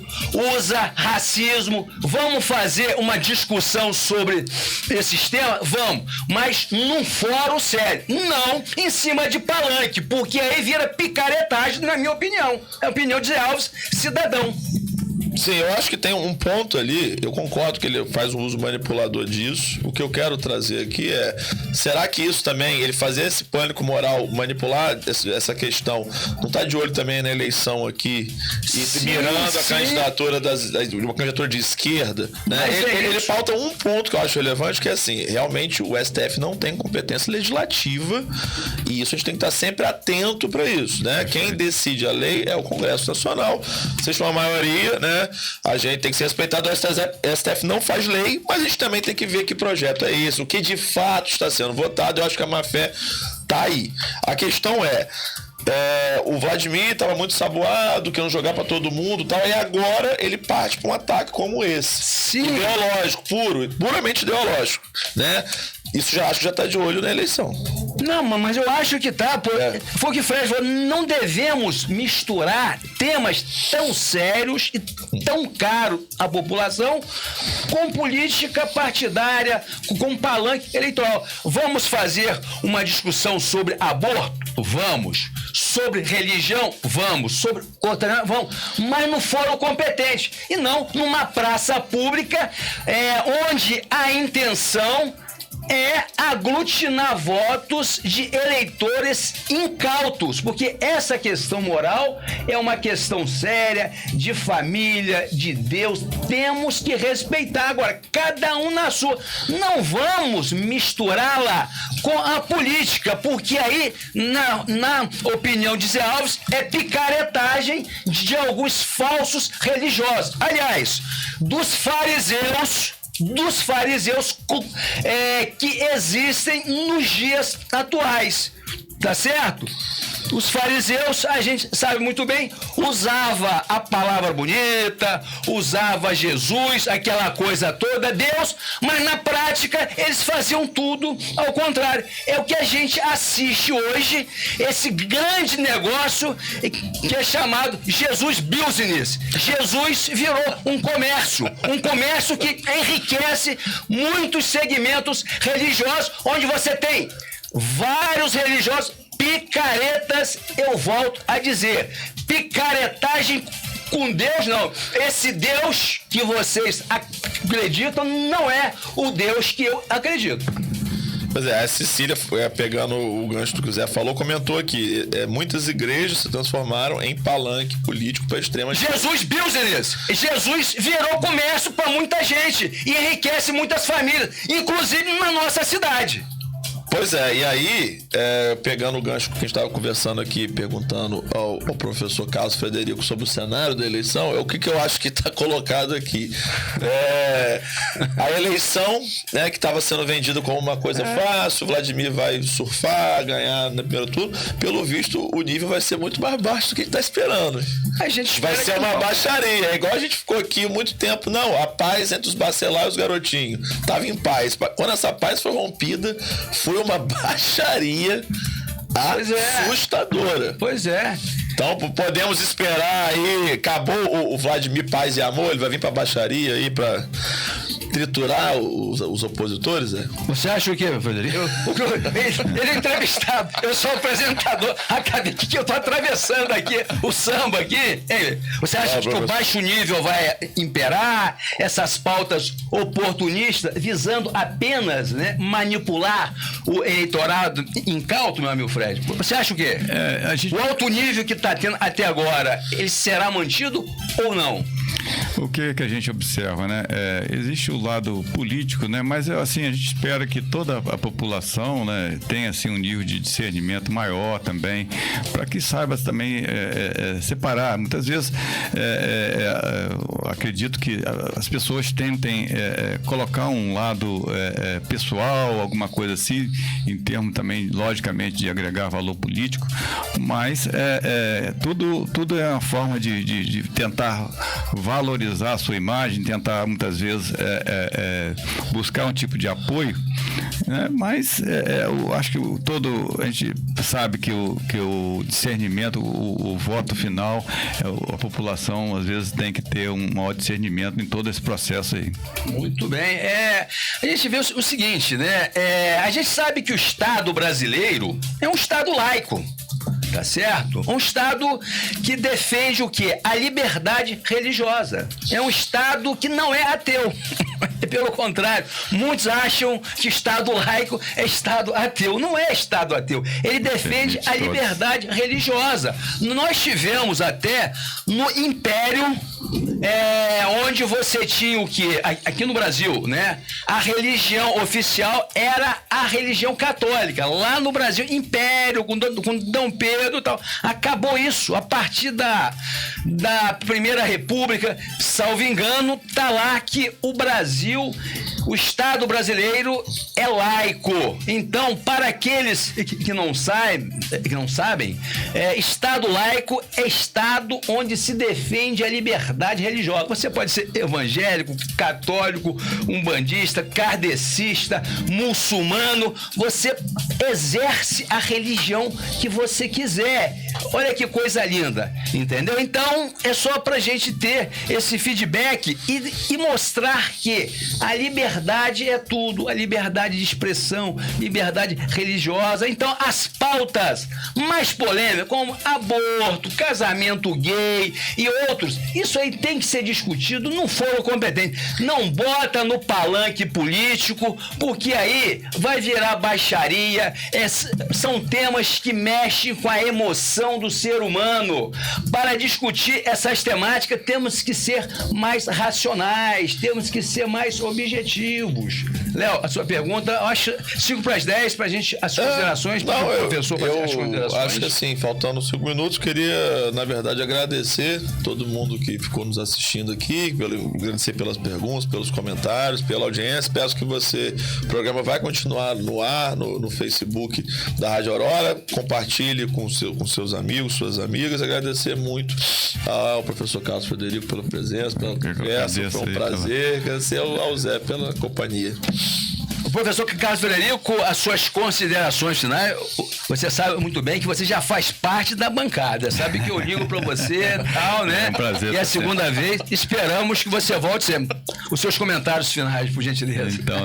usa racismo. Vamos fazer uma discussão sobre esses temas? Vamos. Mas num fórum sério. Não em cima de palanque, porque aí vira picaretagem, na minha opinião. É a opinião de Zé Alves, cidadão.
Sim, eu acho que tem um ponto ali, eu concordo que ele faz um uso manipulador disso. O que eu quero trazer aqui é, será que isso também, ele fazer esse pânico moral, manipular essa questão, não tá de olho também na eleição aqui e mirando a candidatura de uma candidatura de esquerda, né? Ele pauta um ponto que eu acho relevante, que é assim, realmente o STF não tem competência legislativa e isso a gente tem que estar sempre atento para isso, né? Quem decide a lei é o Congresso Nacional, vocês são a maioria, né? A gente tem que ser respeitado. O STF não faz lei, mas a gente também tem que ver que projeto é esse, o que de fato está sendo votado. Eu acho que a má-fé tá aí. A questão o Vladimir estava muito saboado, querendo jogar para todo mundo e tal, e agora ele parte para um ataque como esse.
Sim.
Ideológico, puramente ideológico, né? Isso já acho que já está de olho na eleição.
Não, mas eu acho que tá. Foi o que o Fred falou, não devemos misturar temas tão sérios e tão caros à população com política partidária, com palanque eleitoral. Vamos fazer uma discussão sobre aborto? Vamos. Sobre religião? Vamos. Sobre outra? Vamos. Mas no fórum competente. E não numa praça pública onde a intenção é aglutinar votos de eleitores incautos, porque essa questão moral é uma questão séria, de família, de Deus, temos que respeitar. Agora, cada um na sua, não vamos misturá-la com a política, porque aí, na opinião de Zé Alves, é picaretagem de alguns falsos religiosos. Aliás, dos fariseus que existem nos dias atuais, tá certo? Os fariseus, a gente sabe muito bem, usava a palavra bonita, usava Jesus, aquela coisa toda, Deus, mas na prática eles faziam tudo ao contrário. É o que a gente assiste hoje, esse grande negócio que é chamado Jesus Business. Jesus virou um comércio que enriquece muitos segmentos religiosos, onde você tem vários religiosos picaretas, eu volto a dizer, picaretagem com Deus não. Esse Deus que vocês acreditam não é o Deus que eu acredito.
Pois é, a Cecília, pegando o gancho do que o Zé falou, comentou aqui, muitas igrejas se transformaram em palanque político para extrema direita.
Jesus Business! Jesus virou comércio para muita gente e enriquece muitas famílias, inclusive na nossa cidade.
Pois é, e aí, pegando o gancho que a gente estava conversando aqui, perguntando ao professor Carlos Frederico sobre o cenário da eleição, o que eu acho que está colocado aqui. A eleição, né, que estava sendo vendida como uma coisa fácil, o Vladimir vai surfar, ganhar no primeiro turno, pelo visto o nível vai ser muito mais baixo do que a gente está esperando.
A gente
vai ser uma baixaria, igual a gente ficou aqui muito tempo, não, a paz entre os bacelar e os garotinhos, estava em paz. Quando essa paz foi rompida, foi uma baixaria assustadora.
Pois é.
Então podemos esperar aí, acabou o Vladimir Paz e Amor, ele vai vir pra baixaria aí pra triturar os opositores, né?
Você acha o quê, Frederico? Ele é entrevistado, eu sou apresentador. Acabei que eu tô atravessando aqui o samba aqui. Você acha que o baixo nível vai imperar essas pautas oportunistas, visando apenas, né, manipular o eleitorado incauto, meu amigo Fred? Você acha o quê? O alto nível que está tendo até agora, ele será mantido ou não?
O que a gente observa, né? Existe o lado político, né? Mas assim, a gente espera que toda a população, né, tenha assim, um nível de discernimento maior também, para que saiba também separar. Muitas vezes acredito que as pessoas tentem colocar um lado pessoal, alguma coisa assim, em termos também, logicamente, de agregar valor político, mas tudo é uma forma de tentar valorizar a sua imagem, tentar muitas vezes buscar um tipo de apoio, né? Mas eu acho que a gente sabe que o discernimento, o voto final, a população às vezes tem que ter um maior discernimento em todo esse processo aí.
Muito bem. A gente vê o seguinte, né? A gente sabe que o Estado brasileiro é um Estado laico. Tá certo? Um Estado que defende o quê? A liberdade religiosa. É um Estado que não é ateu. Pelo contrário, muitos acham que Estado laico é Estado ateu. Não é Estado ateu. Ele defende a liberdade religiosa. Nós tivemos até no Império, onde você tinha o quê? Aqui no Brasil, né? A religião oficial era a religião católica. Lá no Brasil, Império, com Dom Pedro e tal. Acabou isso. A partir da Primeira República, salvo engano, tá lá que o Brasil, o Estado brasileiro é laico. Então, para aqueles que não sabem, Estado laico é Estado onde se defende a liberdade religiosa. Você pode ser evangélico, católico, umbandista, kardecista, muçulmano. Você exerce a religião que você quiser. Olha que coisa linda, entendeu? Então, é só pra gente ter esse feedback e mostrar que a liberdade é tudo, a liberdade de expressão, liberdade religiosa. Então, as pautas mais polêmicas, como aborto, casamento gay e outros, isso aí tem que ser discutido no foro competente. Não bota no palanque político, porque aí vai virar baixaria. São temas que mexem com a emoção do ser humano. Para discutir essas temáticas, temos que ser mais racionais, temos que ser mais objetivos. Léo, a sua pergunta, eu acho 5 para as 10 para a gente, as considerações, para o professor fazer as considerações.
Acho que assim, faltando 5 minutos, queria, na verdade, agradecer todo mundo que ficou nos assistindo aqui, agradecer pelas perguntas, pelos comentários, pela audiência. Peço que o programa vai continuar no ar, no Facebook da Rádio Aurora. Compartilhe com seus amigos, suas amigas. Agradecer muito ao professor Carlos Frederico pela presença, pela conversa. Foi um prazer. Agradecer ao Zé pela companhia.
O professor Carlos Frederico, as suas considerações finais. Você sabe muito bem que você já faz parte da bancada. Sabe que eu ligo para você e tal, né?
É um prazer.
E a segunda vez, esperamos que você volte sempre. Os seus comentários finais, por gentileza.
Então,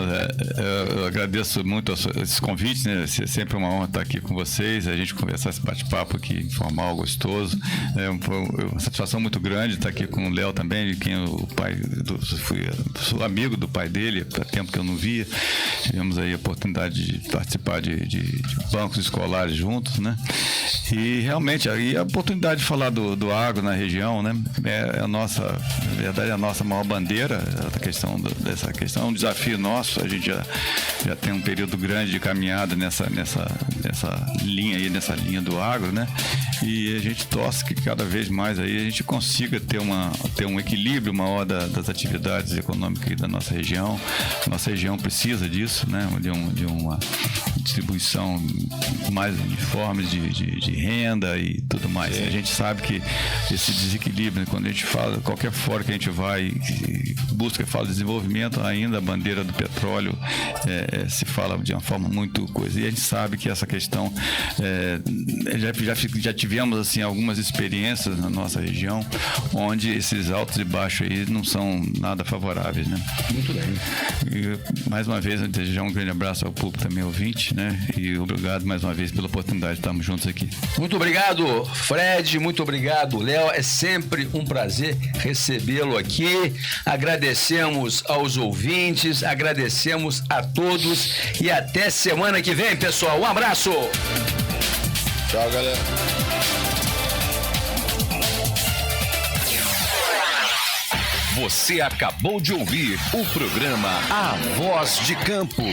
eu agradeço muito esses convites, né? É sempre uma honra estar aqui com vocês, a gente conversar esse bate-papo aqui informal, gostoso. É uma satisfação muito grande estar aqui com o Léo também, de quem sou amigo do pai dele, há tempo que eu não via. Tivemos aí a oportunidade de participar de bancos escolares juntos, né? E realmente, aí a oportunidade de falar do agro na região, né? Na verdade, é a nossa maior bandeira, dessa questão, é um desafio nosso. A gente já tem um período grande de caminhada nessa linha aí, nessa linha do agro, né? e a gente torce que cada vez mais aí a gente consiga ter um equilíbrio maior das atividades econômicas da nossa região. Nossa região precisa disso, né? De uma distribuição mais uniforme de renda e tudo mais. A gente sabe que esse desequilíbrio, quando a gente fala, qualquer fora que a gente vai e busca falar de desenvolvimento, ainda a bandeira do petróleo se fala de uma forma muito coisa. E a gente sabe que essa questão, já tivemos assim, algumas experiências na nossa região, onde esses altos e baixos aí não são nada favoráveis, né?
Muito bem.
E, mais uma vez, eu desejar um grande abraço ao público também ouvinte, né? E obrigado mais uma vez pela oportunidade de estarmos juntos aqui.
Muito obrigado, Fred, muito obrigado, Léo. É sempre um prazer recebê-lo aqui. Agradecemos aos ouvintes, agradecemos a todos e até semana que vem, pessoal. Um abraço!
Tchau, galera.
Você acabou de ouvir o programa A Voz de Campo.